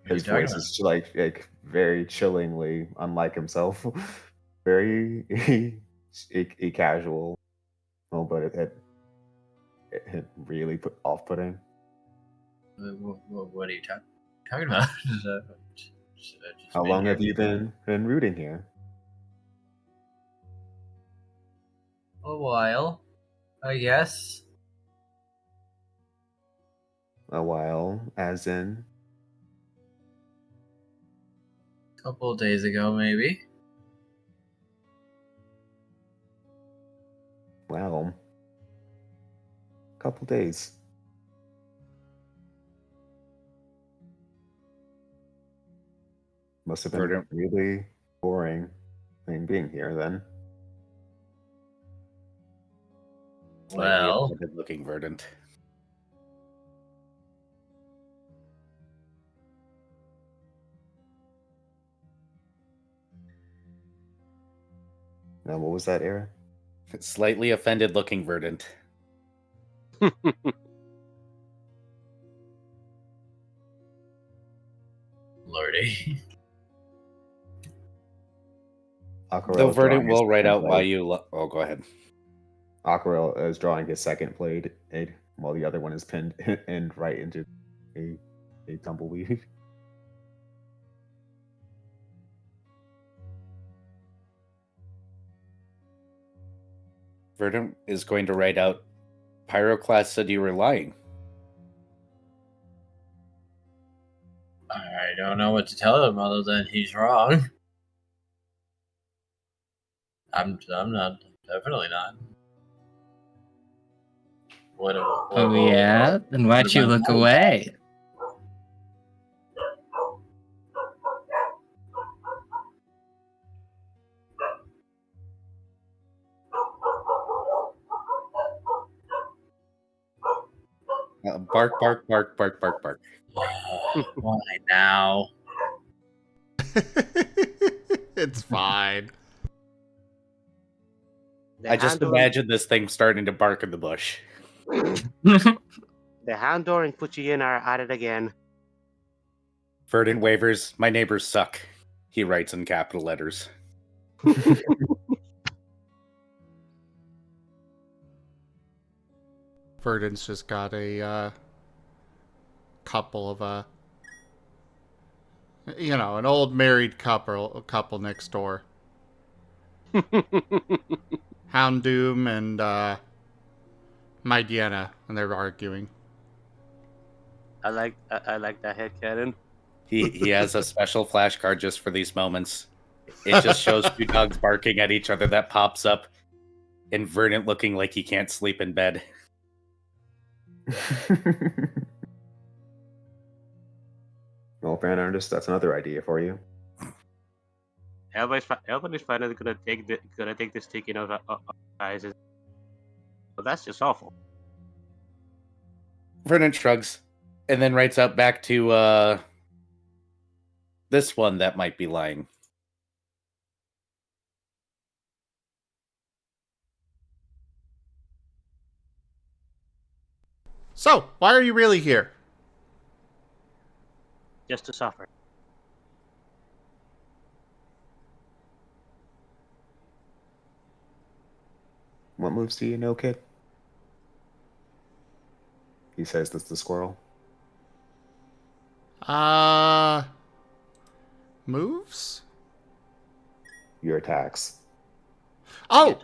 What are His you talking voice is like very chillingly unlike himself. Very casual. Oh, but it really off-putting. What are you talking about? How long have you been rooting here? A while, I guess. A while, as in A couple of days ago, maybe. wow, couple days. Must have been Verdant. really boring being here then. Well, Slightly looking verdant. Now, what was that, Era? Slightly offended looking verdant. lordy. Though Aquarelle verdant drawing his will write second out why blade. you. Oh, go ahead. Aquarelle is drawing his second blade, while the other one is pinned and right into a tumbleweed. Verdant is going to write out. Pyroclast said you were lying. I don't know what to tell him other than he's wrong. I'm not. Definitely not. Oh yeah? Then why'd you look away? Bark, bark, bark, bark, bark, bark. Why now? It's fine. I just imagine this thing starting to bark in the bush. The Houndor and Fujian are at it again. Verdant wavers. My neighbors suck. He writes in capital letters. Verdon's just got a couple of an old married couple next door. Houndoom and Mydiana, and they're arguing. I like that headcanon. He has a special flashcard just for these moments. It just shows two dogs barking at each other that pops up, and Verdant looking like he can't sleep in bed. Well, fan artist, that's another idea for you. Everybody's finally gonna take the sticking of guys. Well, that's just awful. Verdant shrugs, and then writes out back to this one that might be lying. So, why are you really here? Just to suffer. What moves do you know, kid? He says that's the squirrel. Moves? Your attacks. Oh! You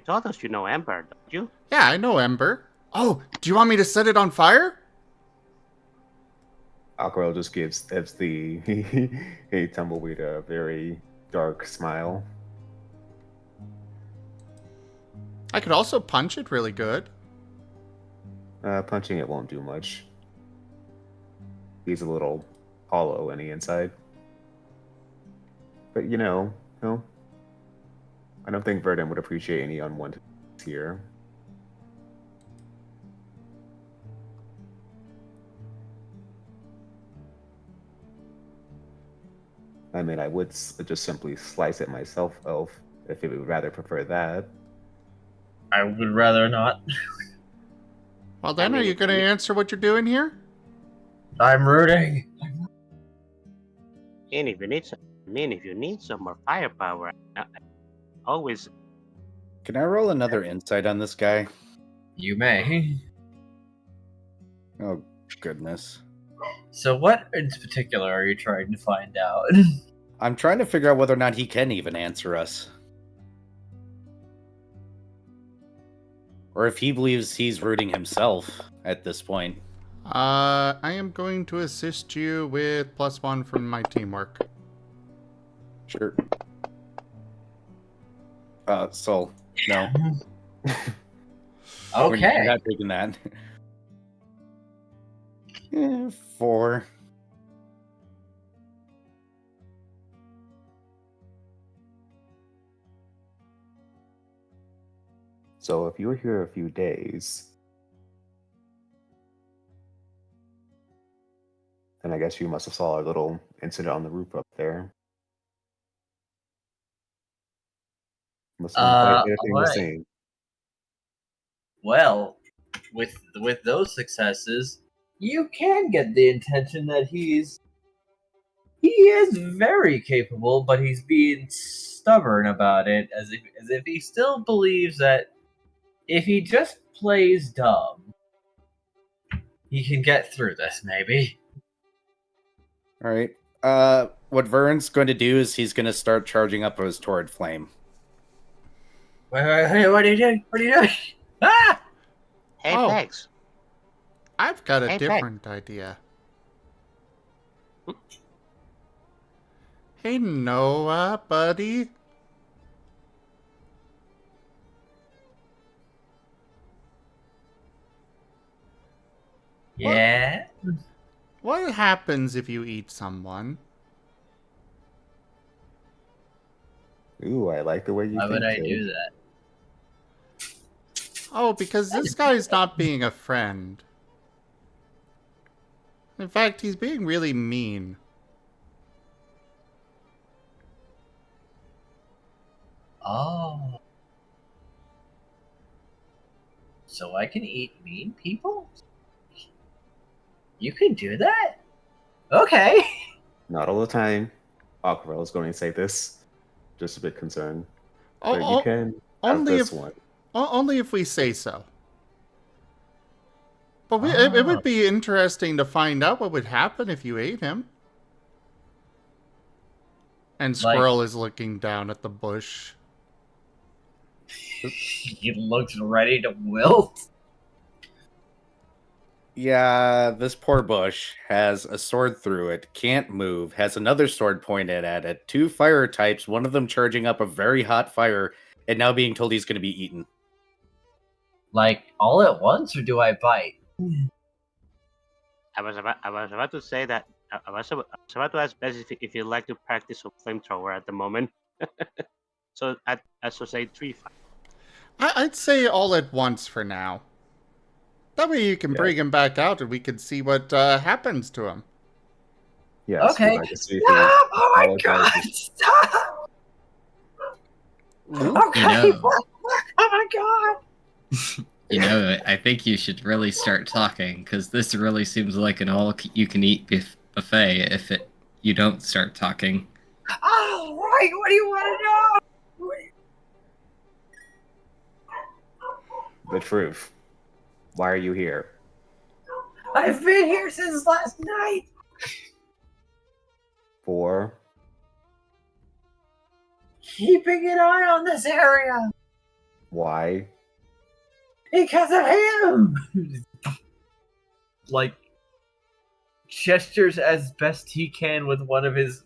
told us you know Ember, don't you? Yeah, I know Ember. Oh, do you want me to set it on fire? Aquarelle just gives the a tumbleweed a very dark smile. I could also punch it really good. Punching it won't do much. He's a little hollow on the inside. But no. I don't think Verdant would appreciate any unwanted here. I mean, I would just simply slice it myself, Elf, if you would rather prefer that. I would rather not. Well, then, are you going to answer what you're doing here? I'm rooting. And if you need some more firepower, always. Can I roll another insight on this guy? You may. Oh, goodness. So what in particular are you trying to find out? I'm trying to figure out whether or not he can even answer us. Or if he believes he's rooting himself at this point. I am going to assist you with +1 from my teamwork. Sure. So, no. Okay. We're not taking that. 4. So if you were here a few days, then I guess you must have saw a little incident on the roof up there. Must have been quite anything to see. Well, with those successes, you can get the intention that he is very capable, but he's being stubborn about it, as if he still believes that if he just plays dumb, he can get through this, maybe. All right. What Vern's going to do is he's going to start charging up his torrid flame. Wait, what are you doing? What are you doing? Ah! Hey, Oh. Pegs. I've got a Hey, different idea. Hey, Noah, buddy. Yeah? What happens if you eat someone? Ooh, I like the way you Why think. would I Kid. do that? Oh, because this guy's not being a friend. In fact, he's being really mean. Oh. So I can eat mean people? You can do that? Okay. Not all the time. Aquarelle is going to say this. Just a bit concerned. But you can have only this if one. only if we say so. But it would be interesting to find out what would happen if you ate him. And Squirrel is looking down at the bush. He looks ready to wilt. Yeah, this poor bush has a sword through it, can't move, has another sword pointed at it, 2 fire types, one of them charging up a very hot fire, and now being told he's going to be eaten. Like, all at once, or do I bite? I was about to say that. I was about to ask Bess if you'd like to practice a flamethrower at the moment. So I should say 3 fire. I'd say all at once for now. That way you can bring him back out and we can see what happens to him. Yes, Okay. like to see Stop! Oh my god! apologizes. Stop! Okay, oh my god! I think you should really start talking, because this really seems like an all-you-can-eat buffet if you don't start talking. Oh, right! What do you want to know? The truth. Why are you here? I've been here since last night! For? Keeping an eye on this area! Why? Because of him! Like, gestures as best he can with one of his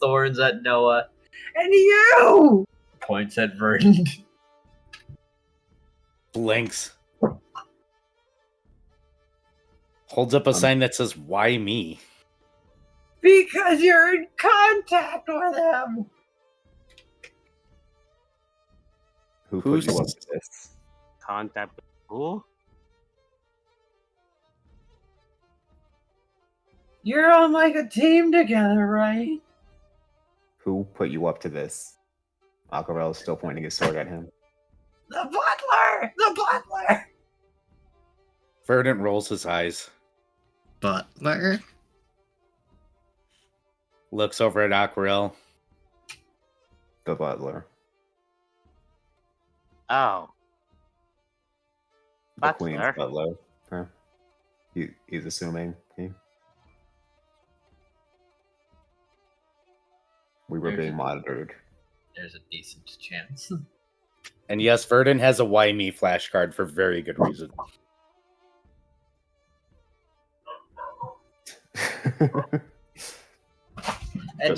thorns at Noah. And you! Points at Verdant. blinks. Holds up a sign that says, "Why me?" Because you're in contact with him. Who put you up Who's- to this? Contact with who? You're on like a team together, right? Who put you up to this? Aquarelle is still pointing his sword at him. The butler! The butler! Verdant rolls his eyes, Butler? looks over at Aquarelle. The butler. Oh. The queen's Butler? butler. Huh? He's assuming. We were being monitored. There's a decent chance. And yes, Verdant has a "Why me" flashcard for very good reason. Just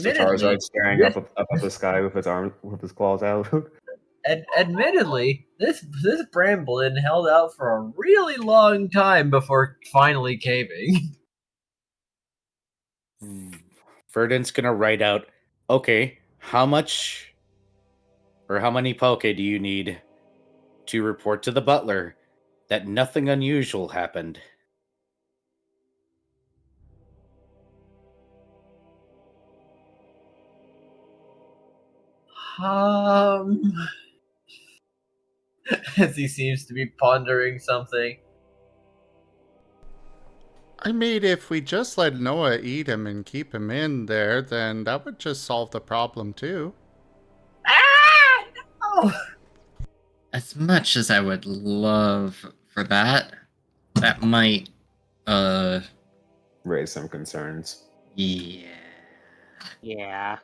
a Admittedly, Charizard staring up at the sky with his claws out. admittedly, this Bramblin held out for a really long time before finally caving. Verdant's gonna write out, "Okay, how much or how many poke do you need to report to the butler that nothing unusual happened?" As he seems to be pondering something. I mean, if we just let Noah eat him and keep him in there, then that would just solve the problem too. Ah! No! As much as I would love for that, that might, Raise some concerns. yeah. Yeah.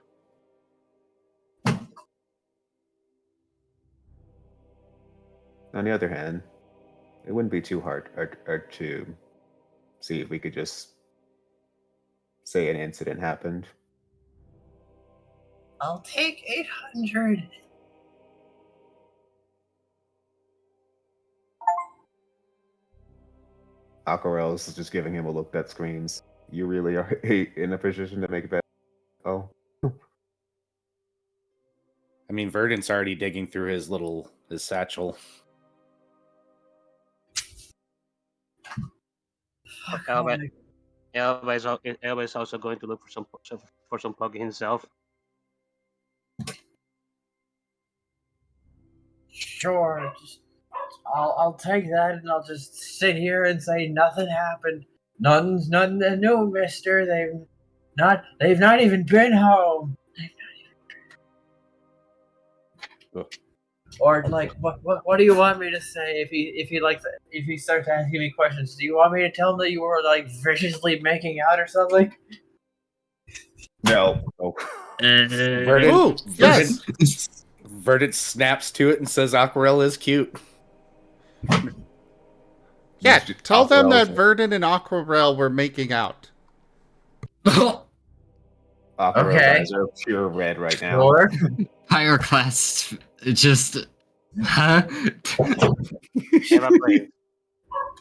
On the other hand, it wouldn't be too hard or to see if we could just say an incident happened. I'll take 800. Aquarelle is just giving him a look that screams, "You really are in a position to make that." Oh, I mean, Verdant's already digging through his satchel. Elba is also going to look for some poke himself. Sure, I'll take that, and I'll just sit here and say nothing happened. Nothing new, mister. They've not even been home. Ugh. Or like, what do you want me to say if he starts asking me questions? Do you want me to tell him that you were like viciously making out or something? no. Ooh, yes! Verdant snaps to it and says Aquarelle is cute. Yeah, tell them that Aquarelle's- Verdant and Aquarelle were making out. Aquarelle's Okay. eyes are pure red right now. Sure. Pyroclast just... Huh? Elba plays.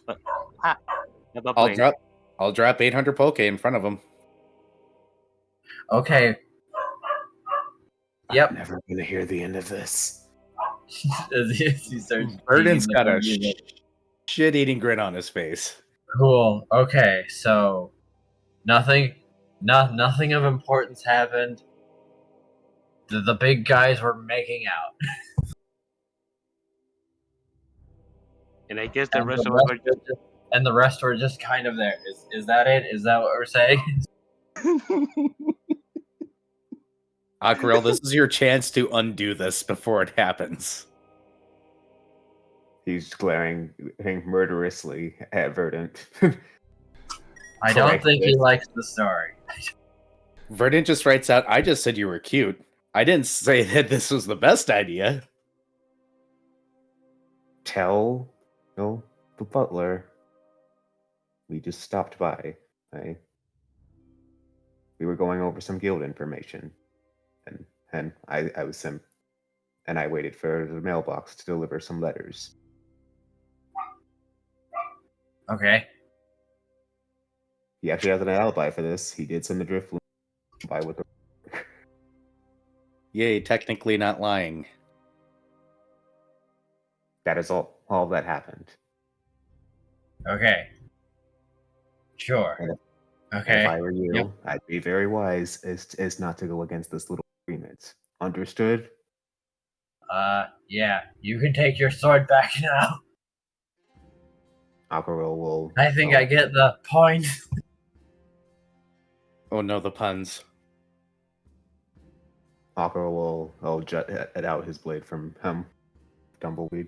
But, Elba plays. I'll drop 800 poke in front of him. Okay. Yep. I'm never gonna hear the end of this. As he starts Verdant's eating got the a music. shit-eating grin on his face. Cool. Okay, so nothing of importance happened. The big guys were making out. And I guess the And rest the of us rest were just, and the rest were just kind of there. Is that it? Is that what we're saying? Aquarelle, this is your chance to undo this before it happens. He's glaring murderously at Verdant. I don't Correct think he this. likes the story. Verdant just writes out, "I just said you were cute. I didn't say that this was the best idea." Tell the butler we just stopped by. We were going over some guild information, and I waited for the mailbox to deliver some letters. Okay. He actually has an alibi for this. He did send the drift by with the. Yay, technically not lying. That is all that happened. Okay. Sure. And Okay. if I were you, Yep. I'd be very wise as not to go against this little agreement. Understood? Yeah. You can take your sword back now. Aquarelle will. I think I get the point. Oh no, the puns. Aquarelle will jet out his blade from him. Tumbleweed.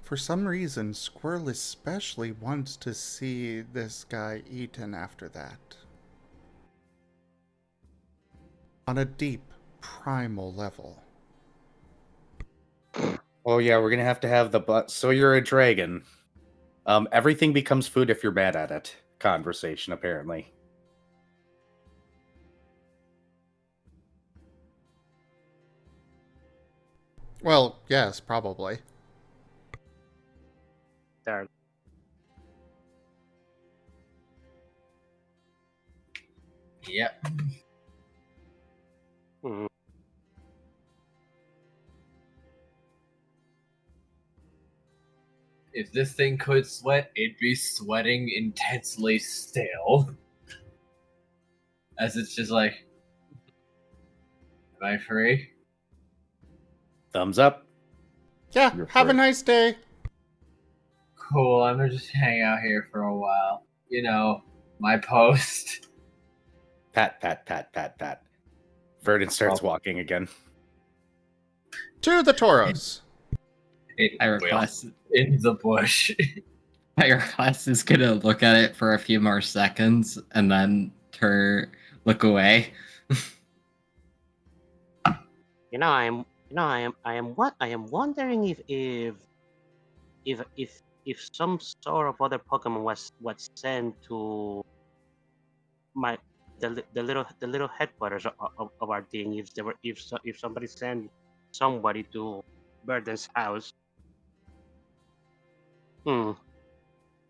For some reason, Squirrel especially wants to see this guy eaten after that. On a deep, primal level. Oh yeah, we're gonna have to have the but. So you're a dragon. Everything becomes food if you're bad at it. Conversation apparently. Well, yes, probably. There. Yep. Mhm. If this thing could sweat, it'd be sweating intensely still. As it's just like, am I free? Thumbs up. Yeah, You're have a free. nice day. Cool, I'm gonna just hang out here for a while. You know, my post. Pat, pat, pat, pat, pat. Verdant starts walking again. To the Tauros. It will. Pyroclast, In the bush. Pyroclast is gonna look at it for a few more seconds and then look away. I am wondering if some sort of other Pokemon was sent to my the little headquarters of our thing. If somebody sent somebody to Burden's house. Hmm.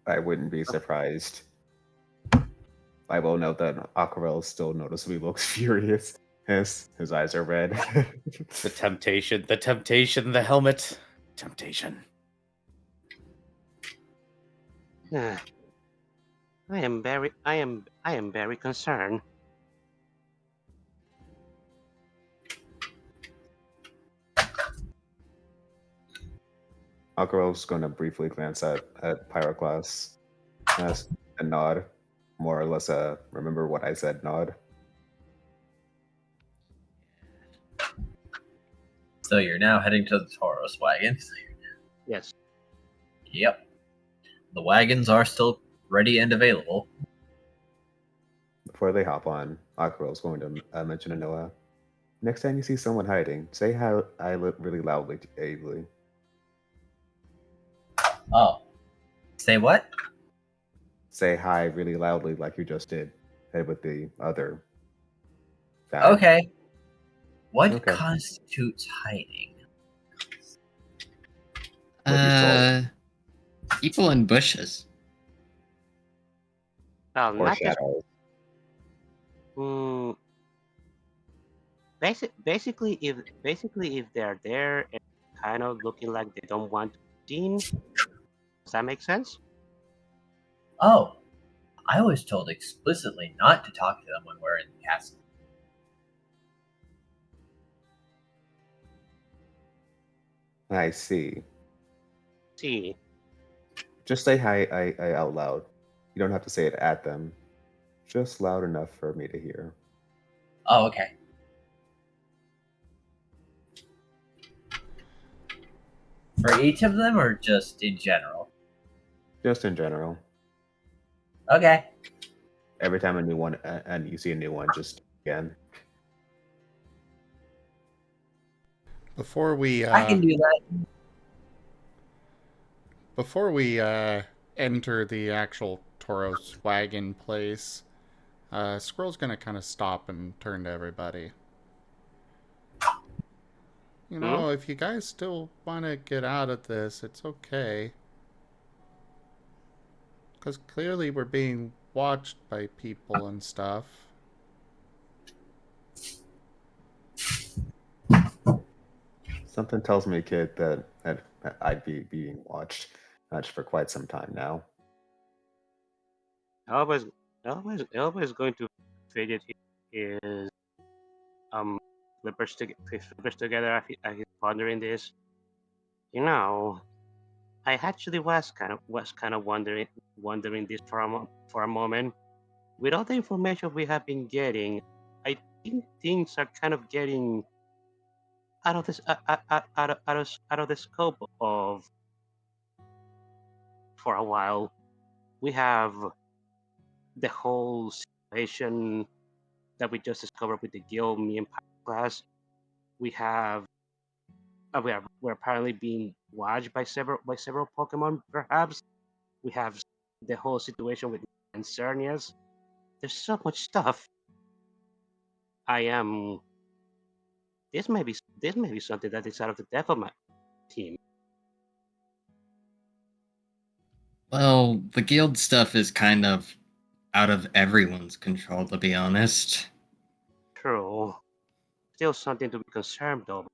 I wouldn't be surprised. I will note that Aquarelle still noticeably looks furious. His eyes are red. The temptation, the helmet. Temptation. I am very concerned. Aquarelle's going to briefly glance at Pyroclast as a nod. More or less a remember what I said nod. So you're now heading to the Tauros wagons. Yes. Yep. The wagons are still ready and available. Before they hop on, Aquarelle's going to mention to Noah. Next time you see someone hiding, say hi really loudly to Avery. Oh. Say what? Say hi really loudly like you just did. Head with the other guy. Okay. What Okay. constitutes hiding? What you saw. People in bushes. Well, Or not just. shadows. Basically, if they're there and kind of looking like they don't want to be seen, does that make sense? Oh. I was told explicitly not to talk to them when we're in the castle. I see. See. Just say hi I out loud. You don't have to say it at them. Just loud enough for me to hear. Oh, okay. For each of them or just in general? Just in general. Okay. Every time a new one, and you see a new one, just again. Before we I can do that. Before we enter the actual Tauros wagon place, Squirrel's gonna kind of stop and turn to everybody. You know, if you guys still want to get out of this, it's okay. Because clearly we're being watched by people and stuff. Something tells me, kid, that I'd be being watched for quite some time now. Elva's going to fidget his flippers together as he's pondering this. You know, I actually was kind of wondering this for a moment. With all the information we have been getting, I think things are kind of getting out of this out of the scope of for a while. We have the whole situation that we just discovered with the guild, me and Pyroclast. We have we're apparently being watched by several Pokemon. Perhaps we have the whole situation with Cernias. There's so much stuff. I am. This may be something that is out of the depth of my team. Well, the guild stuff is kind of out of everyone's control, to be honest. True. Still something to be concerned over.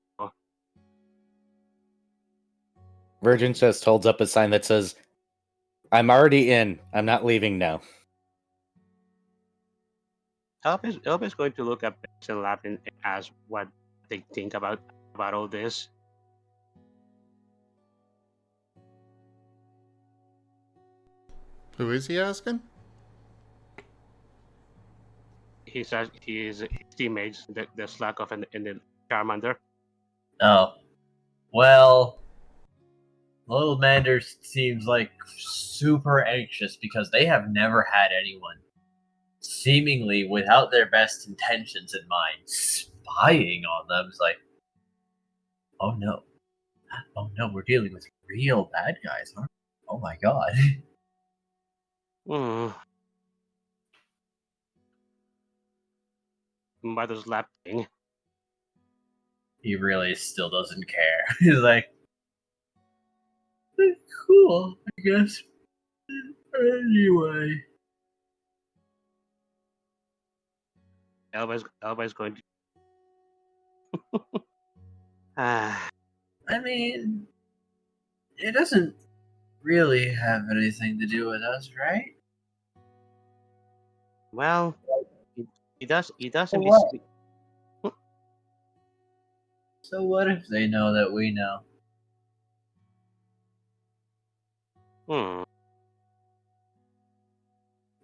Virgin just holds up a sign that says, "I'm already in. I'm not leaving now." Elba's going to look at Bex and laugh and ask what they think about all this. Who is he asking? His teammates, the Slakoff and the Charmander. Oh. Well, Little Mander seems like super anxious because they have never had anyone seemingly without their best intentions in mind spying on them. It's like, oh no, we're dealing with real bad guys, aren't we? Oh my god. Mother's lap thing. He really still doesn't care. He's like, cool, I guess. Anyway. Elba's going to. I mean, it doesn't really have anything to do with us, right? Well, it does. It doesn't. So what if they know that we know?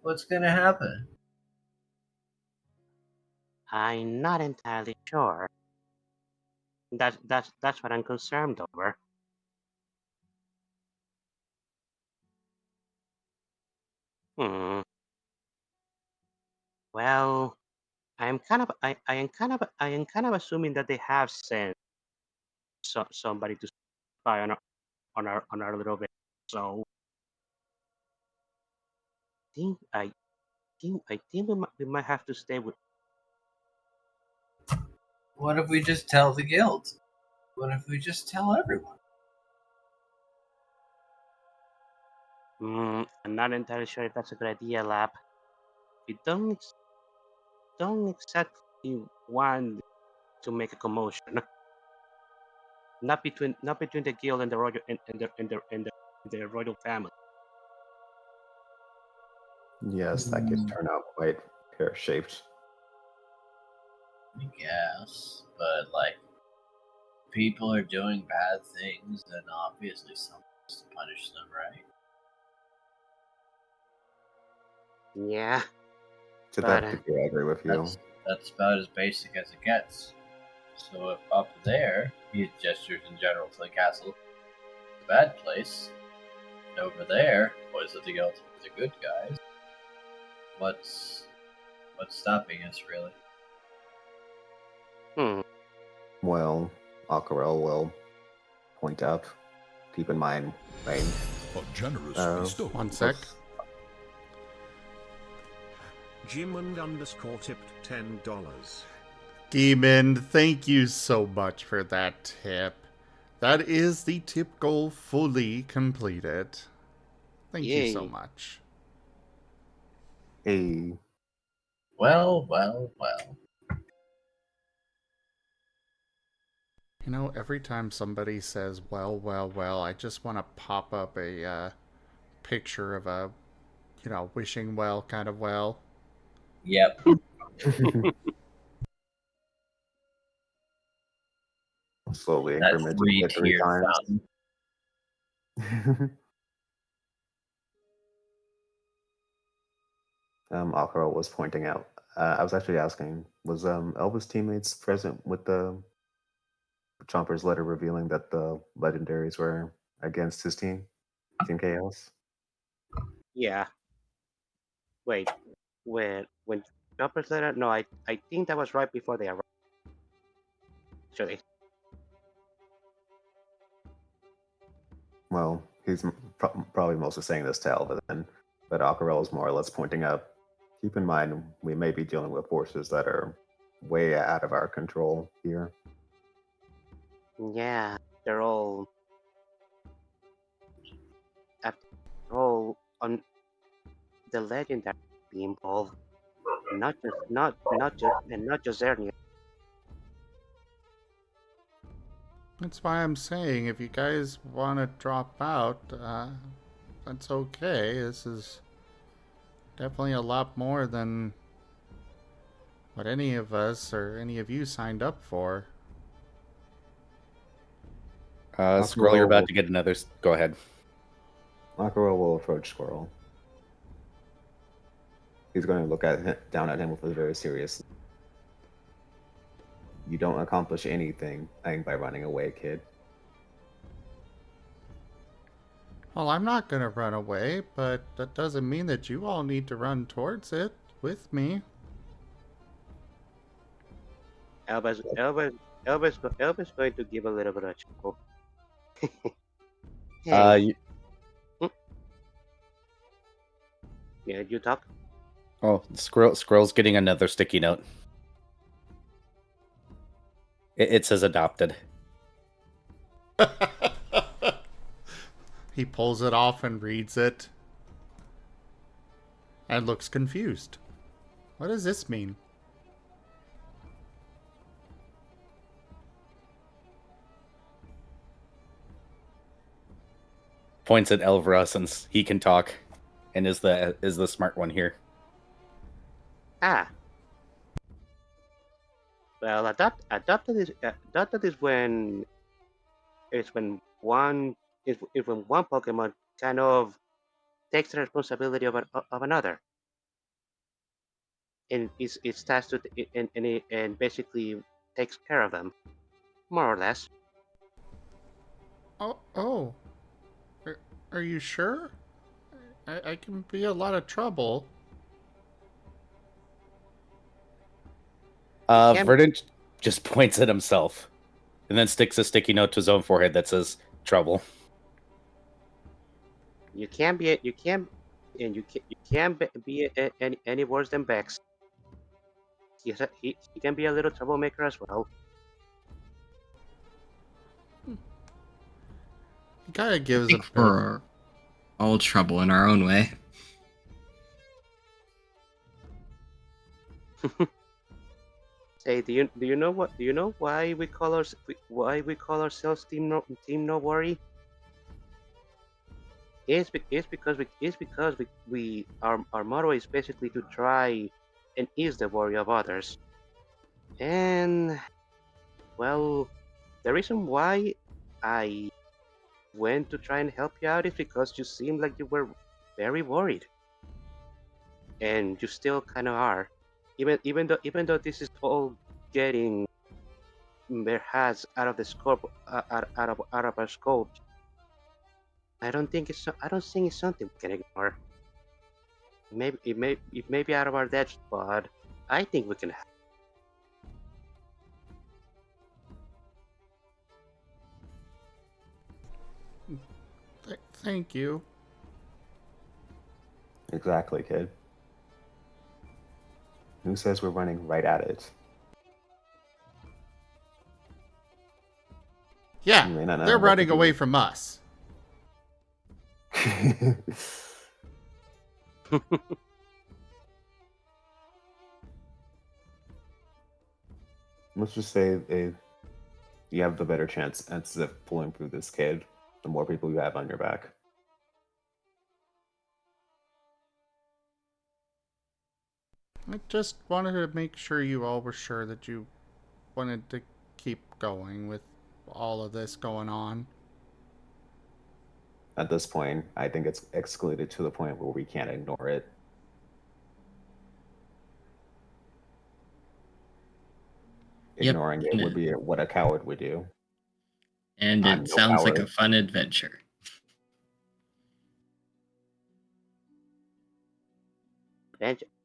What's gonna happen? I'm not entirely sure. That's what I'm concerned over. Well, I am kind of assuming that they have sent somebody to spy on our little bit. So I think we might have to stay with. What if we just tell the guild? What if we just tell everyone? I'm not entirely sure if that's a good idea, Lab. We don't exactly want to make a commotion. Not between the guild and the royal and the royal family. Yes, that could turn out quite pear-shaped. I guess, but like, people are doing bad things, and obviously someone has to punish them, right? Yeah. To that degree, I agree with you. That's about as basic as it gets. So if up there, he gestures in general to the castle, the bad place, and over there, boys of the guild, the good guys, what's stopping us, really? Well, Aquarelle will point up. Keep in mind, right? A generous bestow. 1 sec. Gimund _ tipped $10. Gimund, thank you so much for that tip. That is the tip goal fully completed. Thank you so much. A Well. You know, every time somebody says, well, I just want to pop up a picture of a, wishing well kind of well. Yep. slowly That incrementing it 3 three-tiered times. fountain. Aquarelle was pointing out. I was actually asking, was Elva's teammates present with the Chomper's letter revealing that the legendaries were against his team, Team Chaos? Yeah. Wait. When Chopper's letter? No, I think that was right before they arrived. Actually. Well, he's probably mostly saying this to Elva then, but Aquarelle is more or less pointing out, keep in mind, we may be dealing with forces that are way out of our control here. Yeah, they're all after all on the legendary be involved. Not just Ernia. That's why I'm saying, if you guys want to drop out, that's okay. This is definitely a lot more than what any of us or any of you signed up for. Squirrel, you're about to get another. Go ahead. Aquarelle will approach Squirrel. He's going to look down at him with a very serious. You don't accomplish anything by running away, kid. Well, I'm not going to run away, but that doesn't mean that you all need to run towards it with me. Elba's going to give a little bit of a chuckle. Hey. Yeah, you talk. Squirrel's getting another sticky note. It says adopted. He pulls it off and reads it. And looks confused. What does this mean? Points at Elvira since he can talk and is the smart one here. Ah. Well, adopted is when one Pokemon kind of takes the responsibility of another, and it's tasked to and basically takes care of them, more or less. Oh. Are you sure? I can be a lot of trouble. Verdant just points at himself and then sticks a sticky note to his own forehead that says trouble. You can't be any worse than Bex. He can be a little troublemaker as well. He kind of I gives think we're all trouble in our own way. Say, do you know why we call ourselves Team No Worry? It's because our motto is basically to try and ease the worry of others. And well, the reason why I went to try and help you out is because you seemed like you were very worried, and you still kind of are. Even though this is all getting perhaps out of the scope, out of our scope, I don't think it's something we can ignore. Maybe it may be out of our depth, but I think we can. Thank you. Exactly, kid. Who says we're running right at it? Yeah, You may not know they're what running to away do. from us. let's just say you have the better chance of pulling through this kid, the more people you have on your back. I just wanted to make sure you all were sure that you wanted to keep going with all of this going on. At this point, I think it's escalated to the point where we can't ignore it. Yep. Ignoring it would be what a coward would do. And I'm it no sounds like a coward. fun adventure.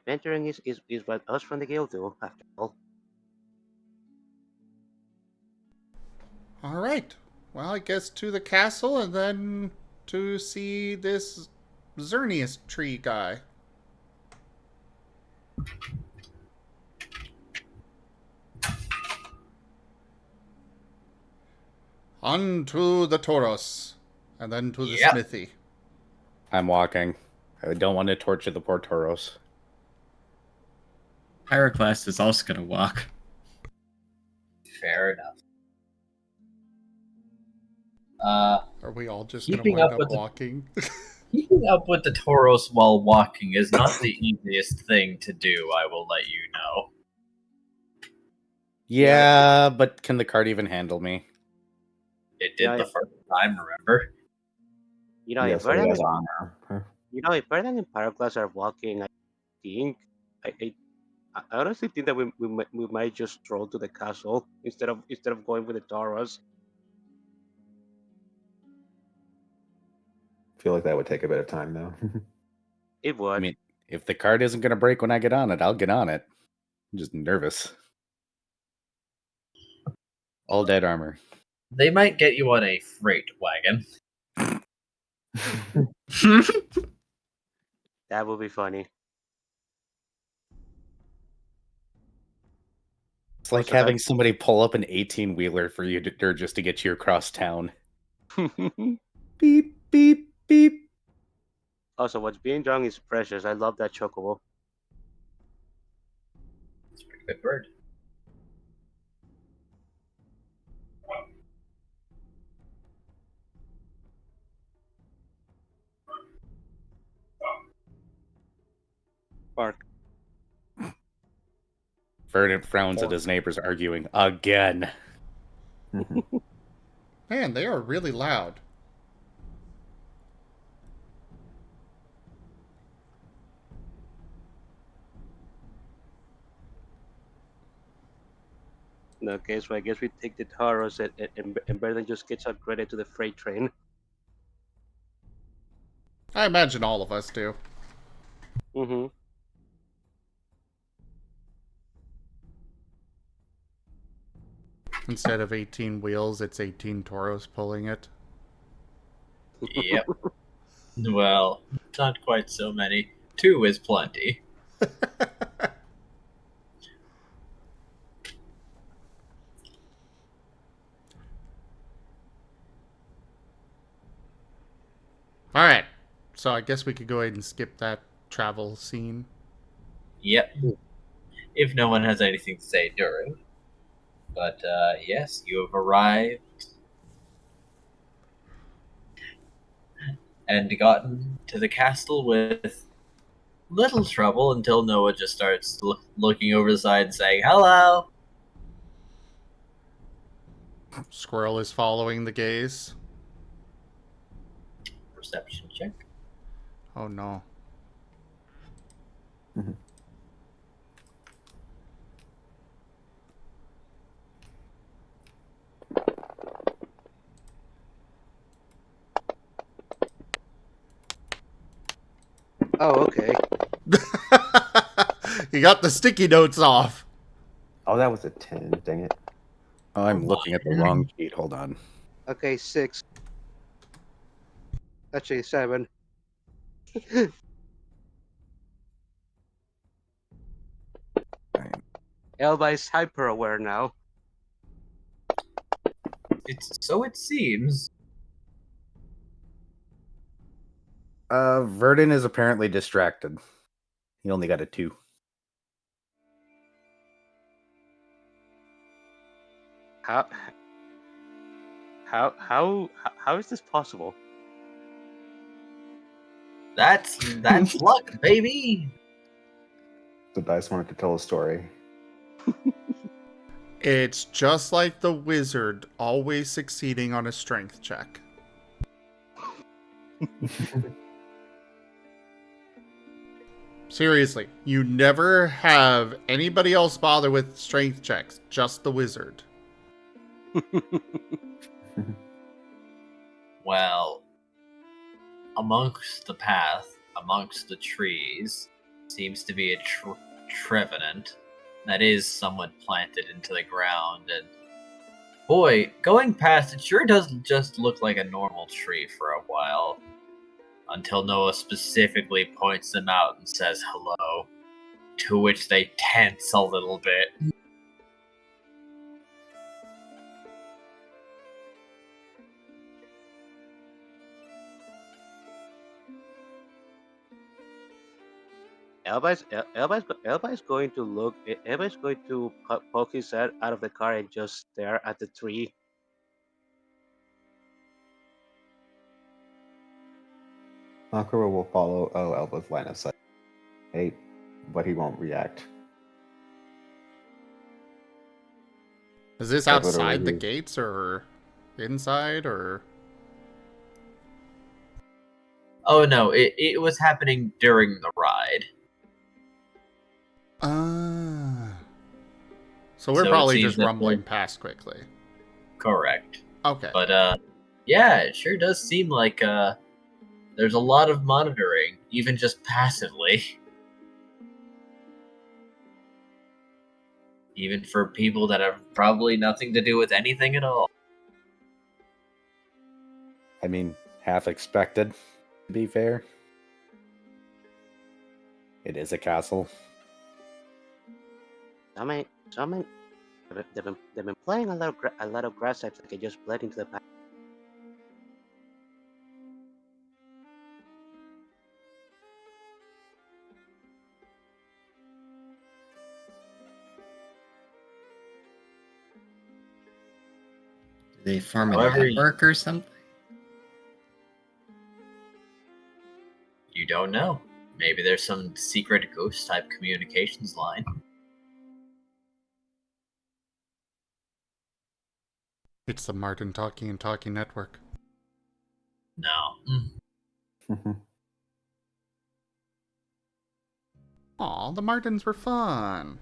Venturing is what us from the guild do, after all. All right. Well, I guess to the castle and then to see this Xerneas tree guy. On to the Tauros, and then to the Yep. smithy. I'm walking. I don't want to torture the poor Tauros. Pyroclast is also going to walk. Fair enough. Are we all just going to Keeping wind up up with the- walking? Keeping up with the Tauros while walking is not the easiest thing to do, I will let you know. Yeah, but can the cart even handle me? It did the first time, remember? You know, Yeah, if so he Verdan has and, honor. if Verdan and Pyroclast are walking, I think I honestly think that we might just stroll to the castle instead of going with the Tauros. I feel like that would take a bit of time, though. It would. I mean, if the cart isn't going to break when I get on it, I'll get on it. I'm just nervous. All dead armor. They might get you on a freight wagon. That would be funny. It's like Also, having somebody pull up an 18-wheeler for you to, or just to get you across town. Beep, beep, beep. Also, what's being drunk is precious. I love that chocobo. It's a pretty good bird. Bark. Verdant frowns at his neighbors arguing again. Man, they are really loud. Okay, so I guess we take the Tauros and Verdan just gets upgraded to the freight train. I imagine all of us do. Mm-hmm. Instead of 18 wheels, it's 18 Tauros pulling it. Yep. Well, not quite so many. 2 is plenty. Alright, so I guess we could go ahead and skip that travel scene. Yep. If no one has anything to say during. But, yes, you have arrived and gotten to the castle with little trouble until Noah just starts looking over the side and saying, "Hello!" Squirrel is following the gaze. Perception check. Oh no. Oh, okay. He got the sticky notes off. Oh, that was a 10. Dang it. Oh, I'm looking at the wrong sheet. Hold on. Okay, 6. Actually, 7. Elba is hyper aware now. So it seems. Verdant is apparently distracted. He only got a 2. How how is this possible? That's luck, baby. The dice wanted to tell a story. It's just like the wizard always succeeding on a strength check. Seriously, you never have anybody else bother with strength checks, just the wizard. Well, amongst the path, amongst the trees, seems to be a trevenant that is somewhat planted into the ground, and boy, going past it sure does just look like a normal tree for a while. Until Noah specifically points them out and says hello, to which they tense a little bit. Elba's going to look. Elba's going to poke his head out of the car and just stare at the tree. Aquarelle will follow Elba's line of sight. Hey, but he won't react. Is this Like outside the literally- gates or inside or? Oh no, it was happening during the ride. So we're So it probably seems just that rumbling the- past quickly. Correct. Okay. But yeah, it sure does seem like there's a lot of monitoring, even just passively. Even for people that have probably nothing to do with anything at all. I mean, half expected, to be fair. It is a castle. They've been playing a lot of grass types that can just blend into the back. Do they form a However, network or something? You don't know. Maybe there's some secret ghost type communications line. It's the Marten Talking and Talking Network. No. Aw, the Martens were fun.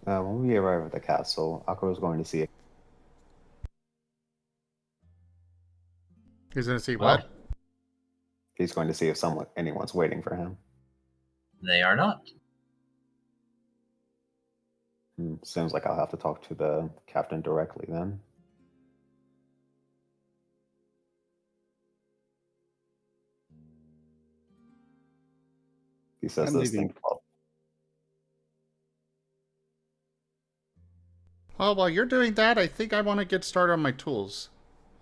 When we arrive at the castle, Aquarelle is going to see it. He's gonna see Well, what? He's going to see if anyone's waiting for him. They are not. Seems like I'll have to talk to the captain directly then. He says I'm this leaving. thing. Well, while you're doing that, I think I want to get started on my tools.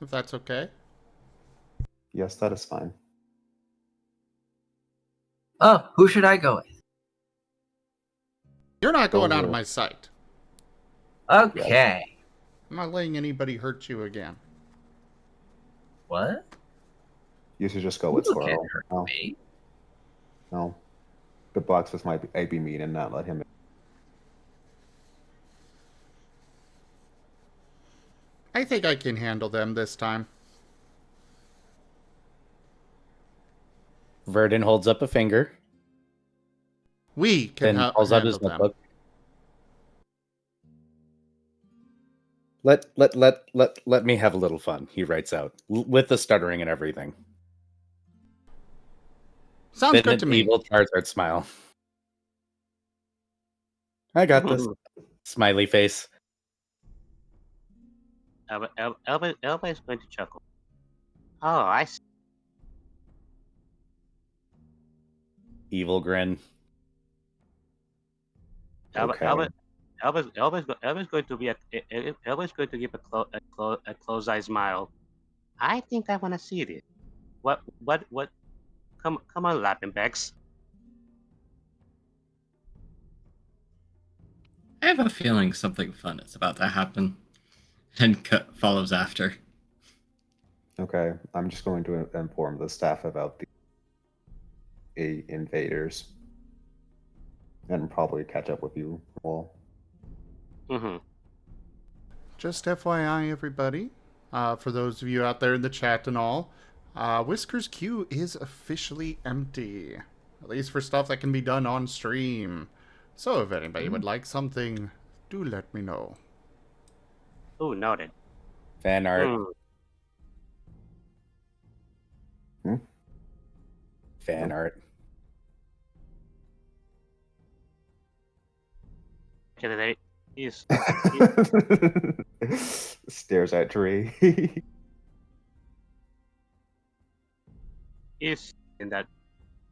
If that's okay. Yes, that is fine. Oh, who should I go with? You're not going out of Over. my sight. Okay. I'm not letting anybody hurt you again. What? You should just go with You can't Squirrel. hurt No, me. no. The blacksmith might be mean and not let him in. I think I can handle them this time. Verdun holds up a finger, We can then pulls out his handle them. notebook. Let me have a little fun, he writes out, with the stuttering and everything. Sounds Then good an to me. evil Charizard smile. I got this. Smiley face. Elba is going to chuckle. Oh, I see. Evil grin. Okay. Elba's going to be Elba's going to give a close eye smile. I think I want to see this. What? Come on, Lapping Becks. I have a feeling something fun is about to happen. And follows after. Okay, I'm just going to inform the staff about the invaders and probably catch up with you all. Mm-hmm. Just FYI, everybody, for those of you out there in the chat and all, Whiskers queue is officially empty. At least for stuff that can be done on stream. So if anybody would like something, do let me know. Ooh, noted. Fan art. Hmm? Fan art. Okay, they is Stares at tree. is in that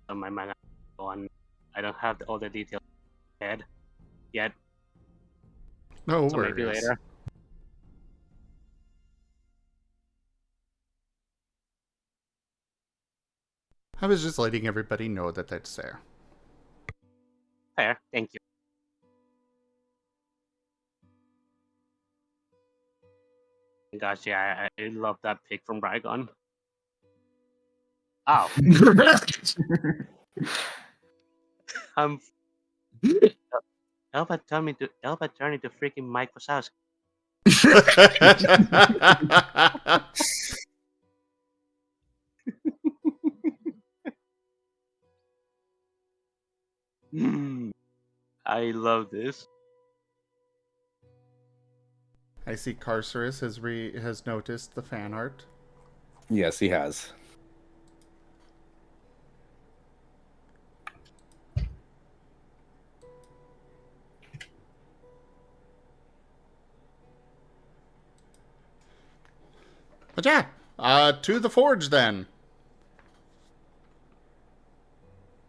on my manga on. I don't have all the details in my head yet, No so maybe worries. later. I was just letting everybody know that that's there. Fair, thank you. Gosh, yeah, I love that pic from Rygon. Oh, um, Elva turned into freaking Mike Wazowski. I love this. I see Carcerus has noticed the fan art. Yes, he has. But yeah, to the forge then.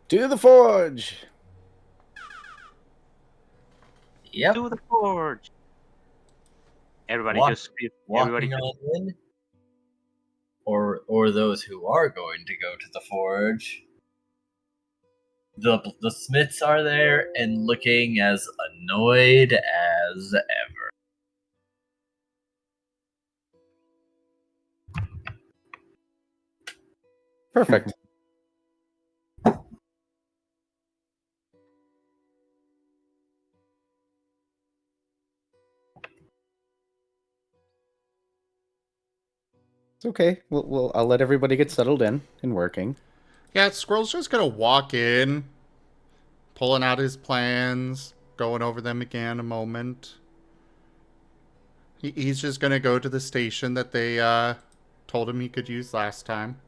To the forge! Yep. To the forge. Everybody Walk- just everybody Walking just, on in, or those who are going to go to the forge. The smiths are there and looking as annoyed as ever. Perfect. It's okay. I'll let everybody get settled in and working. Yeah, Squirrel's just gonna walk in, pulling out his plans, going over them again a moment. He's just gonna go to the station that they told him he could use last time.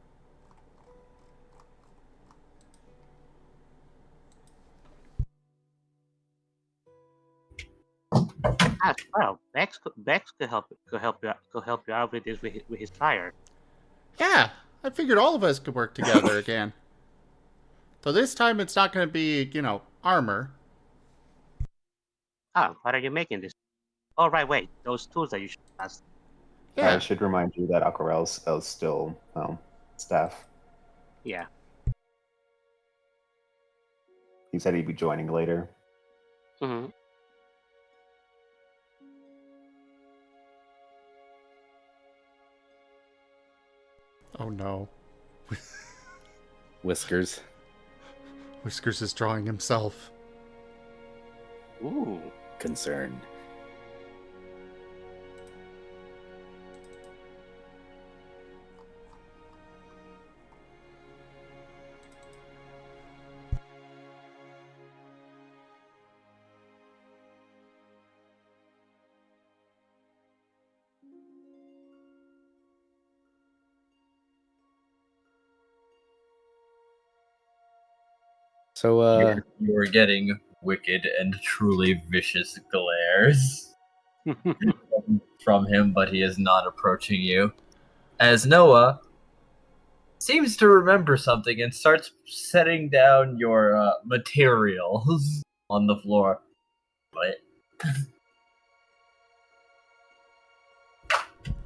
well, Bex could help you out with this with his fire. Yeah, I figured all of us could work together again. So this time it's not gonna be, armor. Oh, what are you making this? Oh right, wait, those tools that you should ask. Yeah. I should remind you that Aquarelle is still staff. Yeah. He said he'd be joining later. Mm-hmm. Oh no. Whiskers. Whiskers is drawing himself. Ooh. Concerned. So, You're getting wicked and truly vicious glares from him, but he is not approaching you. As Noah seems to remember something and starts setting down your materials on the floor. What?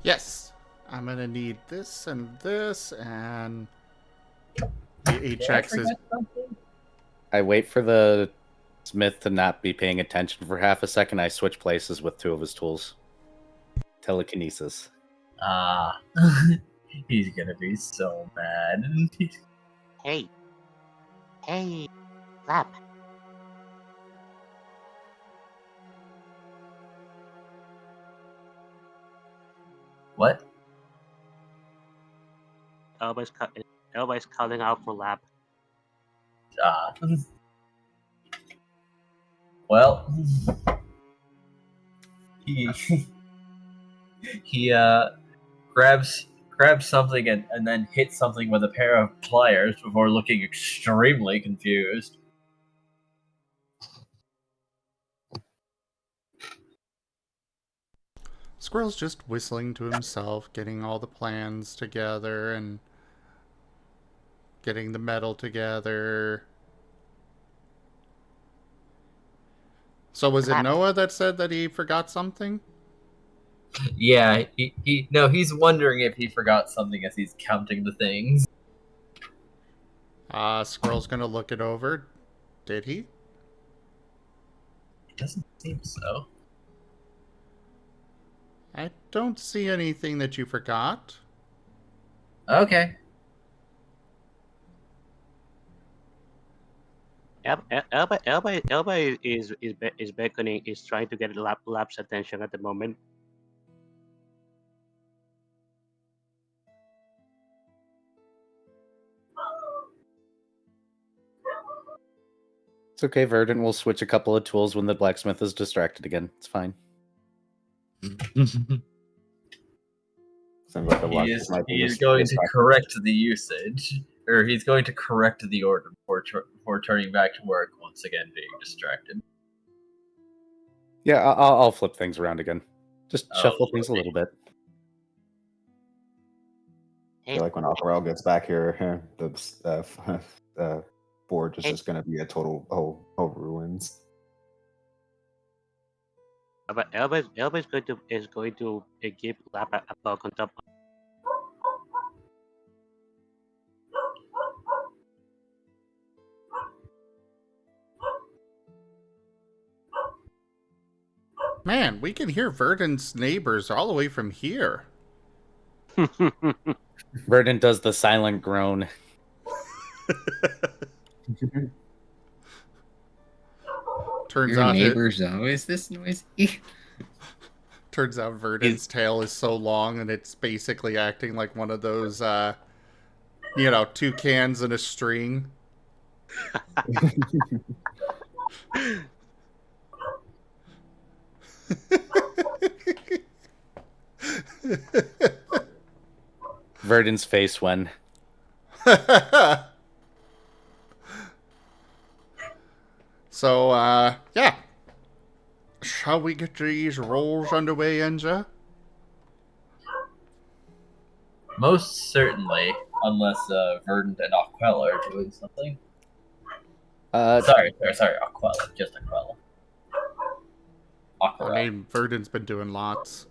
Yes. I'm gonna need this and this and he Did I checks his forget something? I wait for the Smith to not be paying attention for half a second, I switch places with 2 of his tools. Telekinesis. Ah, he's gonna be so mad. Hey. Hey, Flap. What? Everybody's calling out for Lap. Ah. Well, he grabs something and then hits something with a pair of pliers before looking extremely confused. Squirrel's just whistling to himself, getting all the plans together and getting the metal together. So was it Noah that said that he forgot something? Yeah, he's wondering if he forgot something as he's counting the things. Squirrel's gonna look it over. Did he? It doesn't seem so. I don't see anything that you forgot. Okay. Elba is beckoning, is trying to get Lap's attention at the moment. It's okay, Verdant will switch a couple of tools when the blacksmith is distracted again. It's fine. Seems like the He blacksmith might be is going to distracted. correct the usage, or he's going to correct the order before turning back to work once again being distracted. Yeah, I'll flip things around again. Just Oh, shuffle things a okay. little bit. I feel like when Aquarelle gets back here, the forge is just going to be a total ruins. But Elba is going to give Lap a poke on top. Man, we can hear Verdant's neighbors all the way from here. Verdant does the silent groan. Turns Your out neighbor's always this noisy. Turns out Verdant's tail is so long and it's basically acting like one of those, 2 cans in a string. Verdant's face when. So, yeah. Shall we get these rolls underway, Enja? Most certainly, unless Verdant and Aquarelle are doing something. Sorry, Aquarelle, just Aquarelle. I mean, Verdant's been doing lots.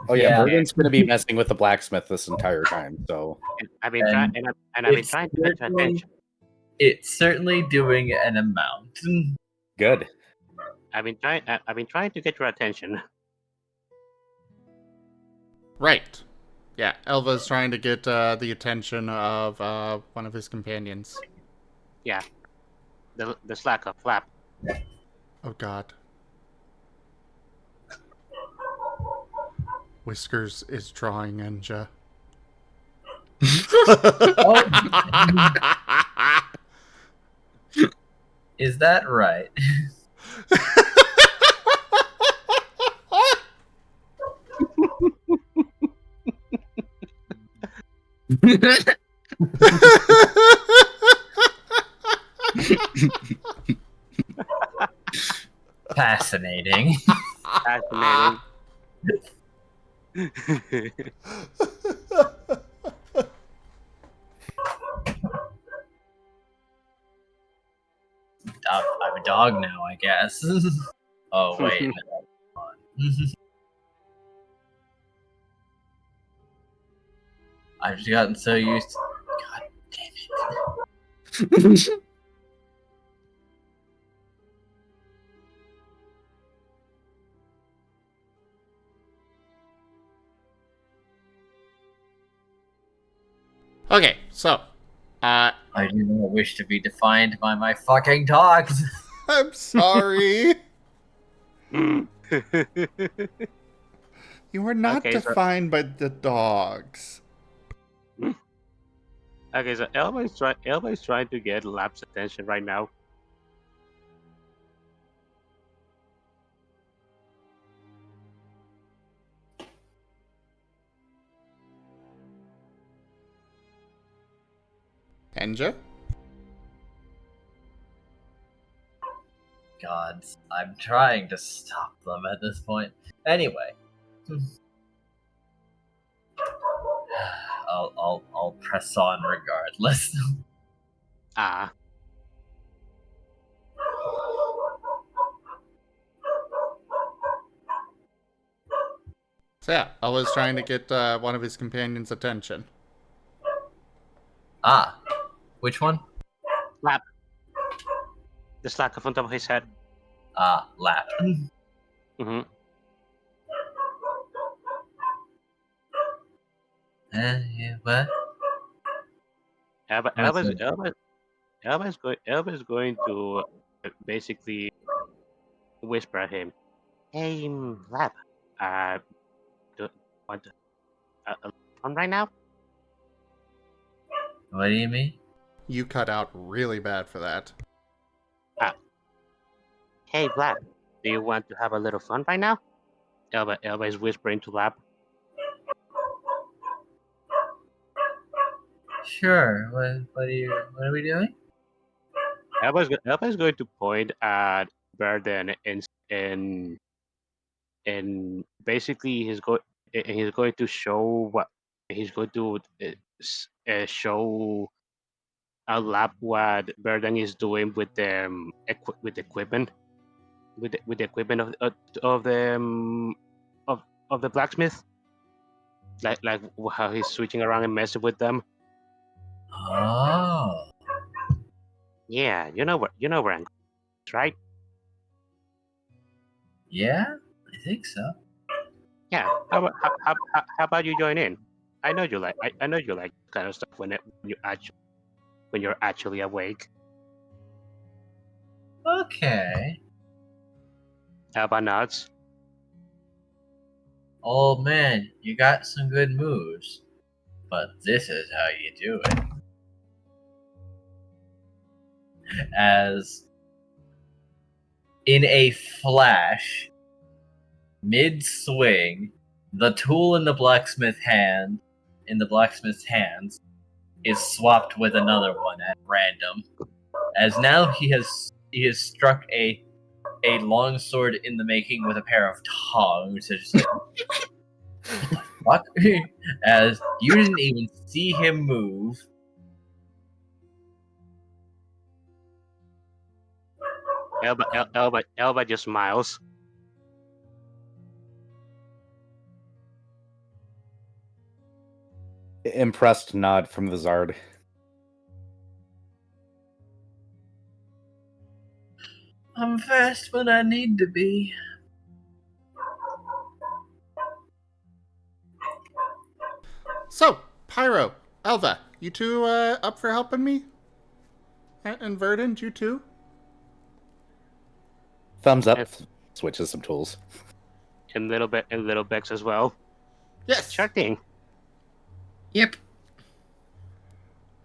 Oh yeah, Yeah. Verdant's going to be messing with the blacksmith this entire time. So I've been trying to get your attention. It's certainly doing an amount. good. I've been trying to get your attention. Right. Yeah, Elva's trying to get the attention of one of his companions. Yeah, the slacker Flap. Oh god. Whiskers is drawing Enja. Is that right? Fascinating. Fascinating. I'm a dog now, I guess. Oh, wait. I've just gotten so used to... God damn it. Okay, so, I do not wish to be defined by my fucking dogs. I'm sorry. You are not Okay, so- defined by the dogs. Okay, so Elba is trying to get Lap's attention right now. Enja? God, I'm trying to stop them at this point. Anyway. I'll press on regardless. Ah, So yeah, I was trying to get one of his companions' attention. Ah, which one? Lap. The slack on top of his head. Ah, Lap. Mm-hmm. What? Elba, What's Elba's, it? Elba's going to basically whisper at him. Hey, Lap. Do you want a fun right now? What do you mean? You cut out really bad for that. Hey, Lap. Do you want to have a little fun right now? Elba is whispering to Lap. Sure. What are we doing? Elba is going to point at Burden and basically he's going to show what he's going to show a Lap what Burden is doing with the with the equipment with the equipment of the of the blacksmith, like how he's switching around and messing with them. Oh. Yeah, you know where I'm going, right? Yeah, I think so. Yeah. How about you join in? I know you like I know you like kind of stuff when you're actually awake. Okay. How about nuts? Old man, you got some good moves, but this is how you do it. As in a flash, mid swing, the tool in the blacksmith's hands is swapped with another one at random. As now he has struck a long sword in the making with a pair of tongs. It's just like, what the fuck? As you didn't even see him move. Elba just smiles. Impressed nod from the Zard. I'm fast when I need to be. So, Pyro, Elva, you two up for helping me? And Verdant, you too? Thumbs up. Switches some tools. And little Bex as well. Yes. Sure thing. Yep.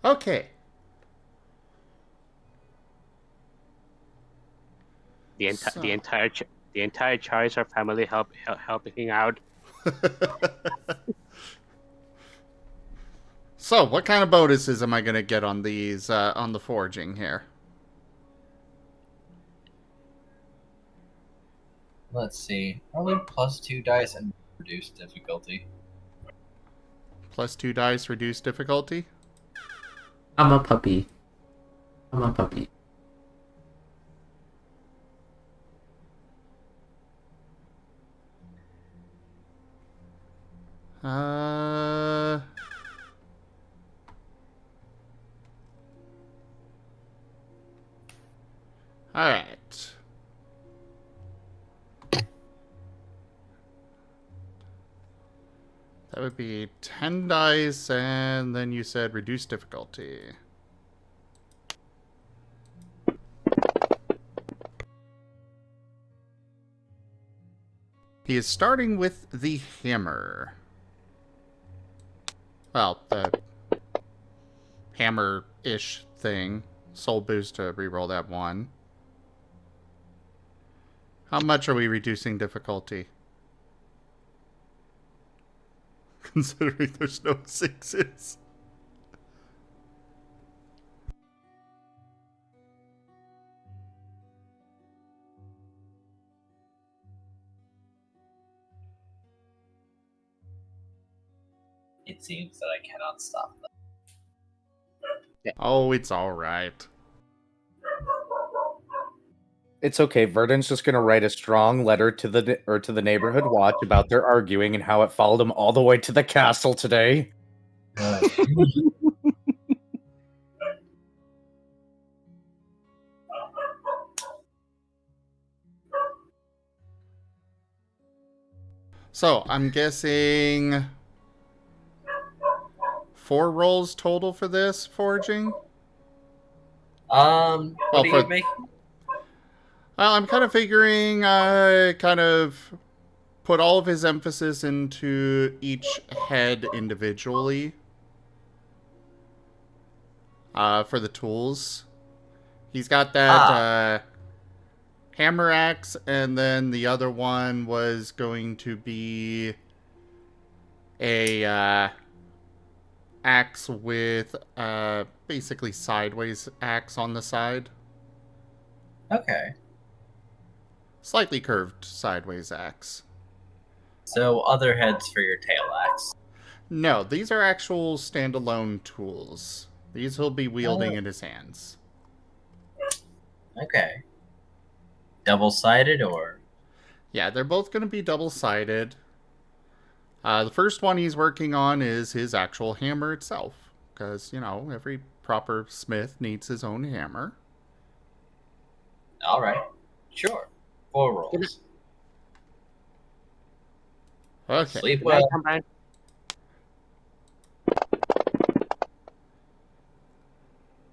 Okay. The entire Charizard family helping out. So, what kind of bonuses am I gonna get on these on the forging here? Let's see. Probably +2 dice and reduced difficulty. +2 dice, reduced difficulty. I'm a puppy. I'm a puppy. All right. That would be 10 dice, and then you said reduce difficulty. He is starting with the hammer. Well, the hammer-ish thing. Soul boost to reroll that one. How much are we reducing difficulty? Considering there's no 6s. It seems that I cannot stop them. Oh, it's alright. It's okay. Verdant's just gonna write a strong letter to the neighborhood watch about their arguing and how it followed him all the way to the castle today. So, I'm guessing 4 rolls total for this foraging? What do you make? Well, I'm kind of figuring kind of put all of his emphasis into each head individually for the tools. He's got that hammer axe, and then the other one was going to be a axe with basically sideways axe on the side. Okay. Slightly curved sideways axe. So other heads for your tail axe. No, these are actual standalone tools. These he'll be wielding in his hands. Okay. Double-sided or? Yeah, they're both going to be double-sided. The first one he's working on is his actual hammer itself. Because, you know, every proper smith needs his own hammer. Alright. Sure. 4 rolls. Okay. Sleep well.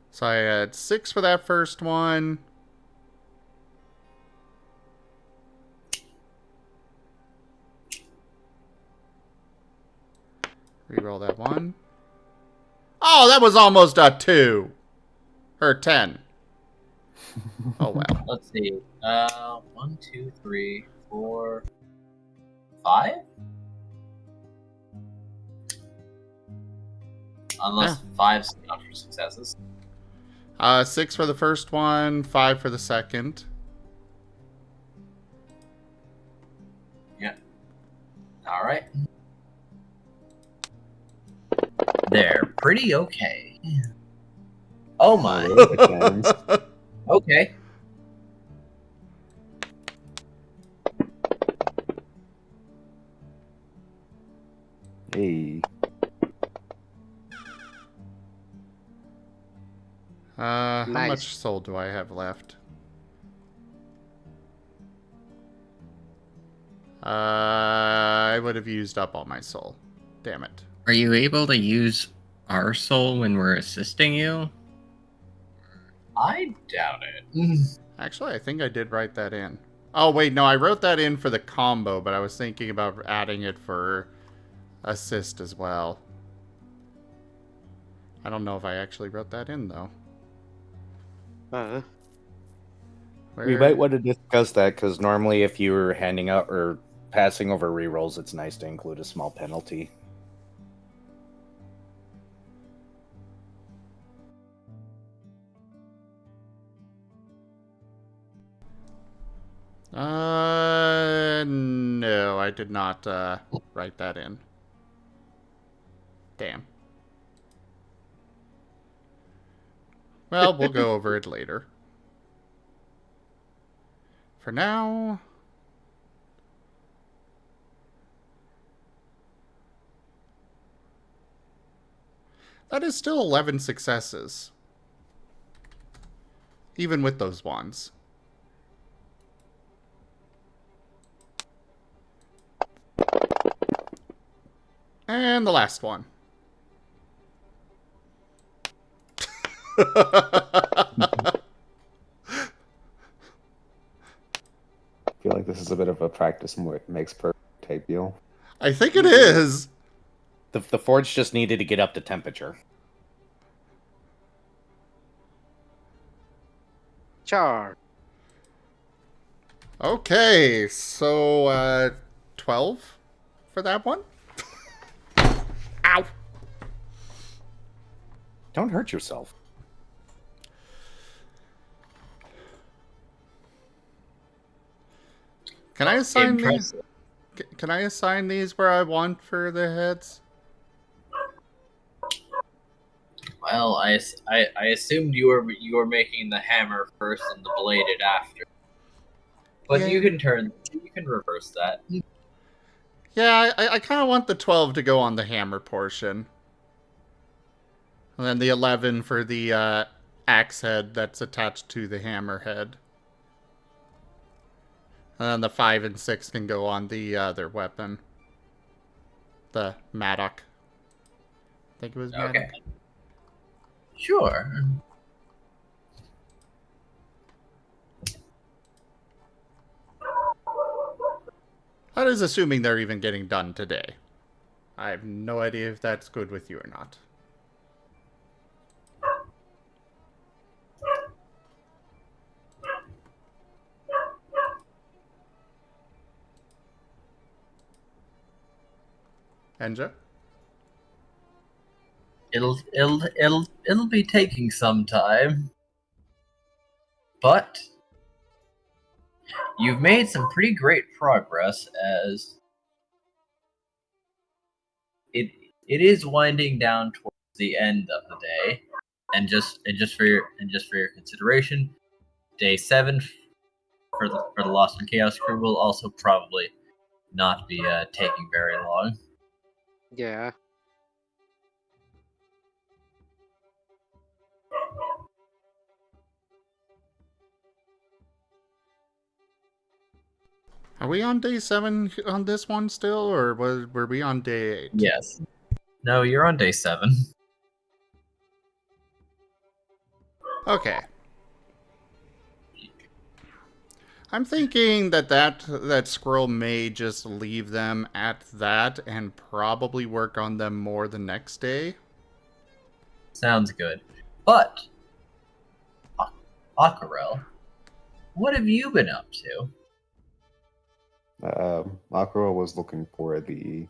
So I had 6 for that first one. Reroll that one. Oh, that was almost a 2. Or 10. Oh, well. Let's see. 1, 2, 3, 4, 5? Unless 5's not for successes. 6 for the first one, 5 for the second. Yeah. Alright. They're pretty okay. Oh my. Okay. Hey. How Nice. much soul do I have left? I would have used up all my soul. Damn it. Are you able to use our soul when we're assisting you? I doubt it. Actually, I think I did write that in. Oh, wait, no, I wrote that in for the combo, but I was thinking about adding it for assist as well. I don't know if I actually wrote that in, though. We might want to discuss that, because normally if you were handing out or passing over rerolls, it's nice to include a small penalty. No, I did not write that in. Damn. Well, we'll go over it later. For now... That is still 11 successes. Even with those wands. And the last one. I feel like this is a bit of a practice makes perfect type deal. I think it is. The forge just needed to get up to temperature. Char. Okay, so 12 for that one. Ow. Don't hurt yourself. Can I assign these? Impressive. Can I assign these where I want for the heads? Well, I assumed you were making the hammer first and the bladed after. But Yeah. you can reverse that. Yeah, I kind of want the 12 to go on the hammer portion. And then the 11 for the axe head that's attached to the hammer head. And then the 5 and 6 can go on the other weapon. The mattock. I think it was mattock. Okay. Sure. That is assuming they're even getting done today. I have no idea if that's good with you or not. Enja? It'll be taking some time. But you've made some pretty great progress as it is winding down towards the end of the day. And just for your consideration, day 7 for the Lost in Chaos crew will also probably not be taking very long. Yeah. Are we on day 7 on this one still, or were we on day 8? Yes. No, you're on day 7. Okay. I'm thinking that Squirrel may just leave them at that and probably work on them more the next day. Sounds good. But Aquarelle, what have you been up to? Aquarelle was looking for the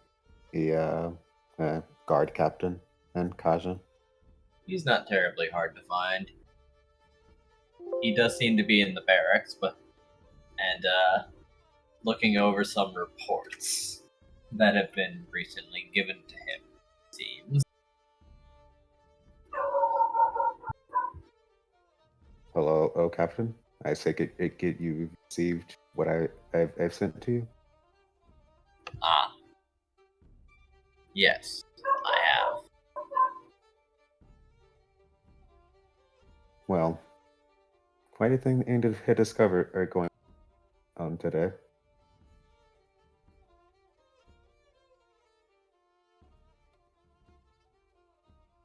guard captain and Kaja. He's not terribly hard to find. He does seem to be in the barracks, and looking over some reports that have been recently given to him, it seems. Hello, Captain. I take it you received what I've sent to you. Ah. Yes, I have. Well, quite a thing to discover are going on today.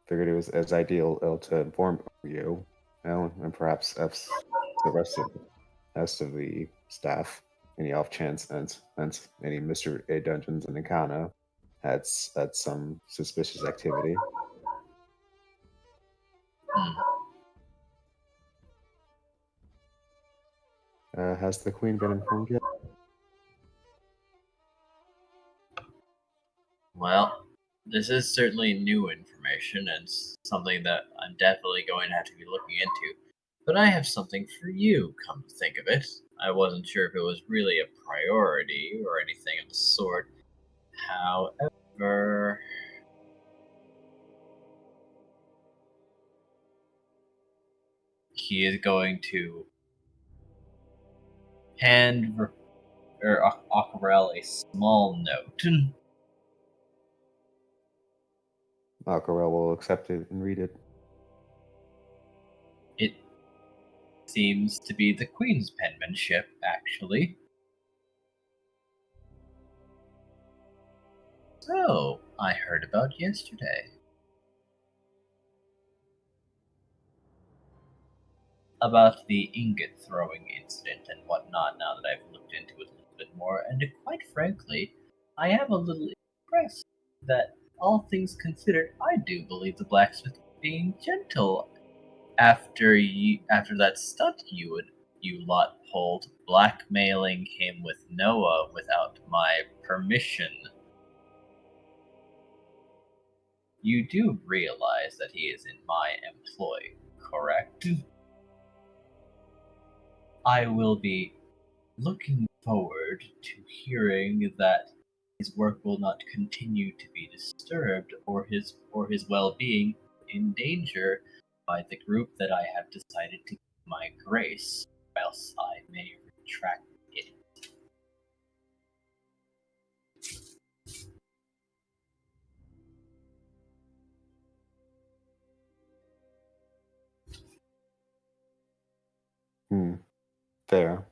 Figured it was as ideal to inform you, and perhaps the rest of the staff, any off chance and any Mr. A dungeons in Encana had some suspicious activity. Has the Queen been informed yet? Well, this is certainly new information and something that I'm definitely going to have to be looking into. But I have something for you, come to think of it. I wasn't sure if it was really a priority or anything of the sort. However, he is going to hand Aquarelle a small note. Aquarelle will accept it and read it. It seems to be the Queen's penmanship, actually. So, I heard about yesterday. About the ingot throwing incident and whatnot, now that I've looked into it a little bit more, and quite frankly, I am a little impressed that, all things considered, I do believe the blacksmith was being gentle after that stunt you lot pulled, blackmailing him with Noah without my permission. You do realize that he is in my employ, correct? I will be looking forward to hearing that his work will not continue to be disturbed or his well-being in danger by the group that I have decided to give my grace, or else I may retract it. Fair.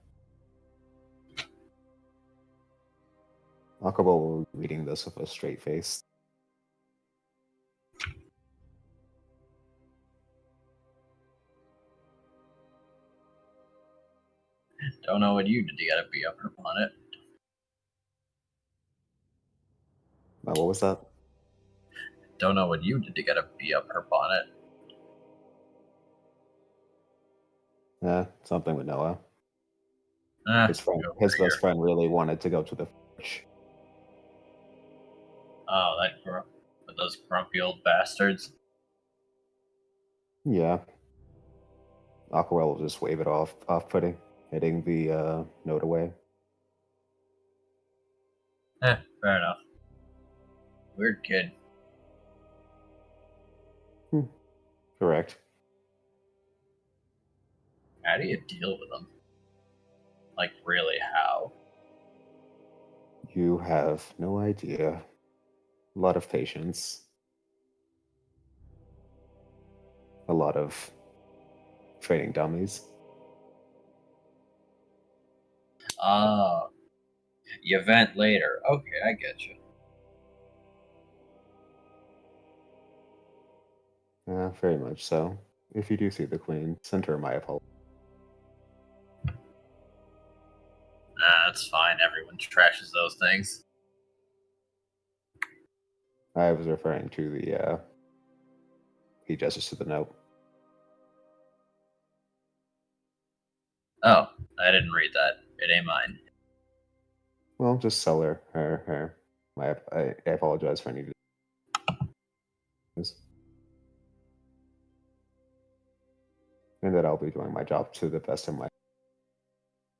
Akabo will be reading this with a straight face. Don't know what you did to gotta be up on it. Now, what was that? Don't know what you did to gotta be up her bonnet. Something with Noah. His Go best friend really wanted to go to the fridge. Oh, that girl. With those grumpy old bastards. Yeah. Aquarelle will just wave it off-putting, hitting the note away. Fair enough. Weird kid. Correct. How do you deal with them? Like, really, how? You have no idea. A lot of patience. A lot of training dummies. Oh. You vent later. Okay, I get you. Very much so. If you do see the queen, send her my apologies. That's fine. Everyone trashes those things. I was referring to he gestures to the note. Oh, I didn't read that. It ain't mine. Well, just sell her. I apologize for any of this. And that I'll be doing my job to the best of my.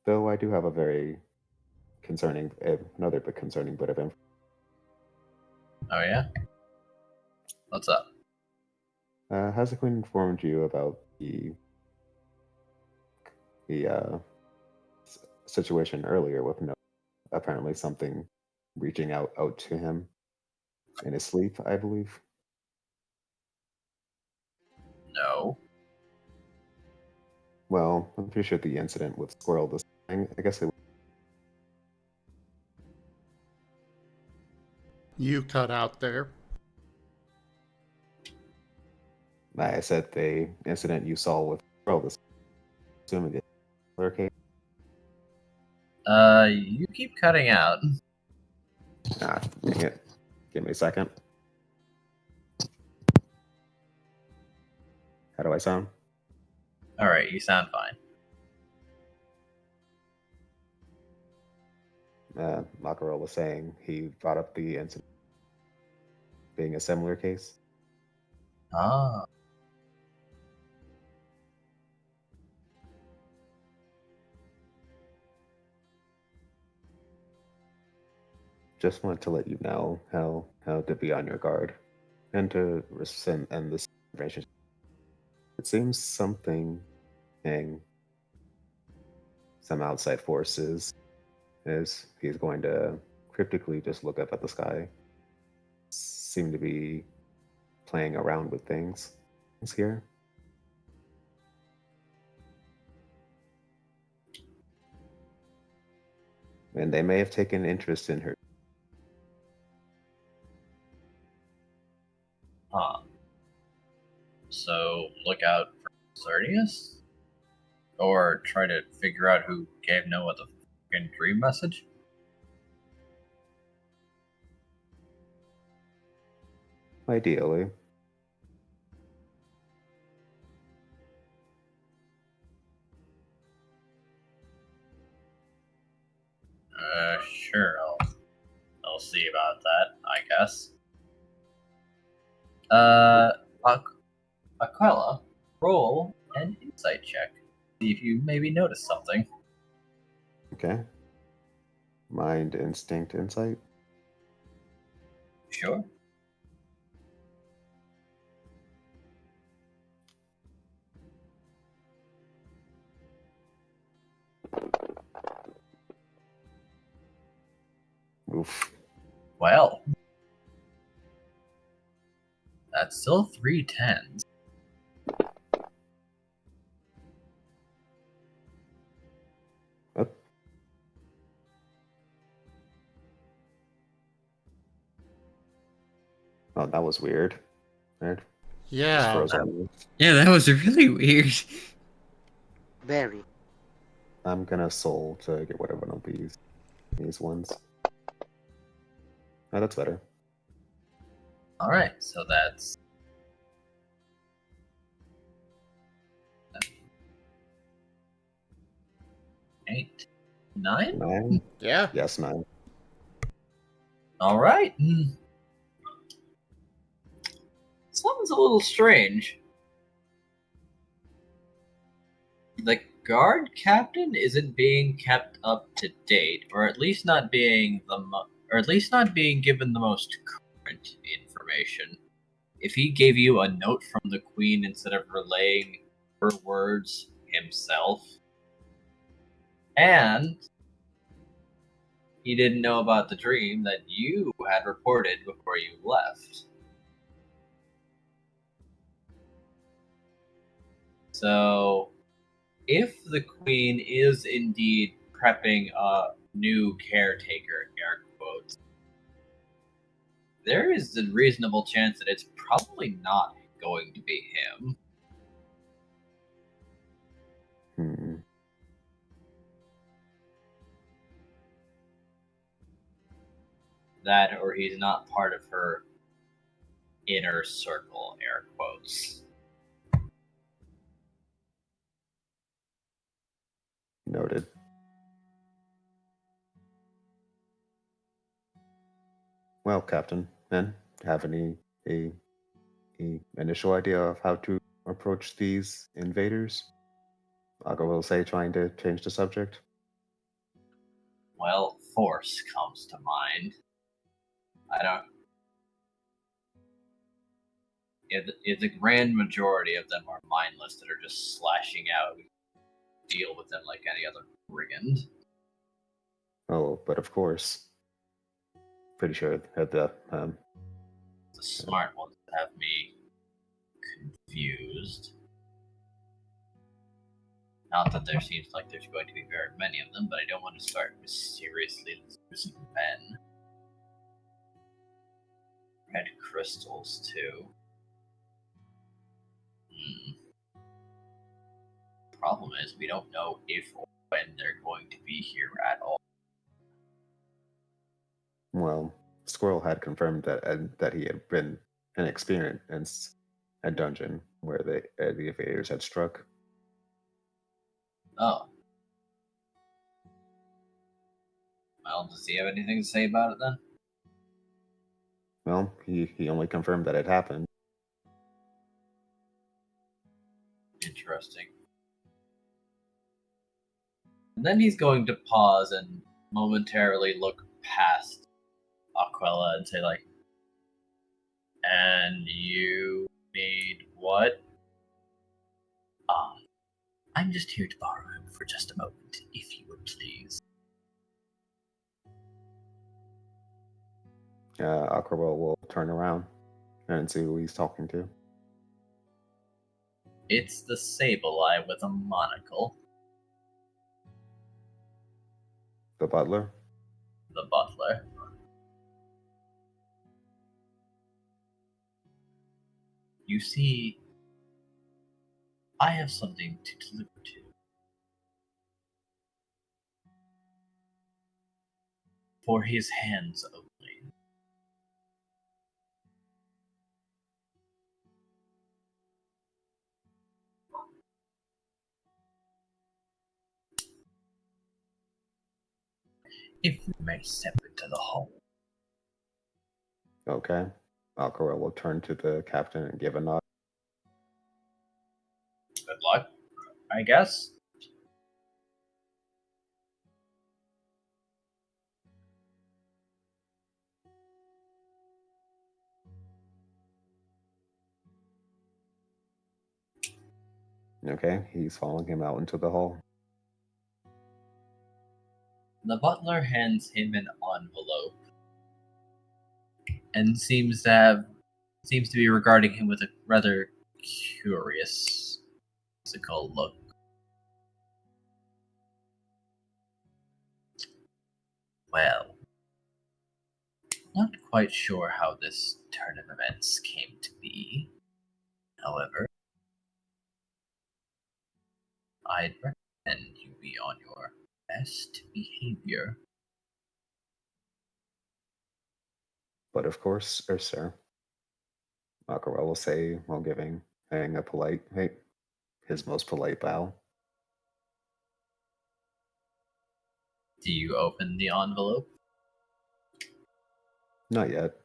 Though I do have a very another bit concerning bit of information. Oh, yeah? What's up? Has the queen informed you about the situation earlier with no apparently something reaching out to him in his sleep, I believe? No. Well, I'm pretty sure the incident with Squirrel this thing, I guess it. You cut out there. I said the incident you saw with Squirrel this, assuming it's okay. You keep cutting out. Ah, dang it. Give me a second. How do I sound? Alright, you sound fine. Makarel was saying he brought up the incident being a similar case. Ah. Just want to let you know how to be on your guard and to rescind and this information. It seems some outside forces is he's going to cryptically just look up at the sky. Seem to be playing around with things here. And they may have taken interest in her. Huh. So look out for Xerneas? Or try to figure out who gave Noah the fucking dream message? Ideally. Sure, I'll see about that, I guess. Aquella, roll an insight check. See if you maybe notice something. Okay. Mind, instinct, insight. Sure. Oof. Well, that's still 3 10s. Up. Oh, that was weird. Weird. Just Yeah. froze on me. Yeah, that was really weird. Very. I'm gonna soul to get whatever of these ones. Oh, that's better. Alright, so that's 8, 9? 9? Yeah. Yes, 9. Alright. Something's a little strange. The guard captain isn't being kept up to date, or at least not being given the most current information. If he gave you a note from the queen instead of relaying her words himself, and he didn't know about the dream that you had reported before you left. So, if the queen is indeed prepping a new caretaker, air quotes, there is a reasonable chance that it's probably not going to be him. Hmm. That, or he's not part of her inner circle, air quotes. Noted. Well, Captain, then, have any initial idea of how to approach these invaders? Aga will say, trying to change the subject. Well, force comes to mind. I don't. If the grand majority of them are mindless that are just slashing out, we deal with them like any other brigand. Oh, but of course. Pretty sure that the The smart ones have me confused. Not that there seems like there's going to be very many of them, but I don't want to start mysteriously losing men. Red crystals, too. Problem is, we don't know if or when they're going to be here at all. well, Squirrel had confirmed that he had been an experience a dungeon where the invaders had struck. Oh. Well, does he have anything to say about it then? Well, he only confirmed that it happened. Interesting. And then he's going to pause and momentarily look past Aquella and say, like, and you need what? I'm just here to borrow him for just a moment, if you would please. Aquarelle will turn around and see who he's talking to. It's the Sableye with a monocle. The butler? The butler. You see, I have something to deliver to you. For his hands only. If we may step into the hall. Okay. Aquarelle will turn to the captain and give a nod. Good luck, I guess. Okay, he's following him out into the hall. The butler hands him an envelope and seems to be regarding him with a rather curious, quizzical look. Well, not quite sure how this turn of events came to be. However, I'd recommend you be on your best behavior. But of course, sir. Aquarelle will say while giving a polite, his most polite bow. Do you open the envelope? Not yet.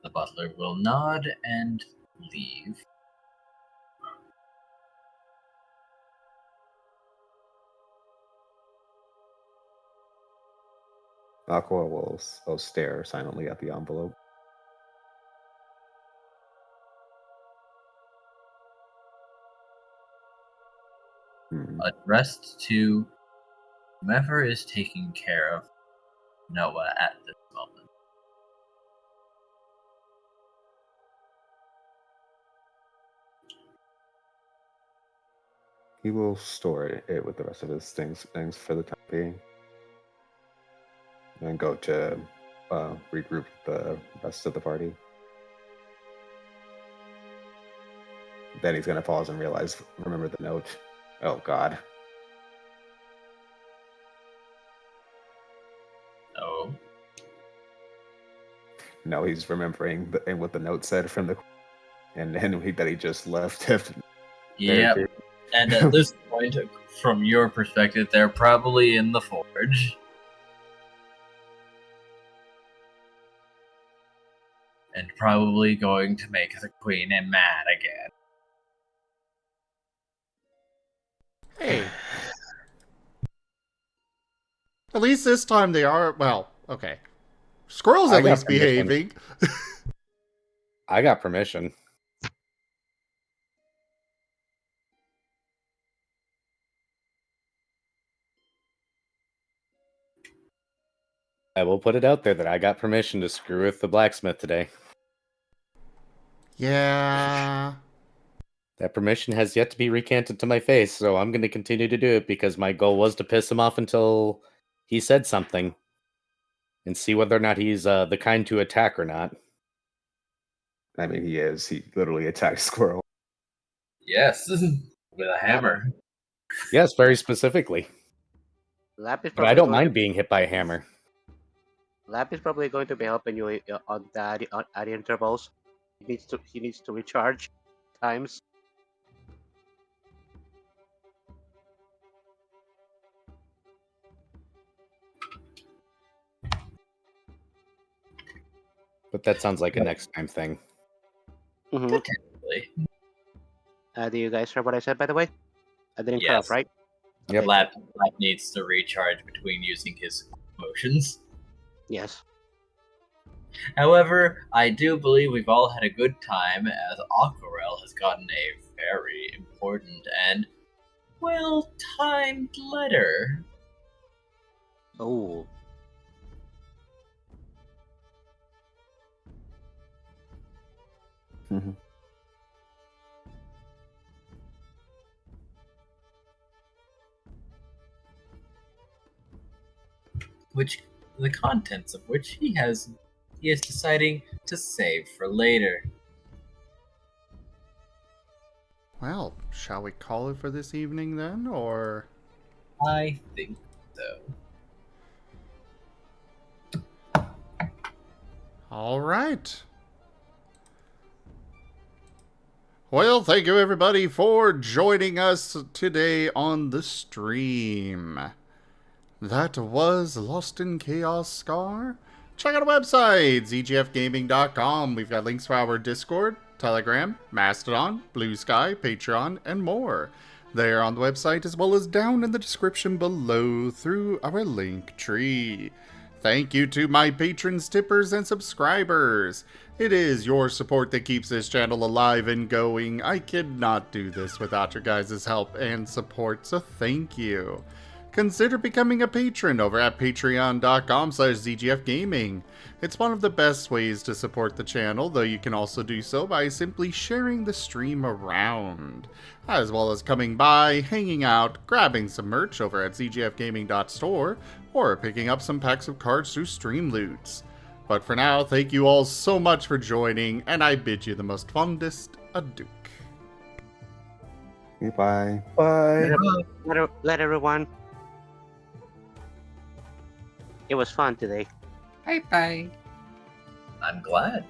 The butler will nod and leave. Aqua will stare silently at the envelope. Addressed to whomever is taking care of Noah at this moment. He will store it with the rest of his things for the time being, and go to regroup the rest of the party. Then he's gonna pause and remember the note. Oh God. Oh. No, he's remembering what the note said from the, and that he just left. Yep. And at this point, from your perspective, they're probably in the forge. And probably going to make the queen mad again. Hey. At least this time they are, well, okay. Squirrel's at least behaving. I got permission. I will put it out there that I got permission to screw with the blacksmith today. Yeah. That permission has yet to be recanted to my face, so I'm going to continue to do it because my goal was to piss him off until he said something and see whether or not he's the kind to attack or not. I mean, he is. He literally attacked Squirrel. Yes, with a hammer. Yes, very specifically. But I don't mind being hit by a hammer. Lap is probably going to be helping you on that at intervals. He needs to recharge times. But that sounds like a next time thing. Mm-hmm. Potentially. Do you guys hear what I said, by the way? I didn't cut off, right? Yep. Lap needs to recharge between using his emotions. Yes. However, I do believe we've all had a good time as Aquarelle has gotten a very important and well-timed letter. Oh. Mm-hmm. Which the contents of which he has he is deciding to save for later. Well, shall we call it for this evening then, or? I think so. All right. Well, thank you everybody for joining us today on the stream. That was Lost in Chaos Scar. Check out our website, zgfgaming.com. We've got links for our Discord, Telegram, Mastodon, Blue Sky, Patreon, and more. They are on the website as well as down in the description below through our link tree. Thank you to my patrons, tippers, and subscribers. It is your support that keeps this channel alive and going. I could not do this without your guys' help and support, so thank you. Consider becoming a patron over at patreon.com/zgfgaming. It's one of the best ways to support the channel, though you can also do so by simply sharing the stream around, as well as coming by, hanging out, grabbing some merch over at zgfgaming.store, or picking up some packs of cards through Stream Loots. But for now, thank you all so much for joining, and I bid you the most fondest adieu. Goodbye. Bye. Let everyone. It was fun today. Bye bye. I'm glad.